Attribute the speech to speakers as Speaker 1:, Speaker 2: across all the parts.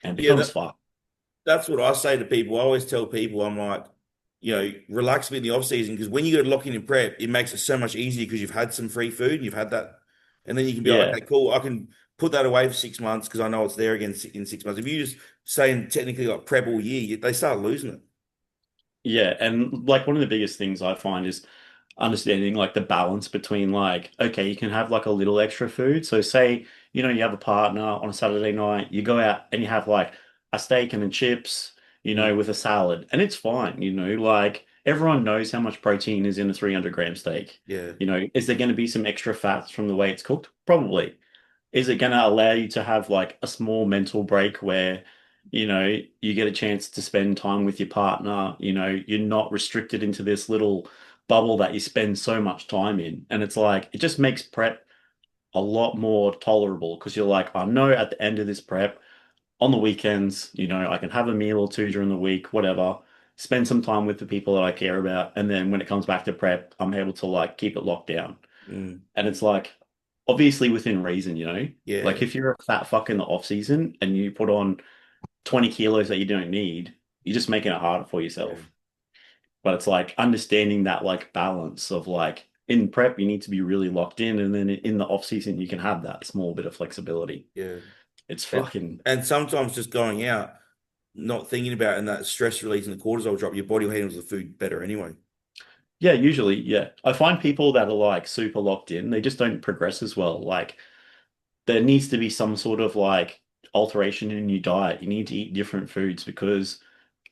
Speaker 1: and it
Speaker 2: Yeah,
Speaker 1: becomes fun.
Speaker 2: that's what I say to people. I always tell people, I'm like, relax a bit in the off season because when you go to lock in prep, it makes it so much easier because you've had some free food and you've had that, and then you can be like,
Speaker 1: Yeah,
Speaker 2: okay, cool, I can put that away for 6 months because I know it's there again in 6 months. If you just stay in technically like prep all year, they start losing it.
Speaker 1: yeah, and like one of the biggest things I find is understanding like the balance between like, okay, you can have like a little extra food. So say, you have a partner on a Saturday night, you go out and you have like a steak and then chips,
Speaker 2: Mm,
Speaker 1: with a salad, and it's fine, like everyone knows how much protein is in a 300-gram steak.
Speaker 2: yeah,
Speaker 1: Is there going to be some extra fats from the way it's cooked? Probably. Is it going to allow you to have like a small mental break where, you get a chance to spend time with your partner, you're not restricted into this little bubble that you spend so much time in. And it's like, it just makes prep a lot more tolerable because you're like, I know at the end of this prep, on the weekends, I can have a meal or two during the week, whatever, spend some time with the people that I care about. And then when it comes back to prep, I'm able to like keep it locked down.
Speaker 2: mm,
Speaker 1: And it's like, obviously within reason,
Speaker 2: yeah,
Speaker 1: like if you're a fat fuck in the off season and you put on 20 kilos that you don't need, you're just making it harder for
Speaker 2: yeah,
Speaker 1: yourself. But it's like understanding that like balance of like in prep, you need to be really locked in. And then in the off season, you can have that small bit of flexibility.
Speaker 2: yeah.
Speaker 1: It's
Speaker 2: And
Speaker 1: fucking,
Speaker 2: and sometimes just going out, not thinking about it, and that stress release and the cortisol drop, your body handles the food better anyway.
Speaker 1: yeah, usually, yeah. I find people that are like super locked in, they just don't progress as well. Like there needs to be some sort of like alteration in your diet. You need to eat different foods because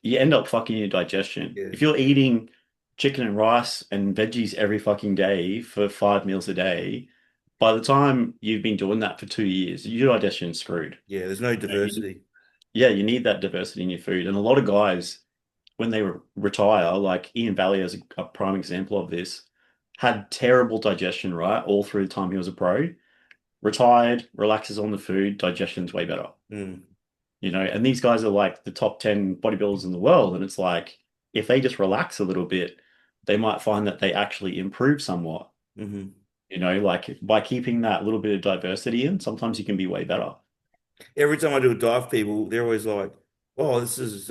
Speaker 1: you end up fucking your digestion.
Speaker 2: Yeah.
Speaker 1: If you're eating chicken and rice and veggies every fucking day for 5 meals a day, by the time you've been doing that for 2 years, your digestion's screwed.
Speaker 2: Yeah, there's no
Speaker 1: You
Speaker 2: diversity.
Speaker 1: Yeah, you need that diversity in your food. And a lot of guys, when they retire, like Ian Valley is a prime example of this, had terrible digestion, right? All through the time he was a pro. Retired, relaxes on the food, digestion's way better.
Speaker 2: Mm,
Speaker 1: And these guys are like the top 10 bodybuilders in the world. And it's like, if they just relax a little bit, they might find that they actually improve somewhat.
Speaker 2: hmm
Speaker 1: Like by keeping that little bit of diversity in, sometimes you can be way better.
Speaker 2: Every time I do a dive, people they're always like, "Oh, there's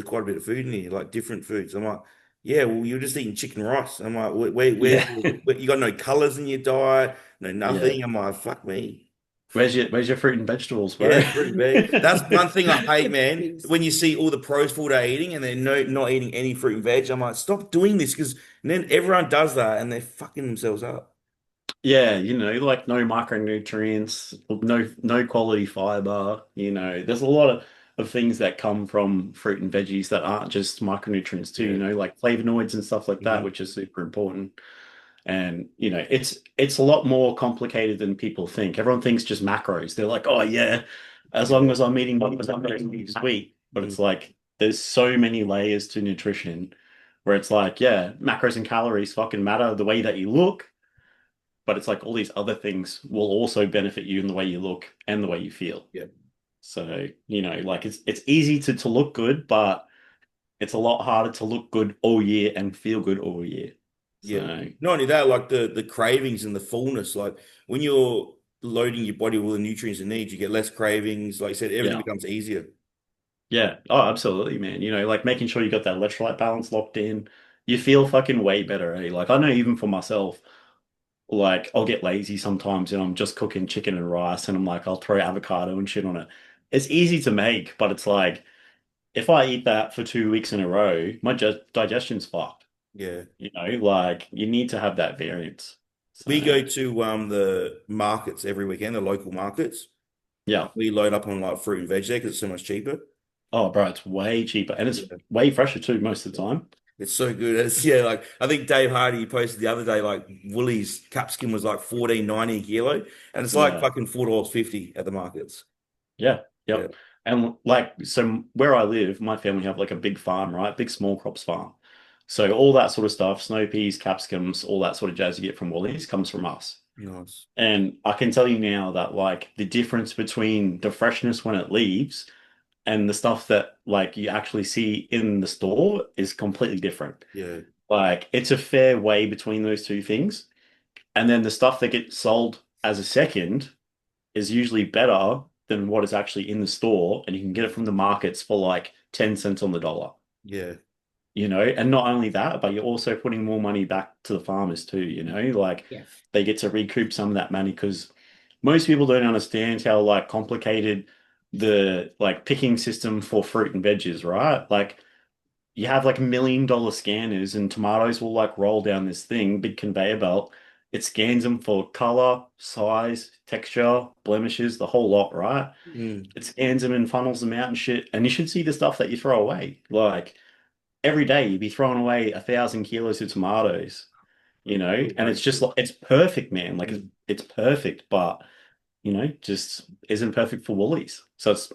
Speaker 2: quite a bit of food in here, like different foods." I'm like, "Yeah, well, you're just eating chicken rice." I'm like,
Speaker 1: Yeah.
Speaker 2: you got no colors in your diet, no
Speaker 1: Yeah.
Speaker 2: nothing." I'm like, "Fuck me."
Speaker 1: Where's your fruit and vegetables, bro?
Speaker 2: Yeah, fruit and veg. That's one thing I hate, man. When you see all the pros for what they're eating and they're not eating any fruit and veg, I'm like, stop doing this because then everyone does that and they're fucking themselves up.
Speaker 1: Yeah, like no micronutrients, no quality fiber, there's a lot of things that come from fruit and veggies that aren't just micronutrients too,
Speaker 2: Yeah.
Speaker 1: like flavonoids and stuff like that,
Speaker 2: hmm
Speaker 1: which is super important. And it's a lot more complicated than people think. Everyone thinks just macros. They're like, oh yeah, as long
Speaker 2: Yeah.
Speaker 1: as I'm eating what I'm eating, sweet. But
Speaker 2: Mm.
Speaker 1: it's like there's so many layers to nutrition where it's like, yeah, macros and calories fucking matter the way that you look, but it's like all these other things will also benefit you in the way you look and the way you feel.
Speaker 2: Yeah.
Speaker 1: So, like it's easy to look good, but it's a lot harder to look good all year and feel good all year.
Speaker 2: Yeah.
Speaker 1: So,
Speaker 2: Not only that, like the cravings and the fullness, like when you're loading your body with the nutrients it needs, you get less cravings. Like I said, everything
Speaker 1: yeah.
Speaker 2: becomes easier.
Speaker 1: Yeah. Oh, absolutely, man. Like making sure you got that electrolyte balance locked in. You feel fucking way better, eh? Like I know even for myself, like I'll get lazy sometimes and I'm just cooking chicken and rice and I'm like, I'll throw avocado and shit on it. It's easy to make, but it's like if I eat that for 2 weeks in a row, my digestion's fucked.
Speaker 2: Yeah.
Speaker 1: Like you need to have that variance.
Speaker 2: We
Speaker 1: So
Speaker 2: go to the markets every weekend, the local markets.
Speaker 1: yeah.
Speaker 2: We load up on like fruit and veg there because it's so much cheaper.
Speaker 1: Oh, bro, it's way cheaper and it's
Speaker 2: Yeah.
Speaker 1: way fresher too most of the time.
Speaker 2: It's so good. It's yeah, like I think Dave Hardy posted the other day, like Woolies capsicum was like 14.90 a kilo, and it's like
Speaker 1: Yeah.
Speaker 2: fucking $4.50 at the markets.
Speaker 1: Yeah.
Speaker 2: Yeah.
Speaker 1: Yep. And like, so where I live, my family have like a big farm, right? Big small crops farm. So all that sort of stuff, snow peas, capsicums, all that sort of jazz you get from Woolies comes from us.
Speaker 2: Nice.
Speaker 1: And I can tell you now that like the difference between the freshness when it leaves and the stuff that like you actually see in the store is completely different.
Speaker 2: Yeah.
Speaker 1: Like it's a fair way between those two things. And then the stuff that gets sold as a second is usually better than what is actually in the store, and you can get it from the markets for like 10 cents on the dollar.
Speaker 2: Yeah.
Speaker 1: And not only that, but you're also putting more money back to the farmers too, like
Speaker 3: Yeah.
Speaker 1: they get to recoup some of that money because most people don't understand how like complicated the like picking system for fruit and veg is, right? Like you have like $1 million scanners and tomatoes will like roll down this thing, big conveyor belt. It scans them for color, size, texture, blemishes, the whole lot, right?
Speaker 2: Mm.
Speaker 1: It scans them and funnels them out and shit. And you should see the stuff that you throw away. Like every day you'd be throwing away 1,000 kilos of tomatoes, and it's just like it's perfect, man. Like
Speaker 2: Mm.
Speaker 1: it's perfect, but just isn't perfect for Woolies. So it's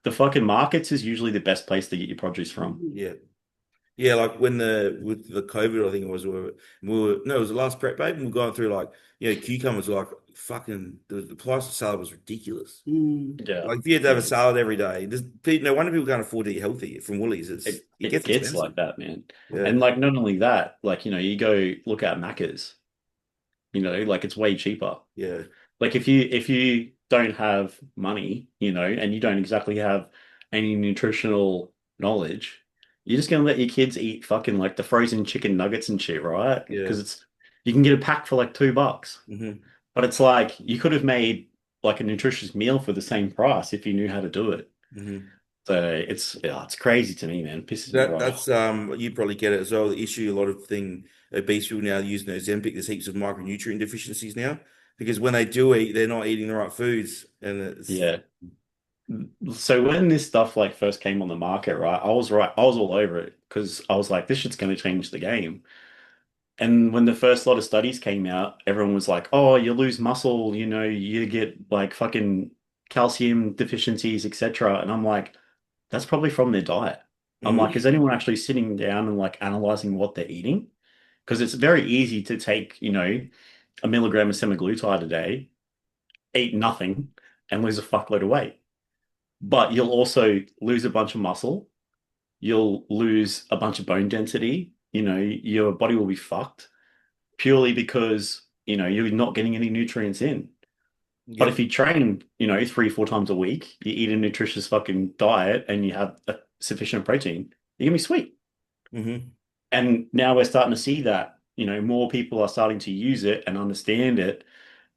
Speaker 1: the fucking markets is usually the best place to get your produce from.
Speaker 2: Yeah. Yeah, like when with the COVID, I think it was no, it was the last prep babe, and we are going through like cucumbers were like fucking the price of salad was ridiculous.
Speaker 1: Yeah,
Speaker 2: Like if you had to have a
Speaker 1: yeah.
Speaker 2: salad every day, no wonder people can't afford to eat healthy from Woolies. It
Speaker 1: It
Speaker 2: gets
Speaker 1: gets
Speaker 2: expensive.
Speaker 1: like that, man.
Speaker 2: Yeah,
Speaker 1: And like not only that, like you go look at Macca's, like it's way cheaper.
Speaker 2: yeah,
Speaker 1: Like if you don't have money, and you don't exactly have any nutritional knowledge, you're just gonna let your kids eat fucking like the frozen chicken nuggets and shit, right?
Speaker 2: yeah.
Speaker 1: Because you can get a pack for like $2.
Speaker 2: Hmm.
Speaker 1: But it's like you could have made like a nutritious meal for the same price if you knew how to do it.
Speaker 2: Hmm.
Speaker 1: So it's crazy to me, man. It pisses me right
Speaker 2: That's
Speaker 1: off.
Speaker 2: you probably get it as well. The issue a lot of obese people now using Ozempic. There's heaps of micronutrient deficiencies now because when they do eat, they're not eating the right foods, and it's
Speaker 1: Yeah. So when this stuff like first came on the market, right, I was right. I was all over it because I was like, this shit's going to change the game. And when the first lot of studies came out, everyone was like, oh, you lose muscle, you get like fucking calcium deficiencies, etc. And I'm like, that's probably from their diet. I'm like,
Speaker 2: mm,
Speaker 1: is anyone actually sitting down and like analyzing what they're eating? Because it's very easy to take, a milligram of semaglutide a day, eat nothing, and lose a fuckload of weight. But you'll also lose a bunch of muscle. You'll lose a bunch of bone density. Your body will be fucked purely because, you're not getting any nutrients in. But if
Speaker 2: yep.
Speaker 1: you train, 3, 4 times a week, you eat a nutritious fucking diet and you have sufficient protein, you're gonna be sweet.
Speaker 2: Hmm.
Speaker 1: And now we're starting to see that, more people are starting to use it and understand it.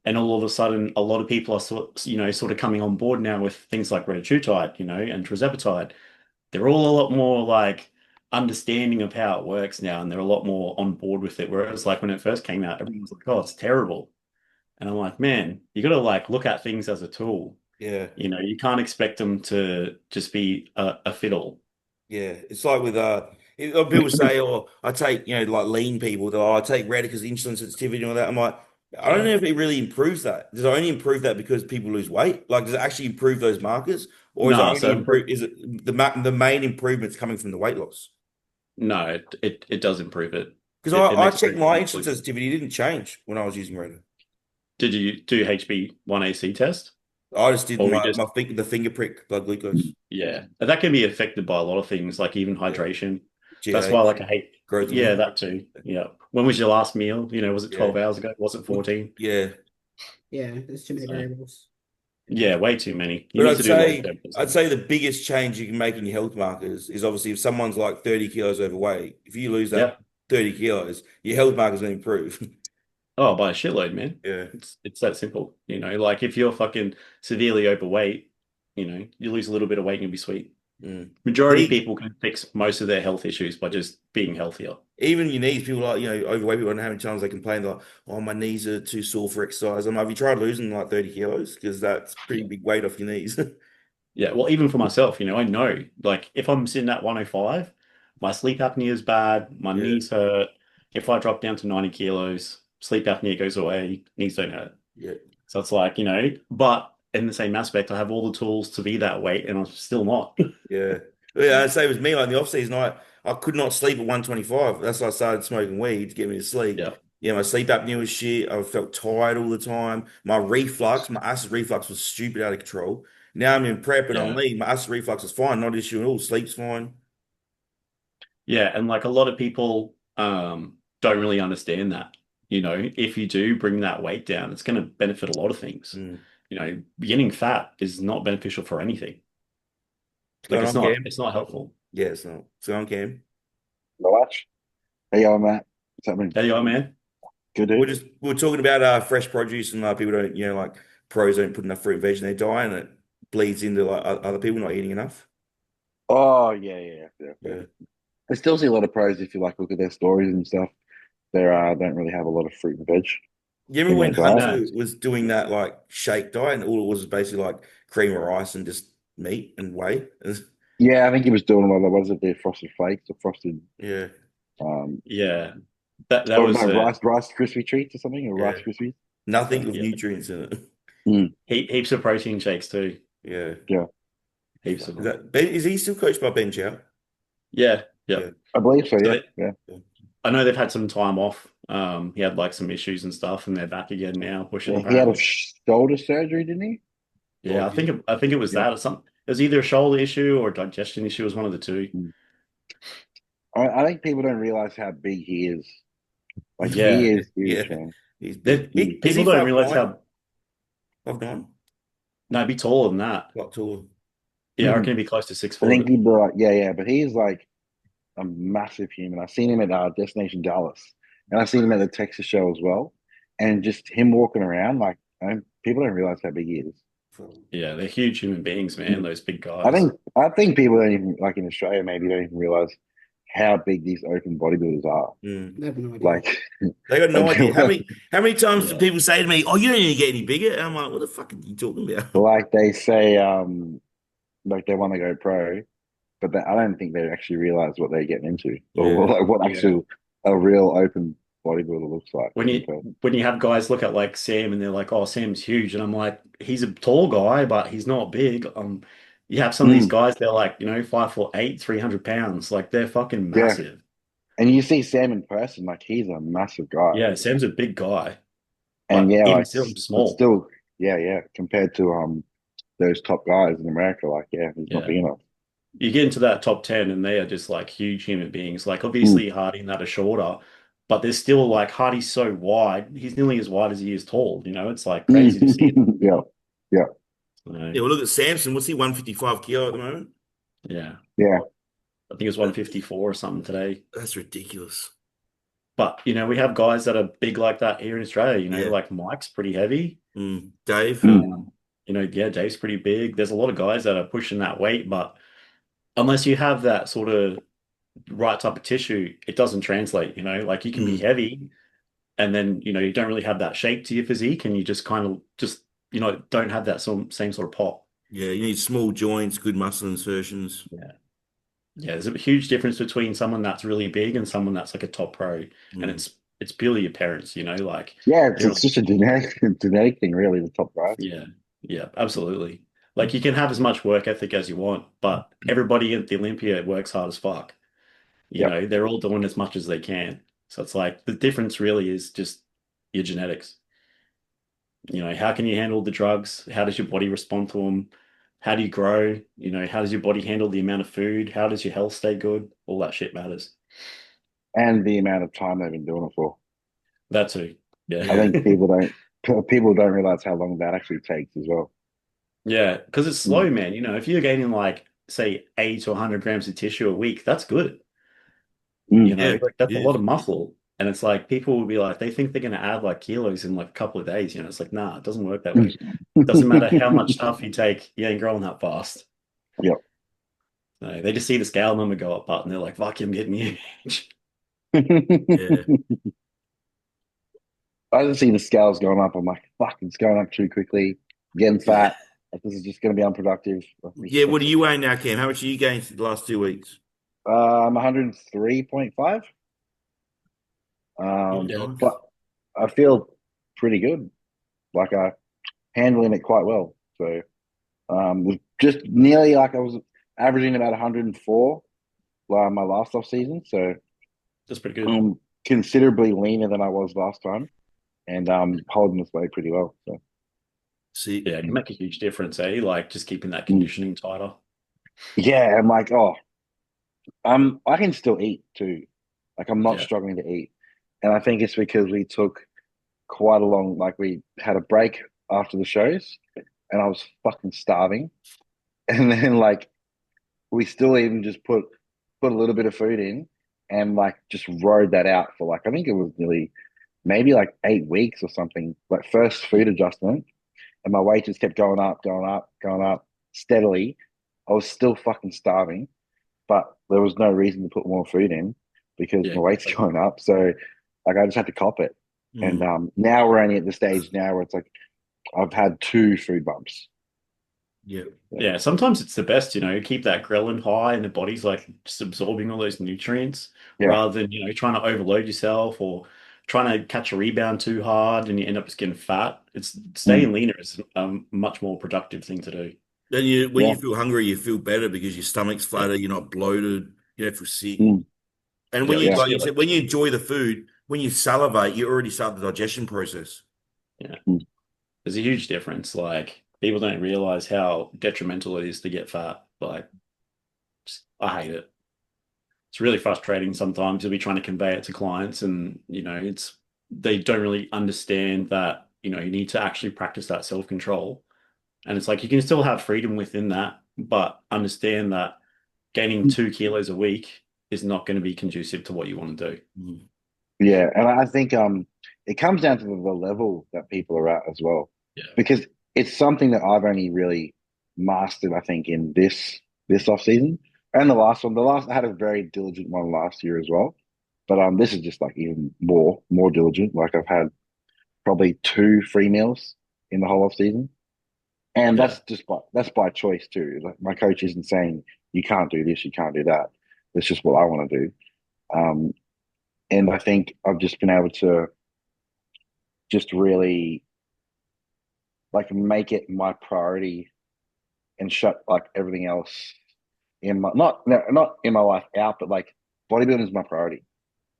Speaker 1: And all of a sudden, a lot of people are sort of coming on board now with things like retatrutide, and tirzepatide. They're all a lot more like understanding of how it works now, and they're a lot more on board with it. Whereas like when it first came out, everyone was like, "Oh, it's terrible." And I'm like, man, you got to like look at things as a tool.
Speaker 2: Yeah.
Speaker 1: You can't expect them to just be a fiddle.
Speaker 2: Yeah, it's like with people say, "Oh, I take like lean people. That I take red because insulin sensitivity and all that." I'm like, I don't
Speaker 1: Yeah.
Speaker 2: know if it really improves that. Does it only improve that because people lose weight? Like, does it actually improve those markers, or is it
Speaker 1: No,
Speaker 2: only improve? Is it the main improvements coming from the weight loss?
Speaker 1: no, it does improve it.
Speaker 2: Because
Speaker 1: It
Speaker 2: I
Speaker 1: makes
Speaker 2: checked
Speaker 1: it
Speaker 2: my insulin
Speaker 1: absolutely.
Speaker 2: sensitivity, it didn't change when I was using Red.
Speaker 1: Did you do HB1AC test?
Speaker 2: I just did
Speaker 1: Or we
Speaker 2: my
Speaker 1: just,
Speaker 2: the finger prick blood glucose,
Speaker 1: yeah, that can be affected by a lot of things, like even
Speaker 2: yeah,
Speaker 1: hydration. That's why,
Speaker 2: GH,
Speaker 1: like, I hate,
Speaker 2: growth
Speaker 1: yeah,
Speaker 2: hormone.
Speaker 1: that too. Yeah. When was your last meal? Was it
Speaker 2: Yeah,
Speaker 1: 12 hours ago? Was it 14?
Speaker 2: yeah.
Speaker 3: Yeah, there's too many
Speaker 1: So,
Speaker 3: variables.
Speaker 1: yeah, way too many. You
Speaker 2: But
Speaker 1: need to do long-term
Speaker 2: I'd
Speaker 1: testing.
Speaker 2: say the biggest change you can make in your health markers is obviously if someone's like 30 kilos overweight, if you lose
Speaker 1: Yeah.
Speaker 2: that 30 kilos, your health markers will improve.
Speaker 1: Oh, by a shitload, man.
Speaker 2: Yeah.
Speaker 1: It's that simple. Like if you're fucking severely overweight, you lose a little bit of weight and you'll be sweet.
Speaker 2: Mm.
Speaker 1: Majority of
Speaker 2: Knee,
Speaker 1: people can fix most of their health issues by just being healthier.
Speaker 2: even your knees, people like, overweight people and having times they complain like, oh, my knees are too sore for exercise. I'm like, have you tried losing like 30 kilos? Because that's pretty
Speaker 1: Yeah.
Speaker 2: big weight off your knees.
Speaker 1: Yeah, well, even for myself, I know, like if I'm sitting at 105, my sleep apnea is bad, my
Speaker 2: Yeah.
Speaker 1: knees hurt. If I drop down to 90 kilos, sleep apnea goes away, knees don't hurt.
Speaker 2: Yeah.
Speaker 1: So it's like, but in the same aspect, I have all the tools to be that weight and I'm still not.
Speaker 2: Yeah. Yeah, I'd say it was me. Like in the off season, I could not sleep at 125. That's why I started smoking weed to get me to sleep.
Speaker 1: Yeah.
Speaker 2: Yeah, my sleep apnea was shit. I felt tired all the time. My acid reflux was stupid out of control. Now I'm in prep and I'm
Speaker 1: Yeah.
Speaker 2: lean. My acid reflux is fine, not an issue at all. Sleep's fine.
Speaker 1: Yeah. And like a lot of people don't really understand that. If you do bring that weight down, it's going to benefit a lot of things.
Speaker 2: Mm.
Speaker 1: getting fat is not beneficial for anything.
Speaker 2: What's
Speaker 1: Like
Speaker 2: going on, Cam?
Speaker 1: it's not helpful.
Speaker 2: Yeah, it's not. What's going on, Cam?
Speaker 4: No watch. Hey, yo, Matt. What's happening?
Speaker 1: There you are, man.
Speaker 4: Good,
Speaker 2: We're
Speaker 4: dude.
Speaker 2: talking about fresh produce and people don't, like pros don't put enough fruit and veg in their diet, and it bleeds into like other people not eating enough.
Speaker 4: Oh, yeah.
Speaker 2: Yeah.
Speaker 4: I still see a lot of pros if you like look at their stories and stuff. They don't really have a lot of fruit and veg
Speaker 2: You remember
Speaker 4: in their
Speaker 2: when
Speaker 1: I
Speaker 4: diet.
Speaker 1: know.
Speaker 2: Hunter was doing that like shake diet, and all it was basically like cream of rice and just meat and whey?
Speaker 4: Yeah, I think he was doing a lot of, what is it, the frosted flakes or frosted,
Speaker 2: Yeah,
Speaker 4: um,
Speaker 1: Yeah. That
Speaker 4: or
Speaker 1: was
Speaker 4: no, rice crispy treats or something, or
Speaker 2: yeah.
Speaker 4: rice krispies.
Speaker 2: Nothing
Speaker 4: So,
Speaker 2: with
Speaker 1: yeah.
Speaker 2: nutrients in it.
Speaker 1: Heaps of protein shakes too.
Speaker 2: Yeah.
Speaker 4: yeah,
Speaker 1: Heaps of
Speaker 2: Is
Speaker 1: them.
Speaker 2: that Ben? Is he still coached by Ben Chow?
Speaker 1: Yeah.
Speaker 2: Yeah.
Speaker 1: Yep.
Speaker 4: I believe so.
Speaker 1: So
Speaker 4: Yeah, yeah.
Speaker 1: I know they've had some time off. He had like some issues and stuff, and they're back again now, pushing
Speaker 4: Yeah, he had a
Speaker 1: apparently.
Speaker 4: shoulder surgery, didn't he?
Speaker 1: Yeah,
Speaker 2: Oh, did he?
Speaker 1: I think it was
Speaker 4: Yeah.
Speaker 1: that or something. It was either a shoulder issue or a digestion issue. It was one of the two.
Speaker 4: Mm. I think people don't realize how big he is. Like he
Speaker 1: Yeah.
Speaker 4: is huge,
Speaker 2: Yeah.
Speaker 4: man.
Speaker 2: He's big. Is
Speaker 1: People
Speaker 2: he
Speaker 1: don't
Speaker 2: five
Speaker 1: realize
Speaker 2: nine?
Speaker 1: how
Speaker 2: 5'9"?
Speaker 1: no, it'd be taller than that.
Speaker 2: What taller?
Speaker 1: Yeah, I reckon it'd be close to six
Speaker 4: I think
Speaker 1: foot.
Speaker 4: he'd be like, yeah, but he's like a massive human. I've seen him at Destination Dallas, and I've seen him at the Texas show as well. And just him walking around, like people don't realize how big he is.
Speaker 1: Yeah, they're huge human beings, man. Those big
Speaker 4: I
Speaker 1: guys.
Speaker 4: think I think people don't even like in Australia maybe don't even realize how big these open bodybuilders are.
Speaker 2: Mm.
Speaker 3: I have no idea.
Speaker 4: Like,
Speaker 2: They got no idea. How many times do
Speaker 1: Yeah.
Speaker 2: people say to me, "Oh, you don't need to get any bigger"? And I'm like, "What the fuck are you talking about?"
Speaker 4: like they say, like they want to go pro, but I don't think they actually realize what they're getting into, or
Speaker 2: Yeah.
Speaker 4: like what
Speaker 1: Yeah.
Speaker 4: actually a real open bodybuilder looks like
Speaker 1: When
Speaker 4: in
Speaker 1: you
Speaker 4: person.
Speaker 1: when you have guys look at like Sam and they're like, "Oh, Sam's huge," and I'm like, "He's a tall guy, but he's not big." You have some of these
Speaker 4: Mm,
Speaker 1: guys, they're like, 5'8", 300 pounds, like they're fucking
Speaker 4: yeah,
Speaker 1: massive.
Speaker 4: and you see Sam in person, like he's a massive guy.
Speaker 1: Yeah, Sam's a big guy,
Speaker 4: And
Speaker 1: but
Speaker 4: yeah,
Speaker 1: even
Speaker 4: like,
Speaker 1: still, I'm
Speaker 4: but
Speaker 1: small.
Speaker 4: still, yeah, compared to those top guys in America, like yeah, he's not
Speaker 1: Yeah,
Speaker 4: big enough.
Speaker 1: you get into that top 10, and they are just like huge human beings. Like
Speaker 4: Mm.
Speaker 1: obviously Hardy and that are shorter, but they're still like Hardy's so wide. He's nearly as wide as he is tall. It's like crazy to see.
Speaker 4: Yeah, yeah,
Speaker 2: Yeah. Well, look at Samson. What's he? 155 kilo at the moment.
Speaker 1: Yeah,
Speaker 4: yeah.
Speaker 1: I think it's 154 or something today.
Speaker 2: That's ridiculous.
Speaker 1: But we have guys that are big like that here in Australia.
Speaker 2: Yeah.
Speaker 1: Like Mike's pretty heavy.
Speaker 2: Dave.
Speaker 1: Yeah, Dave's pretty big. There's a lot of guys that are pushing that weight, but unless you have that sort of right type of tissue, it doesn't translate. Like you can be
Speaker 2: Mm.
Speaker 1: heavy, and then you don't really have that shape to your physique, and you just kind of don't have that same sort of pop.
Speaker 2: Yeah, you need small joints, good muscle insertions.
Speaker 1: Yeah. Yeah, there's a huge difference between someone that's really big and someone that's like a top pro, and
Speaker 2: Mm.
Speaker 1: it's purely your parents, like
Speaker 4: Yeah,
Speaker 1: they're
Speaker 4: it's just a genetic thing, really. The top guys.
Speaker 1: yeah, yeah, absolutely. Like you can have as much work ethic as you want, but everybody at the Olympia works hard as fuck.
Speaker 4: Yep.
Speaker 1: They're all doing as much as they can. So it's like the difference really is just your genetics. How can you handle the drugs? How does your body respond to them? How do you grow? How does your body handle the amount of food? How does your health stay good? All that shit matters.
Speaker 4: And the amount of time they've been doing it for.
Speaker 1: That too. Yeah.
Speaker 4: I
Speaker 2: Yeah.
Speaker 4: think people don't realize how long that actually takes as well.
Speaker 1: Yeah, because it's
Speaker 4: Mm.
Speaker 1: slow, man. If you're gaining like, say, 80 to 100 grams of tissue a week, that's good.
Speaker 4: Mm.
Speaker 2: Yeah,
Speaker 1: Like that's a
Speaker 2: it
Speaker 1: lot
Speaker 2: is.
Speaker 1: of muscle. And it's like people will be like, they think they're going to add like kilos in like a couple of days. It's like, nah, it doesn't work that way. Doesn't matter how much stuff you take, you ain't growing that fast.
Speaker 4: Yep.
Speaker 1: No, they just see the scale number go up, and they're like, fuck, I'm getting huge.
Speaker 2: Yeah.
Speaker 4: I just see the scales going up. I'm like, fuck, it's going up too quickly. I'm getting fat. Like, this is just going to be unproductive.
Speaker 2: Yeah, what are you weighing now, Cam? How much have you gained the last 2 weeks?
Speaker 4: I'm 103.5.
Speaker 1: Yeah.
Speaker 4: But I feel pretty good. Like I handling it quite well. So was just nearly like I was averaging about 104 my last off season. So
Speaker 1: That's pretty good.
Speaker 4: considerably leaner than I was last time, and holding this weight pretty well. So
Speaker 2: See,
Speaker 1: Yeah, it can make a huge difference, eh? Like just keeping that
Speaker 4: mm.
Speaker 1: conditioning tighter.
Speaker 4: Yeah, I'm like, I can still eat too. Like I'm not
Speaker 1: Yeah.
Speaker 4: struggling to eat, and I think it's because we took quite a long, like we had a break after the shows, and I was fucking starving. And then like we still even just put a little bit of food in, and like just rode that out for like I think it was nearly maybe like 8 weeks or something. Like first food adjustment, and my weight just kept going up, going up, going up steadily. I was still fucking starving, but there was no reason to put more food in because
Speaker 1: Yeah,
Speaker 4: my weight's
Speaker 1: exactly.
Speaker 4: going up. So like I just had to cop it. And
Speaker 2: Mm.
Speaker 4: now we're only at the stage now where it's like I've had 2 food bumps.
Speaker 2: Yeah.
Speaker 1: Yeah, sometimes it's the best, keep that ghrelin high and the body's like just absorbing all those nutrients
Speaker 4: Yeah.
Speaker 1: rather than, trying to overload yourself or trying to catch a rebound too hard and you end up just getting fat. It's
Speaker 4: Mm.
Speaker 1: staying leaner is a much more productive thing to do.
Speaker 2: Then when you
Speaker 4: Yeah.
Speaker 2: feel hungry, you feel better because your stomach's
Speaker 1: Yeah.
Speaker 2: flatter, you're not bloated, you don't feel sick.
Speaker 4: Mm.
Speaker 2: And when
Speaker 1: Yeah,
Speaker 2: you,
Speaker 1: you
Speaker 4: Yeah.
Speaker 2: like you
Speaker 1: feel
Speaker 2: said,
Speaker 1: it.
Speaker 2: when you enjoy the food, when you salivate, you already start the digestion process.
Speaker 1: Yeah.
Speaker 4: Mm.
Speaker 1: There's a huge difference. Like people don't realize how detrimental it is to get fat. Like I hate it. It's really frustrating sometimes to be trying to convey it to clients and it's they don't really understand that you need to actually practice that self-control and it's like you can still have freedom within that but understand that gaining 2 kilos a week is not going to be conducive to what you want to do.
Speaker 2: Mm.
Speaker 4: Yeah. And I think it comes down to the level that people are at as well.
Speaker 1: Yeah,
Speaker 4: Because it's something that I've only really mastered, I think, in this off season. And the last one. The last I had a very diligent one last year as well. But this is just like even more diligent. Like I've had probably 2 free meals in the whole off season. And
Speaker 1: yeah,
Speaker 4: that's by choice too. Like my coach isn't saying you can't do this, you can't do that. It's just what I want to do. Um, and I think I've just been able to just really like make it my priority and shut like everything else in my not no, not in my life out, but like bodybuilding is my priority.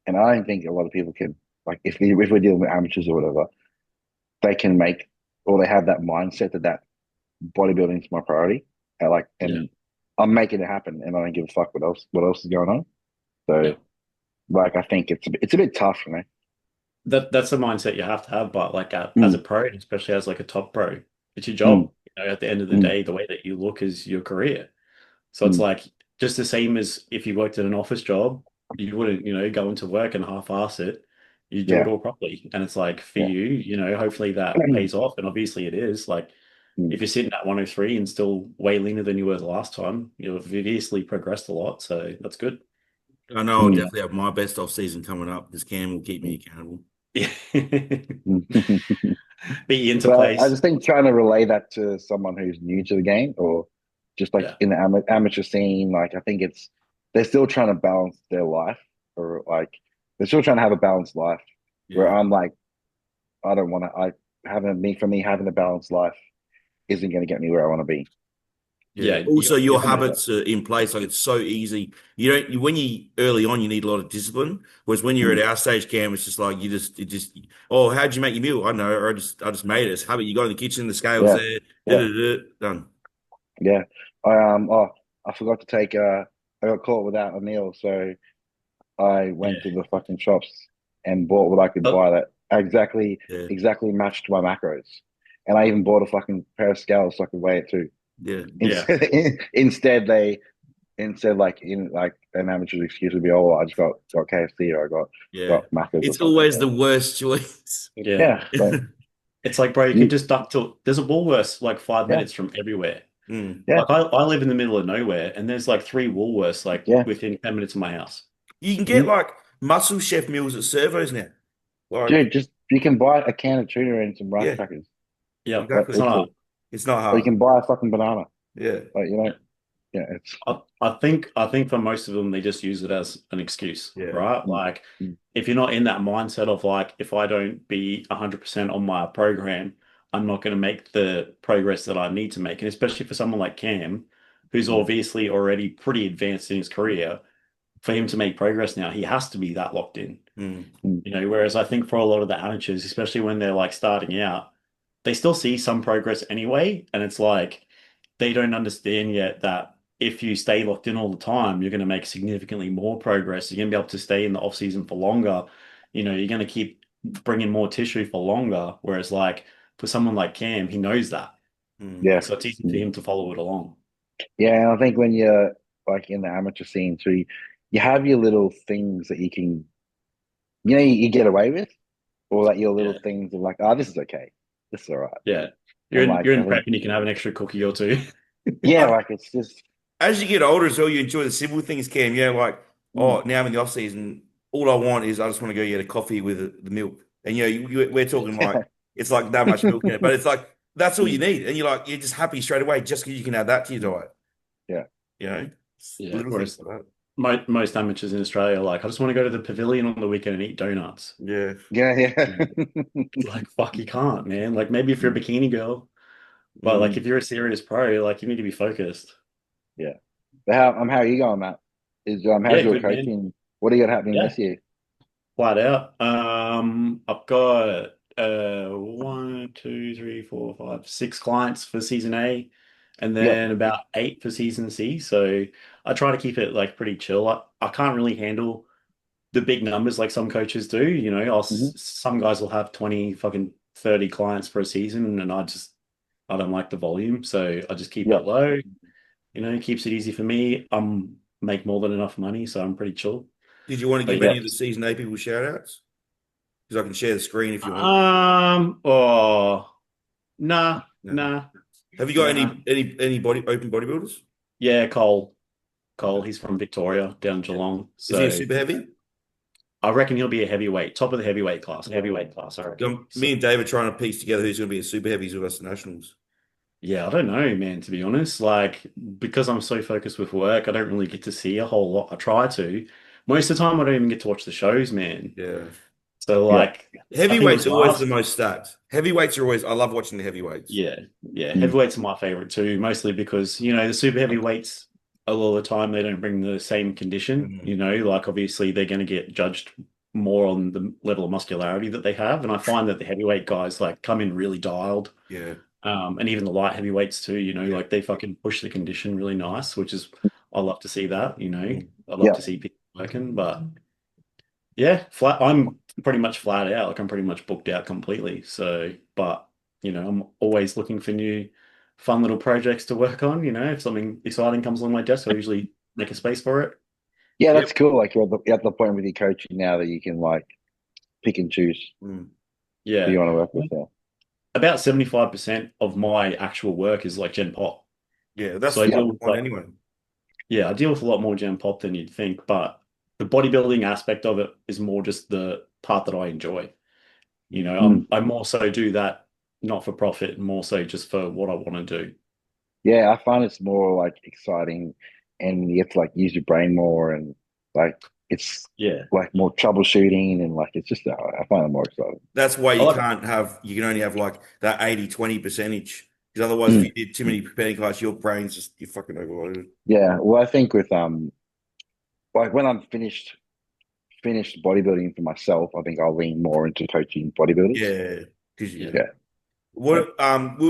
Speaker 4: And I don't think a lot of people can like if we're dealing with amateurs or whatever, they can make or they have that mindset that bodybuilding is my priority.
Speaker 1: yeah,
Speaker 4: And I'm making it happen, and I don't give a fuck what else is going on. So
Speaker 1: yeah.
Speaker 4: like I think it's a bit tough, you know.
Speaker 1: That's the mindset you have to have but like as
Speaker 4: Mm,
Speaker 1: a pro and especially as like a top pro it's your
Speaker 4: mm,
Speaker 1: job at the end of the
Speaker 4: mm,
Speaker 1: day the way that you look is your career. So it's
Speaker 4: mm.
Speaker 1: like just the same as if you worked in an office job, you wouldn't, go into work and half-ass it. You do it
Speaker 4: Yeah,
Speaker 1: all properly. And it's like for
Speaker 4: yeah.
Speaker 1: you, hopefully that pays off. And obviously it is. Like
Speaker 4: Mm,
Speaker 1: if you're sitting at 103 and still way leaner than you were the last time, you've obviously progressed a lot. So that's good.
Speaker 2: I know I'll
Speaker 4: mm,
Speaker 2: definitely have my best off season coming up because Cam will keep me accountable.
Speaker 1: Yeah.
Speaker 4: mm.
Speaker 1: Beat you into
Speaker 4: But I
Speaker 1: place.
Speaker 4: just think trying to relay that to someone who's new to the game or just like
Speaker 1: Yeah.
Speaker 4: in the amateur scene, like I think they're still trying to balance their life or like they're still trying to have a balanced life. Where
Speaker 2: Yeah.
Speaker 4: I'm like, I don't want to. I having me for me having a balanced life isn't going to get me where I want to be.
Speaker 2: Yeah.
Speaker 1: Yeah.
Speaker 2: Also,
Speaker 1: You
Speaker 2: your
Speaker 1: got to
Speaker 2: habits are in place. Like it's so easy. You don't. When you early on, you need a lot of discipline. Whereas when you're
Speaker 4: Mm,
Speaker 2: at our stage, Cam, it's just like it just. Oh, how'd you make your meal? I don't know. Or I just made it. It's habit. You go in the kitchen, the scales
Speaker 4: yeah,
Speaker 2: there.
Speaker 4: yeah,
Speaker 2: Done.
Speaker 4: yeah. Oh, I forgot to take. I got caught without a meal, so I went to
Speaker 1: Yeah.
Speaker 4: the fucking shops and bought what I could
Speaker 1: But
Speaker 4: buy that exactly
Speaker 2: Yeah.
Speaker 4: exactly matched my macros. And I even bought a fucking pair of scales so I could weigh it too.
Speaker 2: Yeah.
Speaker 1: yeah.
Speaker 4: Instead they instead like in like an amateur's excuse would be, oh, I just got KFC or I
Speaker 2: Yeah.
Speaker 4: got macros or
Speaker 2: It's
Speaker 4: something.
Speaker 2: always the worst choice.
Speaker 1: Yeah.
Speaker 4: Yeah, but
Speaker 1: It's like, bro, you can
Speaker 4: you,
Speaker 1: just duck to there's a Woolworths like five
Speaker 4: yeah,
Speaker 1: minutes from everywhere.
Speaker 2: Mm.
Speaker 4: yeah,
Speaker 1: Like I live in the middle of nowhere and there's like three Woolworths like
Speaker 4: yeah.
Speaker 1: within 10 minutes of my house.
Speaker 2: You can get
Speaker 4: Mhm.
Speaker 2: like muscle chef meals at servos now. Like,
Speaker 4: Dude, just you can buy a can of tuna and some rice
Speaker 2: yeah,
Speaker 4: crackers.
Speaker 1: Yep.
Speaker 4: Like
Speaker 1: It's
Speaker 2: exactly.
Speaker 1: not
Speaker 4: literally.
Speaker 1: hard.
Speaker 2: It's not
Speaker 4: Or you
Speaker 2: hard.
Speaker 4: can buy a fucking banana.
Speaker 2: Yeah.
Speaker 4: Like,
Speaker 1: Yeah.
Speaker 4: yeah, it's
Speaker 1: I think for most of them they just use it as an excuse,
Speaker 2: Yeah.
Speaker 1: right?
Speaker 4: mm,
Speaker 1: Like
Speaker 4: mm,
Speaker 1: if you're not in that mindset of like if I don't be 100% on my program, I'm not going to make the progress that I need to make. And especially for someone like Cam, who's
Speaker 4: mm,
Speaker 1: obviously already pretty advanced in his career, for him to make progress now, he has to be that locked in.
Speaker 2: Mm.
Speaker 4: mm,
Speaker 1: Whereas I think for a lot of the amateurs, especially when they're like starting out, they still see some progress anyway. And it's like they don't understand yet that if you stay locked in all the time, you're going to make significantly more progress. You're going to be able to stay in the off season for longer. You're going to keep bringing more tissue for longer. Whereas like for someone like Cam, he knows that.
Speaker 2: Mm.
Speaker 4: Yeah.
Speaker 1: So it's easy for him to follow it along.
Speaker 4: Yeah, and I think when you're like in the amateur scene too, you have your little things that you can, you get away with, or like your little
Speaker 1: Yeah.
Speaker 4: things of like, oh, this is okay, this is all right,
Speaker 1: Yeah.
Speaker 4: and like
Speaker 1: You're
Speaker 4: I
Speaker 1: in
Speaker 4: think,
Speaker 1: prep and you can have an extra cookie or two.
Speaker 4: yeah,
Speaker 2: I,
Speaker 4: like it's just,
Speaker 2: as you get older as well, you enjoy the simple things, Cam. Like,
Speaker 4: mm,
Speaker 2: oh, now I'm in the off season. All I want is I just want to go get a coffee with the milk. And we're talking like it's like that much milk in it, but it's like that's all you
Speaker 4: mm,
Speaker 2: need, and you're just happy straight away just because you can add that to your diet.
Speaker 4: yeah,
Speaker 2: It's
Speaker 1: Yeah.
Speaker 2: little things
Speaker 1: Whereas
Speaker 2: like that.
Speaker 1: most amateurs in Australia are like, I just want to go to the pavilion on the weekend and eat donuts.
Speaker 2: Yeah.
Speaker 4: yeah, yeah,
Speaker 1: It's like, fuck, you can't, man. Like maybe if you're a bikini girl, but like
Speaker 2: Mm.
Speaker 1: if you're a serious pro, like you need to be focused.
Speaker 4: yeah. But how are you going, Matt? Is how's
Speaker 1: Yeah,
Speaker 4: your
Speaker 1: good man.
Speaker 4: coaching? What do you got happening
Speaker 1: Yeah,
Speaker 4: this year?
Speaker 1: flat out. I've got one, two, three, four, five, six clients for season A, and
Speaker 4: Yep.
Speaker 1: then about eight for season C. So I try to keep it like pretty chill. I can't really handle the big numbers like some coaches do.
Speaker 4: Hmm.
Speaker 1: Some guys will have 20, fucking 30 clients for a season, and I don't like the volume, so I just keep it
Speaker 4: Yep.
Speaker 1: low. Keeps it easy for me. Make more than enough money, so I'm pretty chill.
Speaker 2: Did you want to
Speaker 1: But
Speaker 2: give
Speaker 1: yeah.
Speaker 2: any of the season A people shout outs? Because I can share the screen if you want.
Speaker 1: Oh, nah,
Speaker 2: No.
Speaker 1: nah,
Speaker 2: Have you got
Speaker 1: nah.
Speaker 2: any open bodybuilders?
Speaker 1: Yeah, Cole. Cole,
Speaker 2: No.
Speaker 1: he's from Victoria, down
Speaker 2: Yeah.
Speaker 1: Geelong.
Speaker 2: Is he a
Speaker 1: So
Speaker 2: super heavy?
Speaker 1: I reckon he'll be a heavyweight, top of the heavyweight class, I reckon. So
Speaker 2: Me and Dave are trying to piece together who's going to be a super heavies with us at nationals.
Speaker 1: yeah, I don't know, man, to be honest. Like, because I'm so focused with work, I don't really get to see a whole lot. I try to. Most of the time, I don't even get to watch the shows, man.
Speaker 2: Yeah.
Speaker 1: So,
Speaker 4: Yep.
Speaker 1: like, I think it
Speaker 2: Heavyweights
Speaker 1: was
Speaker 2: are always the
Speaker 1: last.
Speaker 2: most stacked. Heavyweights are always, I love watching the heavyweights.
Speaker 1: Yeah, yeah.
Speaker 4: Mm.
Speaker 1: Heavyweights are my favorite too, mostly because, the super heavyweights, a lot of the time, they don't bring the same condition.
Speaker 2: Mm.
Speaker 1: Like obviously they're going to get judged more on the level of muscularity that they have. And I find that the heavyweight guys like come in really dialed.
Speaker 2: Yeah.
Speaker 1: And even the light heavyweights too,
Speaker 2: Yeah.
Speaker 1: like they fucking push the condition really nice, which is, I love to see that,
Speaker 2: Mm.
Speaker 1: I love to
Speaker 4: Yep.
Speaker 1: see people working, but yeah, I'm pretty much flat out. Like I'm pretty much booked out completely. So, but I'm always looking for new fun little projects to work on. If something exciting comes along my desk, I usually make a space for it.
Speaker 4: Yeah,
Speaker 2: Yep.
Speaker 4: that's cool. Like you're at the point with your coaching now that you can like pick and choose
Speaker 2: Mm.
Speaker 4: who you
Speaker 1: Yeah.
Speaker 4: want to work with. So.
Speaker 1: About 75% of my actual work is like Gen Pop.
Speaker 2: Yeah. That's
Speaker 1: So
Speaker 2: the
Speaker 1: I
Speaker 4: Yeah.
Speaker 1: deal
Speaker 2: fun
Speaker 1: with
Speaker 2: one anyway.
Speaker 1: yeah, I deal with a lot more Gen Pop than you'd think, but the bodybuilding aspect of it is more just the part that I enjoy.
Speaker 4: Mm.
Speaker 1: I more so do that not for profit, more so just for what I want to do.
Speaker 4: Yeah, I find it's more like exciting, and you have to like use your brain more, and like it's
Speaker 1: Yeah.
Speaker 4: like more troubleshooting, and like it's just I find it more exciting.
Speaker 2: That's why
Speaker 1: I
Speaker 2: you
Speaker 1: like
Speaker 2: can't have, you can only have like that 80-20 percentage. Because otherwise, if
Speaker 4: Mm.
Speaker 2: you did too many preparing class, your brain's just, you're fucking overloaded.
Speaker 4: Yeah, well, I think with like when I'm finished bodybuilding for myself, I think I'll lean more into coaching bodybuilders.
Speaker 2: Yeah. Because
Speaker 1: yeah.
Speaker 4: Yeah.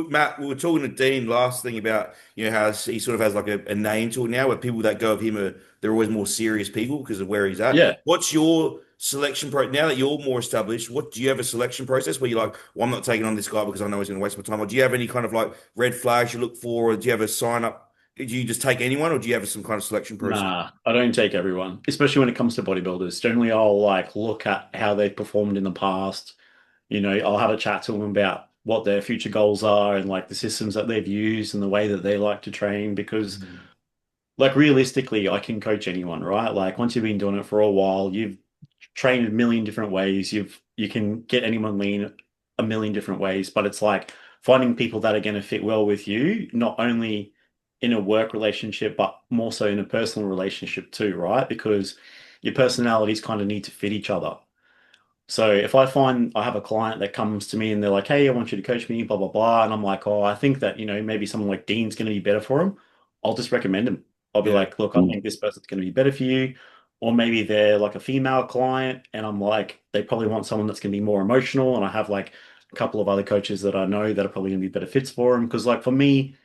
Speaker 2: Matt, we were talking to Dean last thing about how he sort of has like a name to it now, where people that go of him they're always more serious people because of where he's at.
Speaker 1: Yeah.
Speaker 2: What's your selection pro now that you're more established? What do you have a selection process where you're like, well, I'm not taking on this guy because I know he's going to waste my time, or do you have any kind of like red flags you look for, or do you have a sign up? Do you just take anyone, or do you have some kind of selection process?
Speaker 1: Nah, I don't take everyone, especially when it comes to bodybuilders. Generally, I'll like look at how they've performed in the past. I'll have a chat to them about what their future goals are and like the systems that they've used and the way that they like to train because
Speaker 2: Mhm.
Speaker 1: like realistically, I can coach anyone, right? Like once you've been doing it for a while, you've trained a million different ways. You can get anyone lean a million different ways, but it's like finding people that are going to fit well with you, not only in a work relationship, but more so in a personal relationship too, right? Because your personalities kind of need to fit each other. So if I find I have a client that comes to me and they're like, "Hey, I want you to coach me," blah blah blah, and I'm like, "Oh, I think that maybe someone like Dean's going to be better for him," I'll just recommend him. I'll be
Speaker 2: Yeah.
Speaker 1: like, "Look, I
Speaker 4: Mm.
Speaker 1: think this person's going to be better for you," or maybe they're like a female client, and I'm like, they probably want someone that's going to be more emotional, and I have like a couple of other coaches that I know that are probably going to be better fits for him because like for me,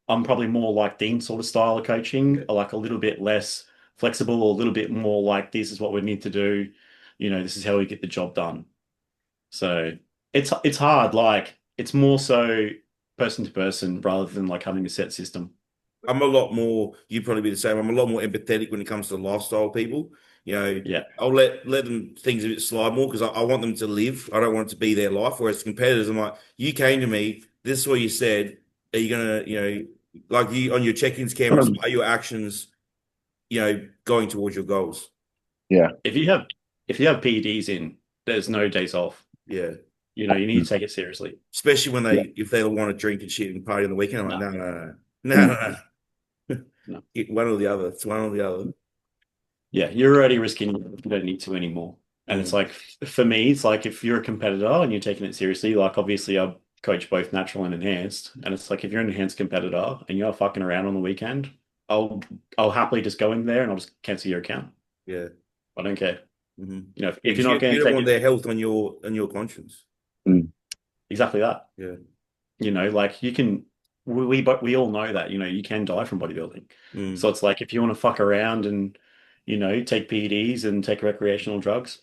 Speaker 1: I'm probably more like Dean sort of style of coaching, like a little bit less flexible, or a little bit more like this is what we need to do. This is how we get the job done. So it's hard. Like it's more so person to person rather than like having a set system.
Speaker 2: I'm a lot more, you'd probably be the same. I'm a lot more empathetic when it comes to lifestyle people. You know,
Speaker 1: Yeah.
Speaker 2: I'll let them things a bit slide more because I want them to live. I don't want it to be their life. Whereas competitors, I'm like, you came to me, this is what you said. Are you gonna, like you on your check-ins cameras, are your actions, going towards your goals?
Speaker 4: Yeah.
Speaker 1: If you have PEDs in, there's no days off.
Speaker 2: Yeah.
Speaker 1: You know, you need to take it seriously.
Speaker 2: Especially when
Speaker 4: Yeah.
Speaker 2: if they want to drink and shit and party on the weekend. I'm like,
Speaker 1: No,
Speaker 2: no, no, no. No, no, no.
Speaker 1: no.
Speaker 2: One or the other. It's one or the other.
Speaker 1: Yeah, you're already risking it. You don't need to anymore. And it's
Speaker 2: Mm.
Speaker 1: like for me, it's like if you're a competitor and you're taking it seriously, like obviously I coach both natural and enhanced. And it's like if you're an enhanced competitor and you're fucking around on the weekend, I'll I'll happily just go in there and I'll just cancel your account.
Speaker 2: Yeah.
Speaker 1: I don't care.
Speaker 2: Mm-hmm.
Speaker 1: You know,
Speaker 2: Yeah,
Speaker 1: if
Speaker 2: because
Speaker 1: you're not going
Speaker 2: you
Speaker 1: to
Speaker 2: don't
Speaker 1: take
Speaker 2: want
Speaker 1: it
Speaker 2: their health on your conscience.
Speaker 4: Mm.
Speaker 1: exactly that.
Speaker 2: Yeah.
Speaker 1: You know, like you can but we all know that, you know, you can die from bodybuilding.
Speaker 2: Mm.
Speaker 1: So it's like if you want to fuck around and, you know, take PEDs and take recreational drugs,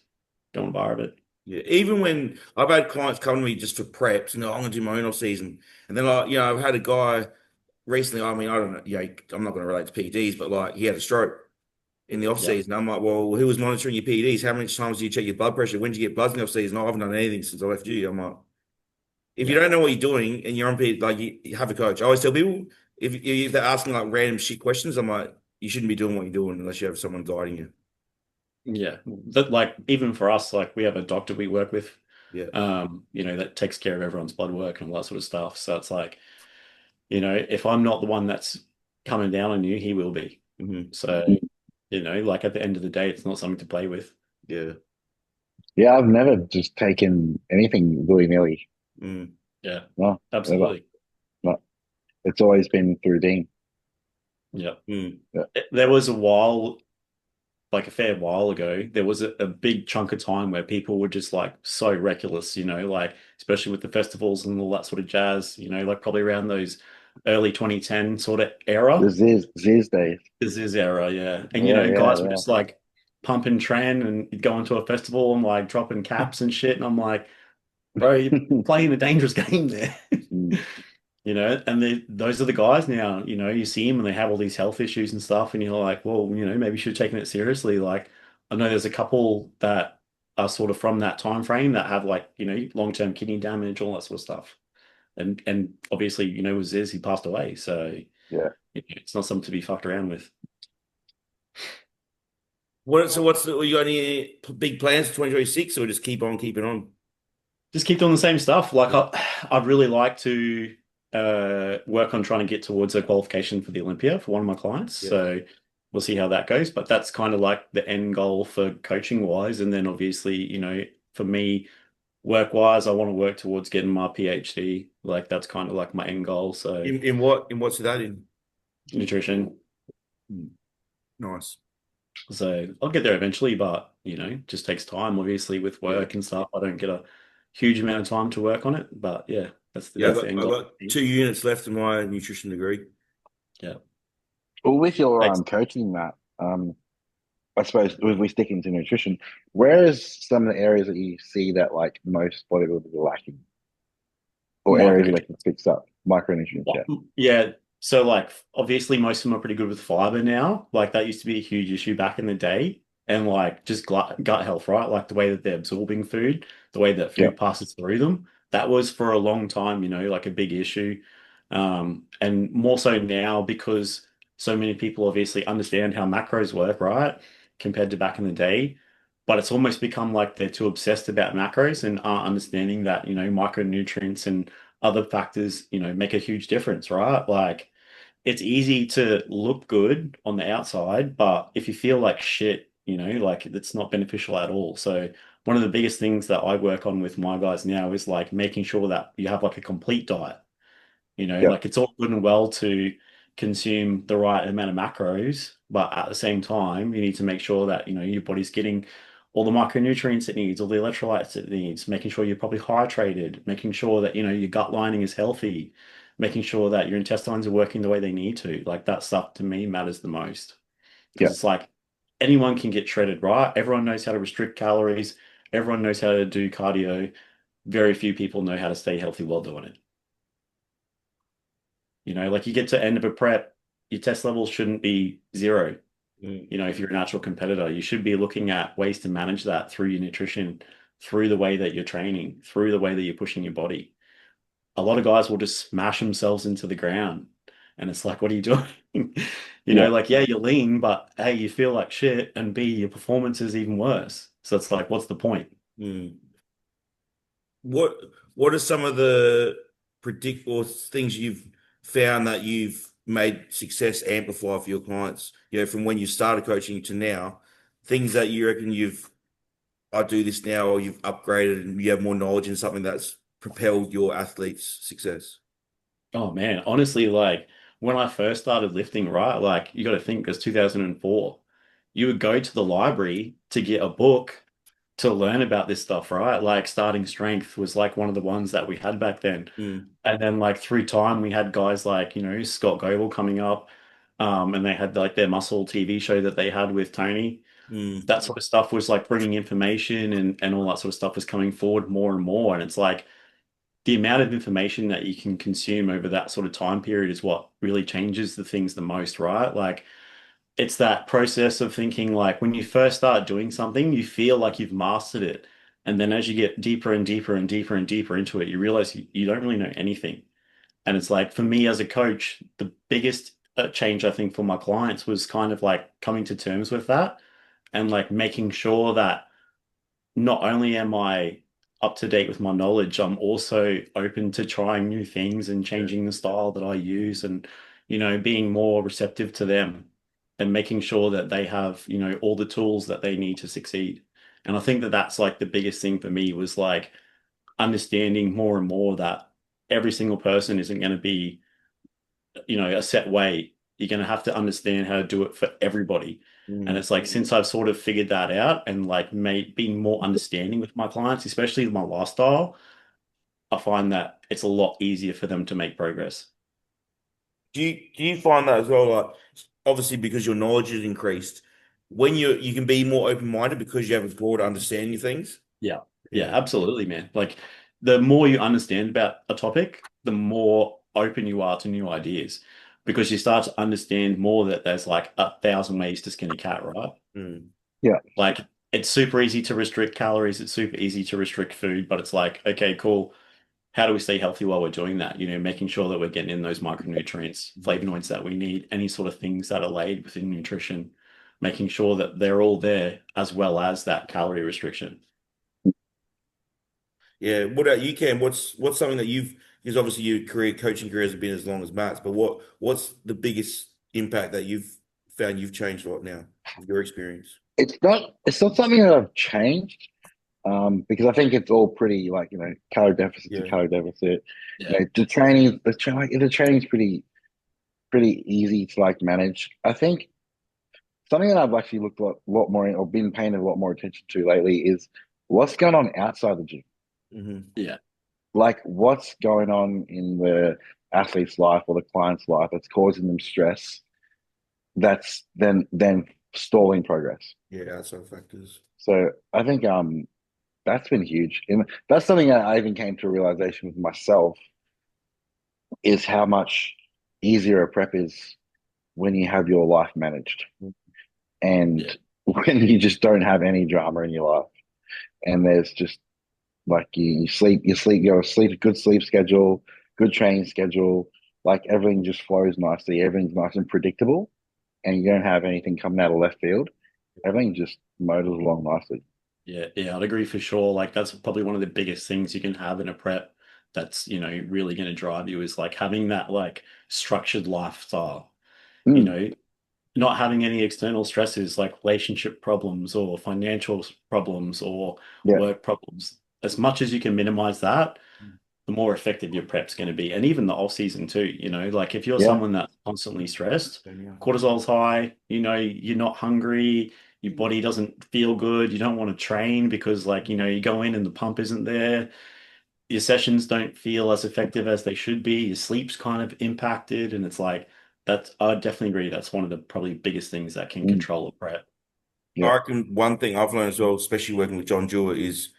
Speaker 1: don't want to borrow it.
Speaker 2: Yeah. Even when I've had clients come to me just for preps and I'm gonna do my own off season. And then like, I've had a guy recently, I mean, I don't know, I'm not gonna relate to PEDs, but like he had a stroke in the off
Speaker 1: Yeah.
Speaker 2: season. I'm like, well, who was monitoring your PEDs? How many times do you check your blood pressure? When did you get bloods in the off season? No, I haven't done anything since I left you. I'm like, if you
Speaker 1: Yeah.
Speaker 2: don't know what you're doing and you're on PD, like you have a coach. I always tell people if they're asking like random shit questions, I'm like, you shouldn't be doing what you're doing unless you have someone guiding you.
Speaker 1: Yeah. That like even for us, like we have a doctor we work with,
Speaker 2: Yeah.
Speaker 1: you know, that takes care of everyone's blood work and all that sort of stuff. So it's like, you know, if I'm not the one that's coming down on you, he will be.
Speaker 2: Mm-hmm.
Speaker 1: So, you know, like at the end of the day, it's not something to play with.
Speaker 2: Yeah.
Speaker 4: Yeah, I've never just taken anything willy-nilly.
Speaker 2: Mm.
Speaker 1: Yeah,
Speaker 4: No, ever.
Speaker 1: absolutely.
Speaker 4: No. It's always been through Dean.
Speaker 1: Yeah.
Speaker 2: Mm.
Speaker 4: Yeah.
Speaker 1: There was a while, like a fair while ago, there was a big chunk of time where people were just like so reckless, you know, like especially with the festivals and all that sort of jazz, you know, like probably around those early 2010 sort of
Speaker 4: The
Speaker 1: era.
Speaker 4: Ziz days.
Speaker 1: This is era, yeah. And you
Speaker 4: Yeah,
Speaker 1: know, guys were
Speaker 4: yeah,
Speaker 1: just like pumping Tran and going to a festival and like dropping caps and shit. And I'm like, bro, you're
Speaker 4: yeah.
Speaker 1: playing a dangerous game there.
Speaker 4: Mm.
Speaker 1: You know, and those are the guys now, you know, you see them and they have all these health issues and stuff, and you're like, well, you know, maybe you should have taken it seriously. Like, I know there's a couple that are sort of from that time frame that have like, you know, long-term kidney damage, all that sort of stuff. And obviously, you know, with Ziz, he passed away. So
Speaker 4: Yeah.
Speaker 1: it's not something to be fucked around with.
Speaker 2: You got any big plans for 2026 or just keep on keeping on?
Speaker 1: Just keep doing the same stuff. Like I'd really like to work on trying to get towards a qualification for the Olympia for one of my clients.
Speaker 2: Yeah.
Speaker 1: So we'll see how that goes. But that's kind of like the end goal for coaching wise. And then obviously, you know, for me, work wise, I want to work towards getting my PhD. Like that's kind of like my end goal. So
Speaker 2: In what's that in?
Speaker 1: nutrition.
Speaker 2: Nice.
Speaker 1: So I'll get there eventually, but you know, just takes time. Obviously, with
Speaker 2: Yeah.
Speaker 1: work and stuff, I don't get a huge amount of time to work on it. But yeah,
Speaker 2: Yeah,
Speaker 1: that's the end
Speaker 2: I've
Speaker 1: goal.
Speaker 2: got 2 units left in my nutrition degree.
Speaker 1: Yeah.
Speaker 4: Well, with your
Speaker 1: Thanks.
Speaker 4: coaching, that I suppose if we stick into nutrition, where is some of the areas that you see that like most bodybuilders are lacking, or areas that they
Speaker 1: Micronutrients.
Speaker 4: can fix up? Micronutrients, yeah.
Speaker 1: Yeah. So like obviously most of them are pretty good with fiber now. Like that used to be a huge issue back in the day. And like just gut health, right? Like the way that they're absorbing food, the way that
Speaker 4: Yeah.
Speaker 1: food passes through them. That was for a long time, you know, like a big issue. And more so now because so many people obviously understand how macros work, right? Compared to back in the day. But it's almost become like they're too obsessed about macros and aren't understanding that, you know, micronutrients and other factors, you know, make a huge difference, right? Like it's easy to look good on the outside, but if you feel like shit, you know, like it's not beneficial at all. So one of the biggest things that I work on with my guys now is like making sure that you have like a complete diet. You know,
Speaker 4: Yeah.
Speaker 1: like it's all good and well to consume the right amount of macros, but at the same time, you need to make sure that, you know, your body's getting all the micronutrients it needs, all the electrolytes it needs, making sure you're probably hydrated, making sure that, you know, your gut lining is healthy, making sure that your intestines are working the way they need to. Like that stuff to me matters the most because
Speaker 4: Yeah.
Speaker 1: it's like anyone can get shredded, right? Everyone knows how to restrict calories, everyone knows how to do cardio, very few people know how to stay healthy while doing it. Like you get to end of a prep, your test levels shouldn't be zero.
Speaker 2: Mm.
Speaker 1: If you're a natural competitor, you should be looking at ways to manage that through your nutrition, through the way that you're training, through the way that you're pushing your body. A lot of guys will just smash themselves into the ground. And it's like, what are you doing?
Speaker 4: Yeah.
Speaker 1: Like, yeah, you're lean, but A, you feel like shit, and B, your performance is even worse. So it's like, what's the point?
Speaker 2: Mm. What what are some of the predict or things you've found that you've made success amplify for your clients? From when you started coaching to now, things that you reckon I do this now, or you've upgraded and you have more knowledge in something that's propelled your athlete's success.
Speaker 1: Oh man, honestly, like when I first started lifting, right? Like you got to think, it's 2004. You would go to the library to get a book to learn about this stuff, right? Like starting strength was like one of the ones that we had back then.
Speaker 2: Mm,
Speaker 1: And then like through time, we had guys like, Scott Goble coming up. And they had like their muscle TV show that they had with Tony.
Speaker 2: mm,
Speaker 1: That sort of stuff was like bringing information and all that sort of stuff was coming forward more and more. And it's like the amount of information that you can consume over that sort of time period is what really changes the things the most, right? Like it's that process of thinking like when you first start doing something, you feel like you've mastered it. And then as you get deeper and deeper and deeper and deeper into it, you realize you don't really know anything. And it's like for me as a coach, the biggest change I think for my clients was kind of like coming to terms with that and like making sure that not only am I up to date with my knowledge, I'm also open to trying new things and
Speaker 2: yeah.
Speaker 1: changing the style that I use and, being more receptive to them and making sure that they have, all the tools that they need to succeed. And I think that that's like the biggest thing for me was like understanding more and more that every single person isn't going to be, a set way. You're going to have to understand how to do it for everybody. And
Speaker 2: Mm.
Speaker 1: it's like since I've sort of figured that out and like made being more understanding with my clients, especially my lifestyle, I find that it's a lot easier for them to make progress.
Speaker 2: Do you find that as well? Like obviously because your knowledge has increased, when you can be more open-minded because you have a broader understanding of things.
Speaker 1: Yeah. Yeah,
Speaker 2: Yeah.
Speaker 1: absolutely, man. Like the more you understand about a topic, the more open you are to new ideas because you start to understand more that there's like 1,000 ways to skin a cat, right?
Speaker 2: Mm.
Speaker 4: Yeah.
Speaker 1: Like it's super easy to restrict calories, it's super easy to restrict food, but it's like, okay, cool. How do we stay healthy while we're doing that? Making sure that we're getting in those micronutrients, flavonoids that we need, any sort of things that are laid within nutrition, making sure that they're all there as well as that calorie restriction.
Speaker 2: Yeah. What about you, Cam? What's something that because obviously your coaching career hasn't been as long as Matt's, but what's the biggest impact that you've found you've changed right now with your experience?
Speaker 4: It's not something that I've changed, because I think it's all pretty like, calorie deficit to
Speaker 2: Yeah.
Speaker 4: calorie deficit.
Speaker 1: Yeah.
Speaker 4: The training's pretty easy to like manage. I think something that I've actually looked a lot more or been paying a lot more attention to lately is what's going on outside the gym.
Speaker 2: Hmm.
Speaker 1: Yeah.
Speaker 4: Like what's going on in the athlete's life or the client's life that's causing them stress that's then stalling progress.
Speaker 2: Yeah, outside factors.
Speaker 4: So I think that's been huge. And that's something that I even came to a realization with myself is how much easier a prep is when you have your life managed and
Speaker 1: Yeah.
Speaker 4: when you just don't have any drama in your life. And there's just like you have a good sleep schedule, good training schedule, like everything just flows nicely, everything's nice and predictable, and you don't have anything coming out of left field. Everything just motors along nicely.
Speaker 1: Yeah, yeah, I'd agree for sure. Like that's probably one of the biggest things you can have in a prep that's, really going to drive you is like having that like structured lifestyle, you
Speaker 4: Mm,
Speaker 1: know, not having any external stresses like relationship problems or financial problems or
Speaker 4: yeah,
Speaker 1: work problems. As much as you can minimize that, the more effective your prep's going to be. And even the off season too, like if you're
Speaker 4: yeah,
Speaker 1: someone that's constantly stressed, cortisol's high, you're not hungry, your body doesn't feel good, you don't want to train because like, you go in and the pump isn't there, your sessions don't feel as effective as they should be, your sleep's kind of impacted, and it's like I definitely agree that's one of the probably biggest things that can
Speaker 4: mm,
Speaker 1: control a prep.
Speaker 4: yeah,
Speaker 2: I reckon one thing I've learned as well, especially working with John Jewett, is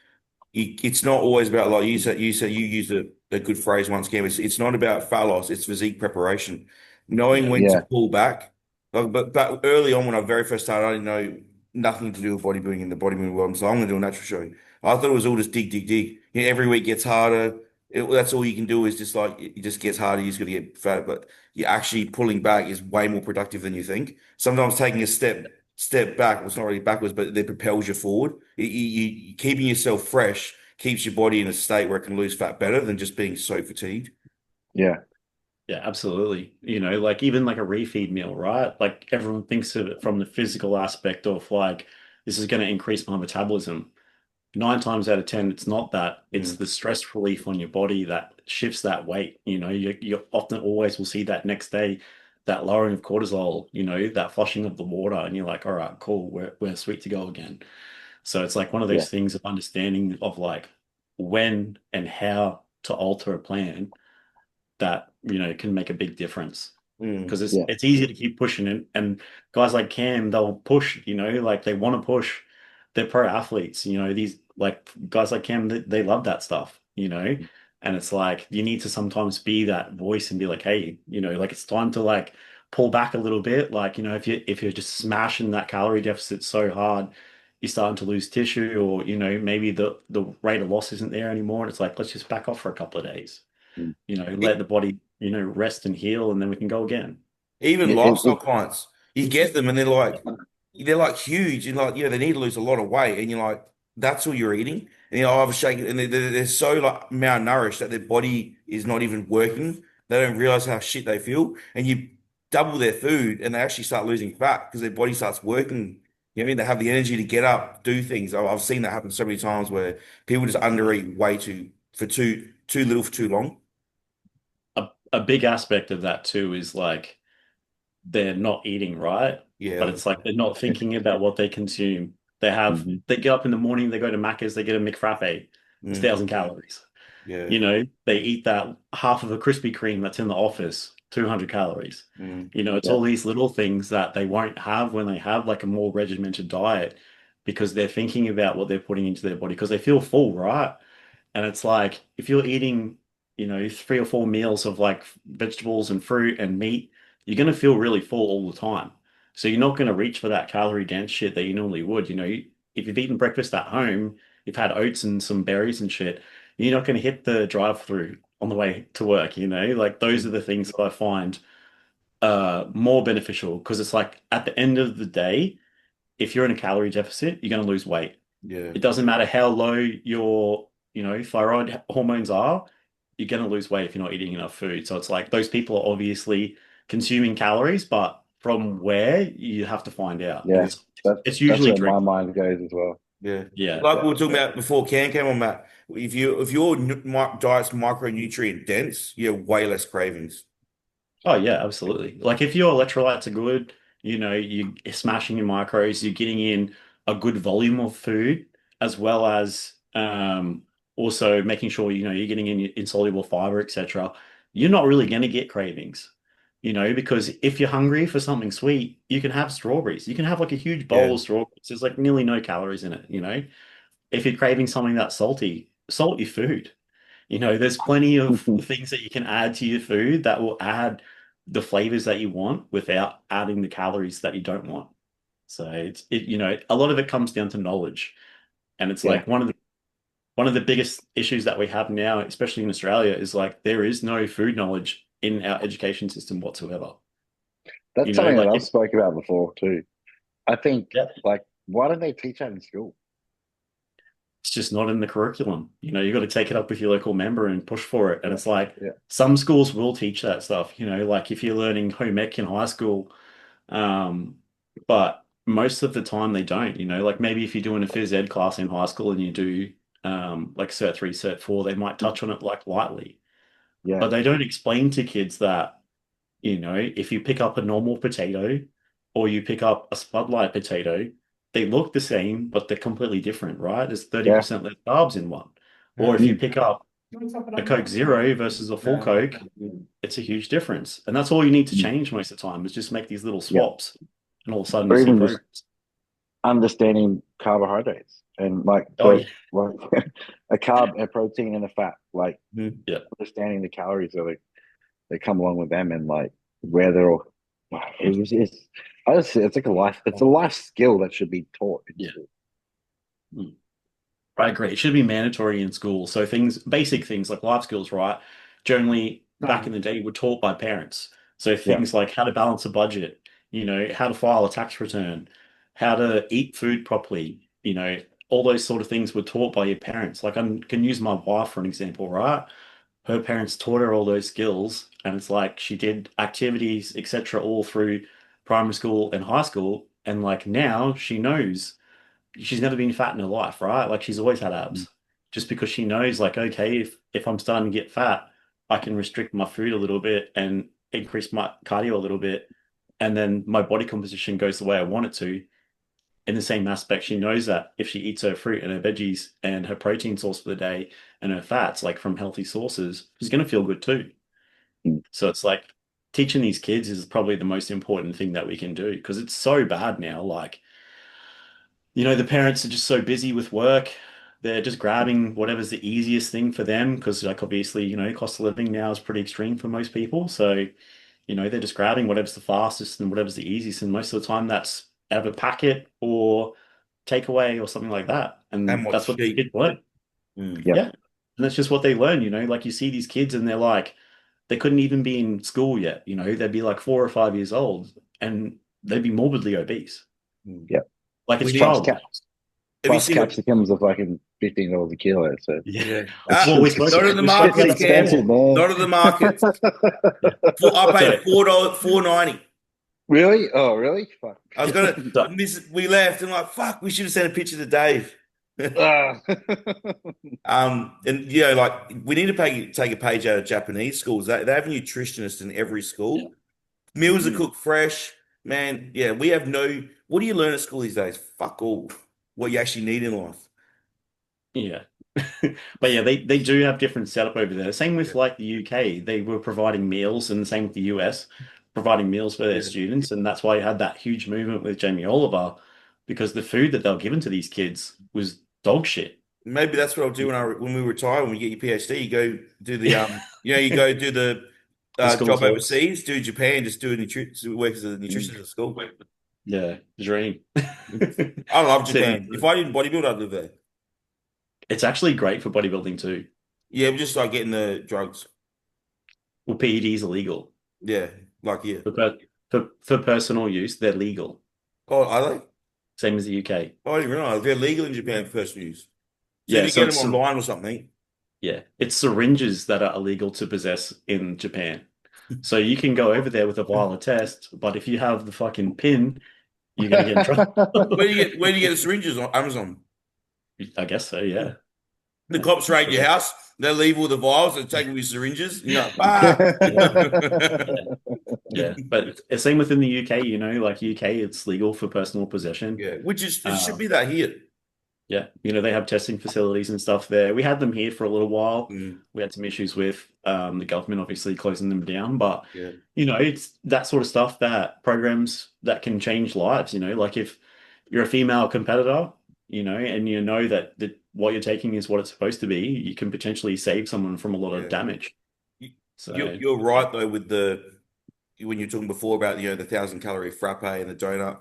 Speaker 2: it's not always about, like you said you used a good phrase once again. It's not about fat loss, it's physique preparation. Knowing
Speaker 1: Yeah.
Speaker 2: when to
Speaker 4: Yeah.
Speaker 2: pull back. Like, but early on when I very first started, I didn't know nothing to do with bodybuilding in the bodybuilding world. So I'm gonna do a natural show. I thought it was all just dig, dig, dig. Every week gets harder. That's all you can do is just like it just gets harder. You just got to get fat, but you're actually pulling back is way more productive than you think. Sometimes taking a step back, well, it's not really backwards, but it propels you forward. Keeping yourself fresh keeps your body in a state where it can lose fat better than just being so fatigued.
Speaker 4: Yeah.
Speaker 1: Yeah, absolutely. Like even like a refeed meal, right? Like everyone thinks of it from the physical aspect of like, this is going to increase my metabolism. 9 times out of 10, it's not that. It's
Speaker 2: Mm.
Speaker 1: the stress relief on your body that shifts that weight. You often always will see that next day, that lowering of cortisol, that flushing of the water, and you're like, all right, cool, we're sweet to go again. So it's like one of
Speaker 4: Yeah.
Speaker 1: those things of understanding of like when and how to alter a plan that can make a big difference
Speaker 2: Mm.
Speaker 1: because it's
Speaker 4: Yeah.
Speaker 1: it's easy to keep pushing it. And guys like Cam, they'll push, like they want to push. They're pro athletes, these like guys like Cam, they love that stuff. And it's like you need to sometimes be that voice and be like, hey, like it's time to like pull back a little bit. Like, if you're just smashing that calorie deficit so hard, you're starting to lose tissue, or maybe the rate of loss isn't there anymore. And it's like, let's just back off for a couple of days,
Speaker 4: Mm.
Speaker 1: let the body, rest and heal, and then we can go again.
Speaker 2: Even lifestyle
Speaker 4: It,
Speaker 2: clients, you get them and they're like huge and like they need to lose a lot of weight and you're like that's all you're eating and I have a shake and they're so like malnourished that their body is not even working. They don't realize how shit they feel and you double their food and they actually start losing fat because their body starts working. You know what I mean? They have the energy to get up, do things. I've seen that happen so many times where people just undereat way too little for too long.
Speaker 1: A big aspect of that too is like they're not eating right, but
Speaker 2: Yeah.
Speaker 1: it's like they're not thinking about what they consume.
Speaker 4: Mhm.
Speaker 1: They get up in the morning, they go to Macca's, they get a McFrappe. It's
Speaker 2: Mm.
Speaker 1: 1,000 calories.
Speaker 2: Yeah.
Speaker 1: They eat that half of a Krispy Kreme that's in the office, 200 calories.
Speaker 2: Mm.
Speaker 1: It's
Speaker 4: Yeah.
Speaker 1: all these little things that they won't have when they have like a more regimented diet because they're thinking about what they're putting into their body because they feel full, right? And it's like if you're eating, 3 or 4 meals of like vegetables and fruit and meat, you're going to feel really full all the time. So you're not going to reach for that calorie dense shit that you normally would. If you've eaten breakfast at home, you've had oats and some berries and shit, you're not going to hit the drive-through on the way to work. Like those are
Speaker 2: Mm.
Speaker 1: the things that I find more beneficial because it's like at the end of the day, if you're in a calorie deficit, you're going to lose weight.
Speaker 2: Yeah.
Speaker 1: It doesn't matter how low your, thyroid hormones are, you're going to lose weight if you're not eating enough food. So it's like those people are obviously consuming calories, but from where you have to find out. And
Speaker 4: Yeah.
Speaker 1: it's
Speaker 4: That's
Speaker 1: usually
Speaker 4: where my
Speaker 1: drinking.
Speaker 4: mind goes as well.
Speaker 2: Yeah,
Speaker 1: Yeah.
Speaker 2: like we
Speaker 4: Yeah.
Speaker 2: were talking about before, Can came on, Matt. If your diet's micronutrient dense, you have way less cravings.
Speaker 1: Oh yeah, absolutely. Like if your electrolytes are good, you're smashing your macros, you're getting in a good volume of food, as well as also making sure you're getting in your insoluble fiber, etc. You're not really going to get cravings, because if you're hungry for something sweet, you can have strawberries. You can have like a huge bowl
Speaker 2: Yeah,
Speaker 1: of strawberries. There's like nearly no calories in it. If you're craving something that's salty, salt your food. There's plenty of things that you can add to your food that will add the flavors that you want without adding the calories that you don't want. So a lot of it comes down to knowledge. And it's
Speaker 4: Yeah.
Speaker 1: like one of the biggest issues that we have now, especially in Australia, is like there is no food knowledge in our education system whatsoever.
Speaker 4: That's something that
Speaker 1: Like
Speaker 4: I've spoke about before too. I think
Speaker 1: yeah,
Speaker 4: like why don't they teach that in school?
Speaker 1: it's just not in the curriculum. You got to take it up with your local member and push for it. And
Speaker 4: Yeah.
Speaker 1: it's like
Speaker 4: Yeah.
Speaker 1: some schools will teach that stuff, like if you're learning home ec in high school. Um, but most of the time they don't, like maybe if you're doing a phys ed class in high school and you do like Cert 3, Cert 4, they might touch on it like lightly.
Speaker 4: Yeah.
Speaker 1: But they don't explain to kids that, if you pick up a normal potato or you pick up a spudlight potato, they look the same, but they're completely different, right? There's
Speaker 4: Yeah.
Speaker 1: 30% less carbs in one. Or if you
Speaker 2: mm,
Speaker 4: Mm.
Speaker 1: pick up a Coke Zero versus a full Coke, it's a huge difference. And that's all you need to
Speaker 4: Mm.
Speaker 1: change most of the time is just make these little
Speaker 4: Yeah.
Speaker 1: swaps. And all of a sudden you
Speaker 4: Or
Speaker 1: see
Speaker 4: even just
Speaker 1: progress.
Speaker 4: understanding carbohydrates and like
Speaker 1: Oh yeah.
Speaker 4: like a carb, a protein, and a fat. Like
Speaker 2: Mhm.
Speaker 1: Yeah.
Speaker 4: understanding the calories that they come along with them and like where they're all. It's like a life. It's a life skill that should be taught in
Speaker 1: Yeah.
Speaker 4: school.
Speaker 1: Mm. I agree. It should be mandatory in school. So things, basic things like life skills, right? Generally, back in the day, were taught by parents. So
Speaker 4: Yeah.
Speaker 1: things like how to balance a budget, how to file a tax return, how to eat food properly, all those sort of things were taught by your parents. Like I can use my wife for an example, right? Her parents taught her all those skills, and it's like she did activities, etc., all through primary school and high school, and like now she knows she's never been fat in her life, right? Like she's always had abs. Just because she knows, like, okay, if I'm starting to get fat, I can restrict my food a little bit and increase my cardio a little bit, and then my body composition goes the way I want it to. In the same aspect, she knows that if she eats her fruit and her veggies and her protein source for the day and her fats, like from healthy sources, she's going to feel good too.
Speaker 4: Mm.
Speaker 1: So it's like teaching these kids is probably the most important thing that we can do because it's so bad now. Like, the parents are just so busy with work. They're just grabbing whatever's the easiest thing for them because, like, obviously, cost of living now is pretty extreme for most people. So, they're just grabbing whatever's the fastest and whatever's the easiest. And most of the time, that's out of a packet or takeaway or something like that.
Speaker 2: And
Speaker 1: And
Speaker 2: what's
Speaker 1: that's what the
Speaker 2: cheap.
Speaker 1: kids learn.
Speaker 2: Mm.
Speaker 4: Yeah.
Speaker 1: Yeah. And that's just what they learn, like you see these kids and they're like, they couldn't even be in school yet, they'd be like 4 or 5 years old and they'd be morbidly obese.
Speaker 2: Mm.
Speaker 4: Yeah.
Speaker 1: Like it's
Speaker 2: We need,
Speaker 4: Plus,
Speaker 1: childish.
Speaker 2: have you
Speaker 4: plus
Speaker 2: seen what?
Speaker 4: capsicums are fucking $15 a kilo. So
Speaker 1: Yeah.
Speaker 2: Yeah.
Speaker 1: Well, we spoke,
Speaker 2: Not in the
Speaker 1: we spoke
Speaker 4: it's
Speaker 1: about
Speaker 2: markets,
Speaker 1: it
Speaker 2: Cam.
Speaker 4: expensive,
Speaker 1: before.
Speaker 4: man.
Speaker 2: Not in the markets.
Speaker 1: Yeah.
Speaker 2: I
Speaker 1: So,
Speaker 2: paid $4, $4.90.
Speaker 4: Really? Oh, really? Fuck.
Speaker 2: I was gonna
Speaker 1: so
Speaker 2: miss. We left and like, fuck. We should have sent a picture to Dave.
Speaker 4: Ah.
Speaker 2: And like we need to take a page out of Japanese schools. They have nutritionists in every
Speaker 1: yeah.
Speaker 2: school. Meals are
Speaker 1: Mm.
Speaker 2: cooked fresh, man. Yeah, we have no. What do you learn at school these days? Fuck all. What you actually need in life.
Speaker 1: Yeah. But yeah, they do have different setup over there. Same with
Speaker 2: Yeah.
Speaker 1: like the UK. They were providing meals, and the same with the US, providing meals for their
Speaker 2: Yeah.
Speaker 1: students. And that's why you had that huge movement with Jamie Oliver, because the food that they were given to these kids was dog shit.
Speaker 2: Maybe that's what I'll do when we retire. When you get your PhD, you go do the you go do the
Speaker 1: The school
Speaker 2: job
Speaker 1: talks.
Speaker 2: overseas, do Japan, just do work as a
Speaker 1: Mm.
Speaker 2: nutritionist at school.
Speaker 1: Yeah, dream.
Speaker 2: I love
Speaker 1: So,
Speaker 2: Japan. If I didn't bodybuild, I'd live there.
Speaker 1: it's actually great for bodybuilding too.
Speaker 2: Yeah, but just like getting the drugs.
Speaker 1: Well, PED is illegal.
Speaker 2: Yeah, like yeah.
Speaker 1: For personal use, they're legal.
Speaker 2: Oh, are they?
Speaker 1: Same as the UK.
Speaker 2: Oh, I didn't realize they're legal in Japan for personal use. So if
Speaker 1: Yeah,
Speaker 2: you
Speaker 1: so
Speaker 2: get them online or something,
Speaker 1: it's syringes that are illegal to possess in Japan. So you can go over there with a vial of test, but if you have the fucking pin, you're gonna get in trouble.
Speaker 2: where do you get the syringes on Amazon?
Speaker 1: I guess so, yeah.
Speaker 2: The cops raid your house. They leave all the vials. They take all your syringes. You know,
Speaker 1: Yeah. But it's same within the UK, like UK, it's legal for personal possession.
Speaker 2: yeah, which is it should be that here.
Speaker 1: Yeah, they have testing facilities and stuff there. We had them here for a little while.
Speaker 2: Mm.
Speaker 1: We had some issues with the government obviously closing them down, but
Speaker 2: Yeah.
Speaker 1: it's that sort of stuff that programs that can change lives, like if you're a female competitor, and that what you're taking is what it's supposed to be, you can potentially save someone from a lot of damage. So
Speaker 2: You're right though with when you're talking before about the 1,000-calorie frappe and the donut.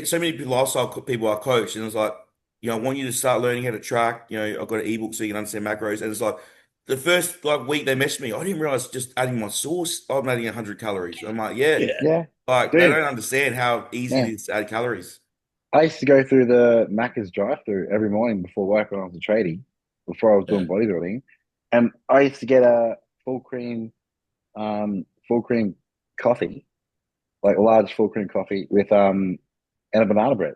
Speaker 2: So many lifestyle people are coached, and it's like, I want you to start learning how to track. I've got an ebook so you can understand macros, and it's like the first week they messaged me. I didn't realize just adding my sauce, I'm adding 100 calories. I'm like, yeah,
Speaker 4: Yeah.
Speaker 2: like
Speaker 4: Dude.
Speaker 2: they don't understand how easy
Speaker 4: Yeah.
Speaker 2: it is to add calories.
Speaker 4: I used to go through the Macca's drive-through every morning before work when I was a tradie, before I was doing bodybuilding, and I used to get a full cream coffee, like a large full cream coffee with and a banana bread.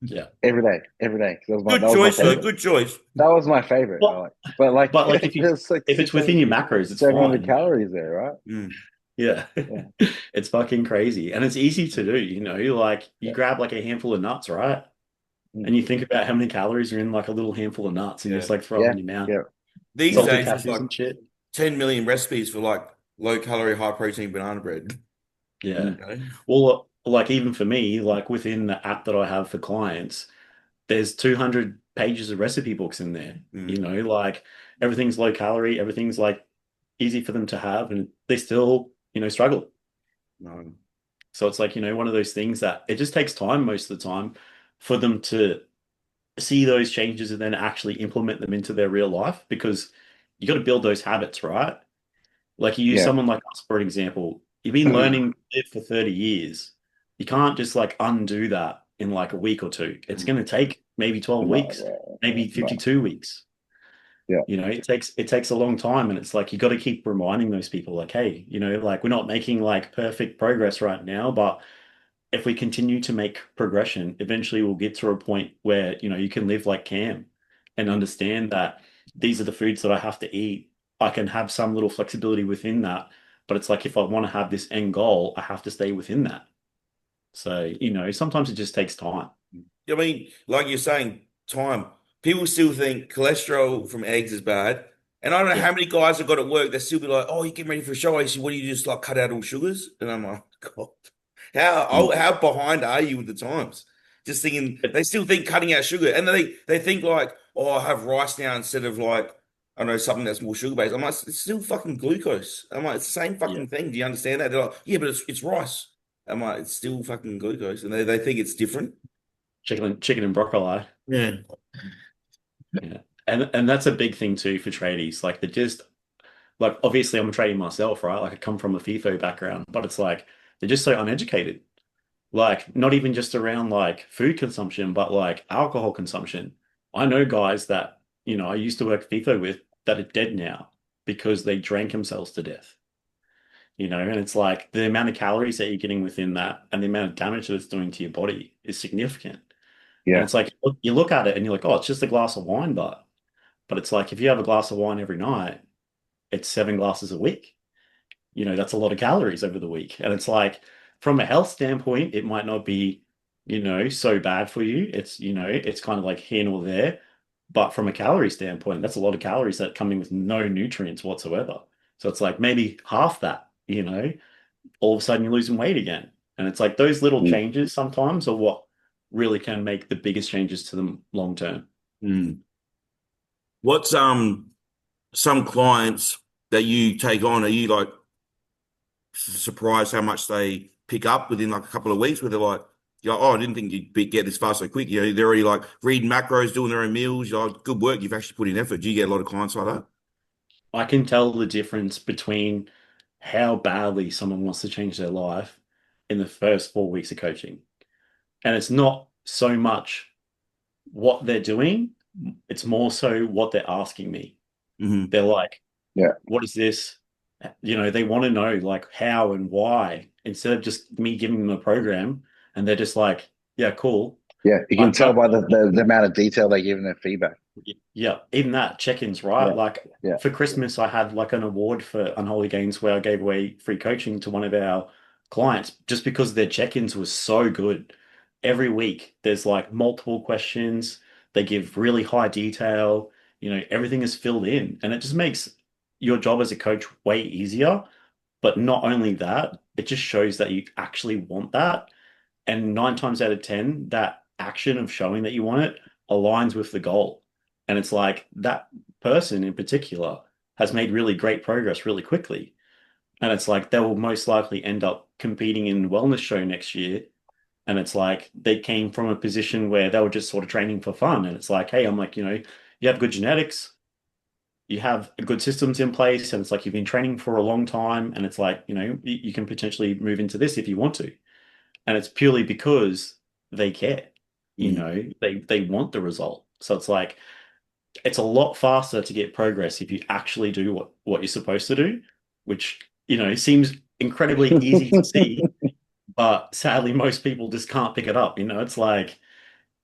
Speaker 1: Yeah.
Speaker 4: Every day. That was
Speaker 2: Good choice, though. Good choice.
Speaker 4: That was my favorite.
Speaker 1: Well,
Speaker 4: but
Speaker 1: if it's within your macros, it's
Speaker 4: 700
Speaker 1: fine.
Speaker 4: calories there, right?
Speaker 2: Mm.
Speaker 1: Yeah. It's fucking crazy. And it's easy to do, like you grab like a handful of nuts, right? And you think about how many calories are in like a little handful of nuts and you just like throw it in your mouth.
Speaker 4: Yeah.
Speaker 2: These
Speaker 1: Salted
Speaker 2: days, there's
Speaker 1: cashews
Speaker 2: like
Speaker 1: and shit.
Speaker 2: 10 million recipes for like low calorie, high protein banana bread.
Speaker 1: Yeah.
Speaker 2: Okay.
Speaker 1: Well, a like even for me, like within the app that I have for clients, there's 200 pages of recipe books in there. You
Speaker 2: Mm.
Speaker 1: know, like everything's low calorie, everything's like easy for them to have, and they still, struggle.
Speaker 2: No.
Speaker 1: So it's like, one of those things that it just takes time most of the time for them to see those changes and then actually implement them into their real life because you got to build those habits, right? Like you use
Speaker 4: Yeah.
Speaker 1: someone like us, for an example. You've been learning it for 30 years. You can't just like undo that in like a week or two. It's going to take maybe 12
Speaker 4: No,
Speaker 1: weeks, maybe
Speaker 4: no.
Speaker 1: 52 weeks.
Speaker 4: Yeah.
Speaker 1: It takes a long time, and it's like you got to keep reminding those people like, hey, like we're not making like perfect progress right now, but if we continue to make progression, eventually we'll get to a point where, you can live like Cam and understand that these are the foods that I have to eat. I can have some little flexibility within that, but it's like if I want to have this end goal, I have to stay within that. So, sometimes it just takes time.
Speaker 2: I mean, like you're saying, time. People still think cholesterol from eggs is bad. And I don't know
Speaker 1: Yeah.
Speaker 2: how many guys have got at work that still be like, "Oh, you getting ready for a show?" I say, "What do you just like cut out all sugars?" And I'm like, "God,
Speaker 1: Mm.
Speaker 2: how behind are you with the times?" Just thinking
Speaker 1: But
Speaker 2: they still think cutting out sugar, and they think like, "Oh, I have rice now instead of like I don't know something that's more sugar based." I'm like, "It's still fucking glucose." I'm like, "It's the same
Speaker 1: yeah,
Speaker 2: fucking thing." Do you understand that? They're like, "Yeah, but it's rice." I'm like, "It's still fucking glucose," and they think it's different.
Speaker 1: chicken and broccoli.
Speaker 2: Yeah.
Speaker 1: Yeah. And that's a big thing too for tradies. Like they're just like obviously I'm a tradie myself, right? Like I come from a FIFO background, but it's like they're just so uneducated. Like not even just around like food consumption, but like alcohol consumption. I know guys that, I used to work FIFO with that are dead now because they drank themselves to death. And it's like the amount of calories that you're getting within that and the amount of damage that it's doing to your body is significant. And
Speaker 4: Yeah.
Speaker 1: it's like you look at it and you're like, oh, it's just a glass of wine, but it's like if you have a glass of wine every night, it's 7 glasses a week. That's a lot of calories over the week. And it's like, from a health standpoint, it might not be, so bad for you. It's kind of like here nor there. But from a calorie standpoint, that's a lot of calories that come in with no nutrients whatsoever. So it's like maybe half that, all of a sudden you're losing weight again. And it's like those little
Speaker 4: Mm.
Speaker 1: changes sometimes are what really can make the biggest changes to them long term.
Speaker 2: Mm. What's some clients that you take on? Are you like surprised how much they pick up within like a couple of weeks? Where they're like, you're like, "Oh, I didn't think get this fast so quick." They're already like reading macros, doing their own meals. You're like, "Good work, you've actually put in effort." Do you get a lot of clients like that?
Speaker 1: I can tell the difference between how badly someone wants to change their life in the first 4 weeks of coaching. And it's not so much what they're doing, it's more so what they're asking me.
Speaker 2: Hmm.
Speaker 1: They're like,
Speaker 4: Yeah.
Speaker 1: what is this? They want to know like how and why instead of just me giving them a program and they're just like, yeah, cool.
Speaker 4: Yeah. You can
Speaker 1: I've
Speaker 4: tell
Speaker 1: got
Speaker 4: by the amount of detail they give in their feedback.
Speaker 1: Yeah, even that check-ins, right?
Speaker 4: Yeah.
Speaker 1: Like
Speaker 4: Yeah.
Speaker 1: for Christmas, I had like an award for Unholy Gainz where I gave away free coaching to one of our clients just because their check-ins was so good. Every week, there's like multiple questions. They give really high detail. Everything is filled in, and it just makes your job as a coach way easier. But not only that, it just shows that you actually want that. And 9 times out of 10, that action of showing that you want it aligns with the goal. And it's like that person in particular has made really great progress really quickly. And it's like they will most likely end up competing in the wellness show next year. And it's like they came from a position where they were just sort of training for fun. And it's like, hey, I'm like, you have good genetics, you have good systems in place, and it's like you've been training for a long time. And it's like, you can potentially move into this if you want to. And it's purely because they care.
Speaker 2: Mm.
Speaker 1: They want the result. So it's like it's a lot faster to get progress if you actually do what you're supposed to do, which, seems incredibly easy to see, but sadly most people just can't pick it up. It's like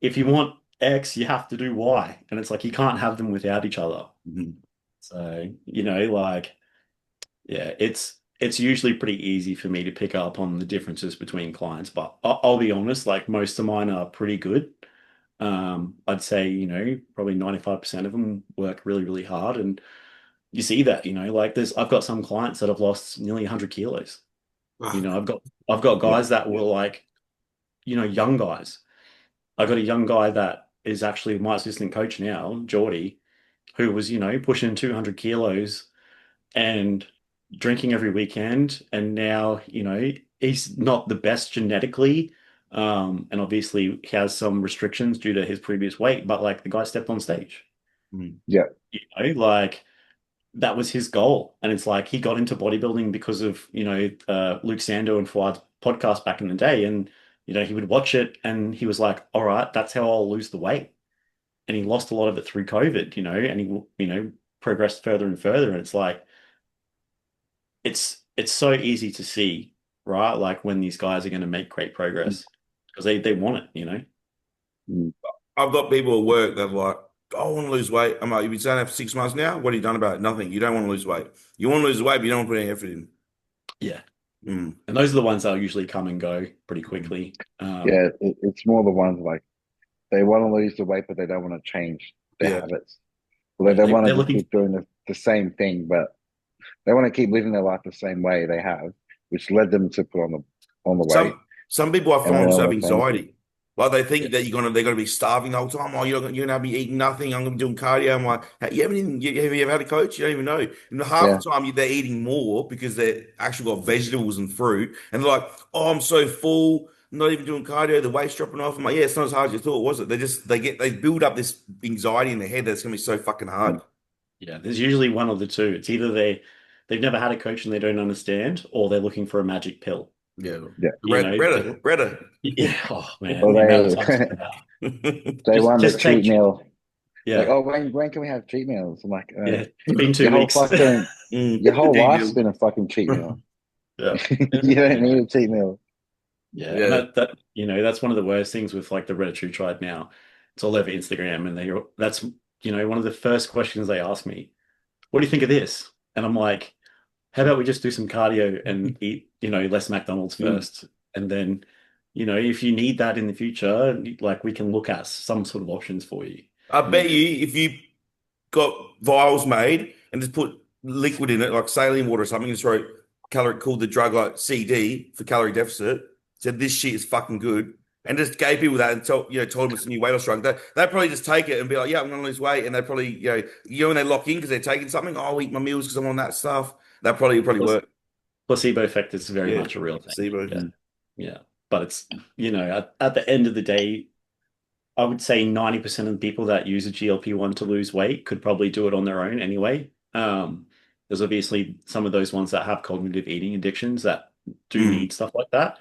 Speaker 1: if you want X, you have to do Y. And it's like you can't have them without each other.
Speaker 2: Mhm.
Speaker 1: So, like yeah, it's usually pretty easy for me to pick up on the differences between clients, but I'll be honest, like most of mine are pretty good. I'd say, probably 95% of them work really, really hard. And you see that, like I've got some clients that have lost nearly 100 kilos.
Speaker 2: Ah,
Speaker 1: I've got
Speaker 4: Yeah.
Speaker 1: guys that were like young guys. I got a young guy that is actually my assistant coach now, Geordie, who was, pushing 200 kilos and drinking every weekend. And now, he's not the best genetically. And obviously he has some restrictions due to his previous weight, but like the guy stepped on stage,
Speaker 4: Yeah.
Speaker 1: like that was his goal. And it's like he got into bodybuilding because of, Luke Sando and Fuad's podcast back in the day. And, he would watch it and he was like, all right, that's how I'll lose the weight. And he lost a lot of it through COVID, and he, progressed further and further. And it's like, it's so easy to see, right? Like when these guys are going to make great progress because they want it.
Speaker 4: Mm.
Speaker 2: I've got people at work that are like, "Oh, I want to lose weight." I'm like, "You've been saying that for 6 months now. What have you done about it? Nothing. You don't want to lose weight. You want to lose weight, but you don't want to put any effort in."
Speaker 1: Yeah.
Speaker 2: Mm.
Speaker 1: And those are the ones that usually come and go pretty quickly.
Speaker 4: Yeah, it's more the ones like they want to lose the weight, but they don't want to change their
Speaker 2: Yeah.
Speaker 4: habits. Well, they want to
Speaker 1: they're
Speaker 4: just
Speaker 1: looking.
Speaker 4: keep doing the same thing, but they want to keep living their life the same way they have, which led them to put on the weight.
Speaker 2: Some people I
Speaker 4: And they
Speaker 2: find also
Speaker 4: don't
Speaker 2: have
Speaker 4: want to change
Speaker 2: anxiety. Like they think
Speaker 1: Yeah.
Speaker 2: that they're gonna be starving the whole time. Oh, you're gonna be eating nothing. I'm gonna be doing cardio. I'm like, "Hey, have you ever had a coach? You don't even know. And half
Speaker 4: Yeah,
Speaker 2: the time they're eating more because they actually got vegetables and fruit. And they're like, oh, I'm so full. I'm not even doing cardio. The weight's dropping off. I'm like, yeah, it's not as hard as you thought, was it? They build up this anxiety in their head that's gonna be so fucking hard.
Speaker 1: Yeah, there's usually one of the two. It's either they've never had a coach and they don't understand, or they're looking for a magic pill.
Speaker 2: Yeah.
Speaker 4: yeah.
Speaker 2: Redder.
Speaker 1: Yeah. Oh man,
Speaker 4: Or
Speaker 1: the amount of
Speaker 4: they
Speaker 1: times I've done that.
Speaker 4: they
Speaker 1: Just
Speaker 4: want the
Speaker 1: just
Speaker 4: cheat
Speaker 1: take.
Speaker 4: meal. Like,
Speaker 1: Yeah,
Speaker 4: oh, when can we have cheat meals? I'm like,
Speaker 1: yeah. It's been
Speaker 4: your
Speaker 1: two
Speaker 4: whole
Speaker 1: weeks.
Speaker 4: fucking your
Speaker 2: Mm.
Speaker 4: whole
Speaker 2: Cheat
Speaker 4: life's
Speaker 2: meal.
Speaker 4: been a fucking cheat meal.
Speaker 1: Yeah.
Speaker 4: You don't need a cheat meal.
Speaker 1: Yeah, and
Speaker 2: Yeah.
Speaker 1: that's one of the worst things with like the Reddit tribe now. It's all over Instagram, and that's one of the first questions they ask me. What do you think of this? And I'm like, how about we just do some cardio and eat, less McDonald's
Speaker 2: Mm.
Speaker 1: first, and then, if you need that in the future, like we can look at some sort of options for you.
Speaker 2: I bet you if you got vials made and just put liquid in it, like saline water or something, just wrote calorie, called the drug like CD for calorie deficit, said this shit is fucking good, and just gave people that and told them it's a new weight loss drug. They'd probably just take it and be like, yeah, I'm gonna lose weight, and they probably when they lock in because they're taking something, oh, I'll eat my meals because I'm on that stuff. That probably
Speaker 1: Plus,
Speaker 2: work.
Speaker 1: placebo effect is very
Speaker 2: Yeah,
Speaker 1: much a real thing.
Speaker 2: placebo.
Speaker 1: Yeah, yeah. But it's, at the end of the day, I would say 90% of the people that use a GLP-1 to lose weight could probably do it on their own anyway. There's obviously some of those ones that have cognitive eating addictions that do
Speaker 2: Mm.
Speaker 1: need stuff like that.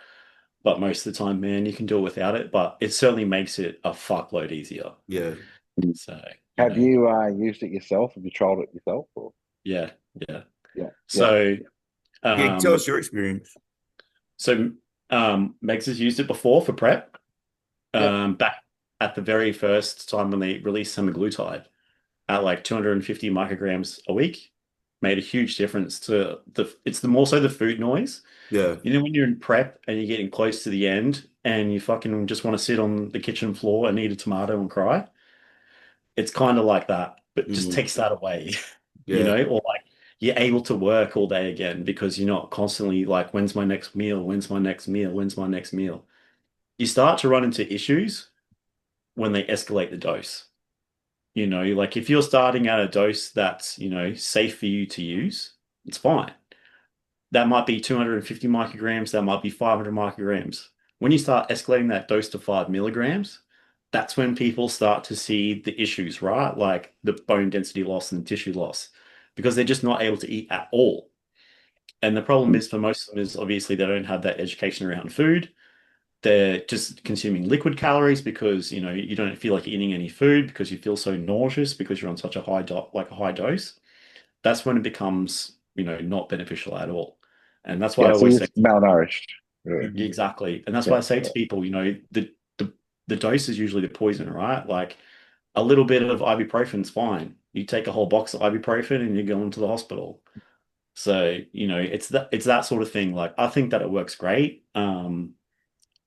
Speaker 1: But most of the time, man, you can do it without it. But it certainly makes it a fuckload easier.
Speaker 2: Yeah.
Speaker 1: So,
Speaker 4: Have you used it yourself? Have you tried it yourself? Or
Speaker 1: yeah, yeah.
Speaker 4: yeah, yeah,
Speaker 1: So,
Speaker 2: Yeah, tell
Speaker 1: um,
Speaker 2: us your experience.
Speaker 1: so Megs has used it before for prep.
Speaker 4: yep.
Speaker 1: Back at the very first time when they released semaglutide at like 250 micrograms a week, made a huge difference to it's the more so the food noise.
Speaker 2: Yeah.
Speaker 1: When you're in prep and you're getting close to the end and you fucking just want to sit on the kitchen floor and eat a tomato and cry, it's kind of like that, but just
Speaker 2: Mm.
Speaker 1: takes that away,
Speaker 2: Yeah.
Speaker 1: or like you're able to work all day again because you're not constantly like, when's my next meal? When's my next meal? When's my next meal? You start to run into issues when they escalate the dose. Like if you're starting at a dose that's, safe for you to use, it's fine. That might be 250 micrograms, that might be 500 micrograms. When you start escalating that dose to 5 milligrams, that's when people start to see the issues, right? Like the bone density loss and tissue loss, because they're just not able to eat at all. And the problem is for most of them is obviously they don't have that education around food. They're just consuming liquid calories because, you don't feel like eating any food because you feel so nauseous because you're on such a high dose. That's when it becomes, not beneficial at all. And that's why I
Speaker 4: Yeah, so
Speaker 1: always
Speaker 4: you're
Speaker 1: say,
Speaker 4: malnourished. Yeah,
Speaker 1: exactly. And that's
Speaker 4: yeah,
Speaker 1: why I say to people, the dose is usually the poison, right? Like a little bit of ibuprofen's fine. You take a whole box of ibuprofen and you go into the hospital. So, it's that sort of thing. Like I think that it works great.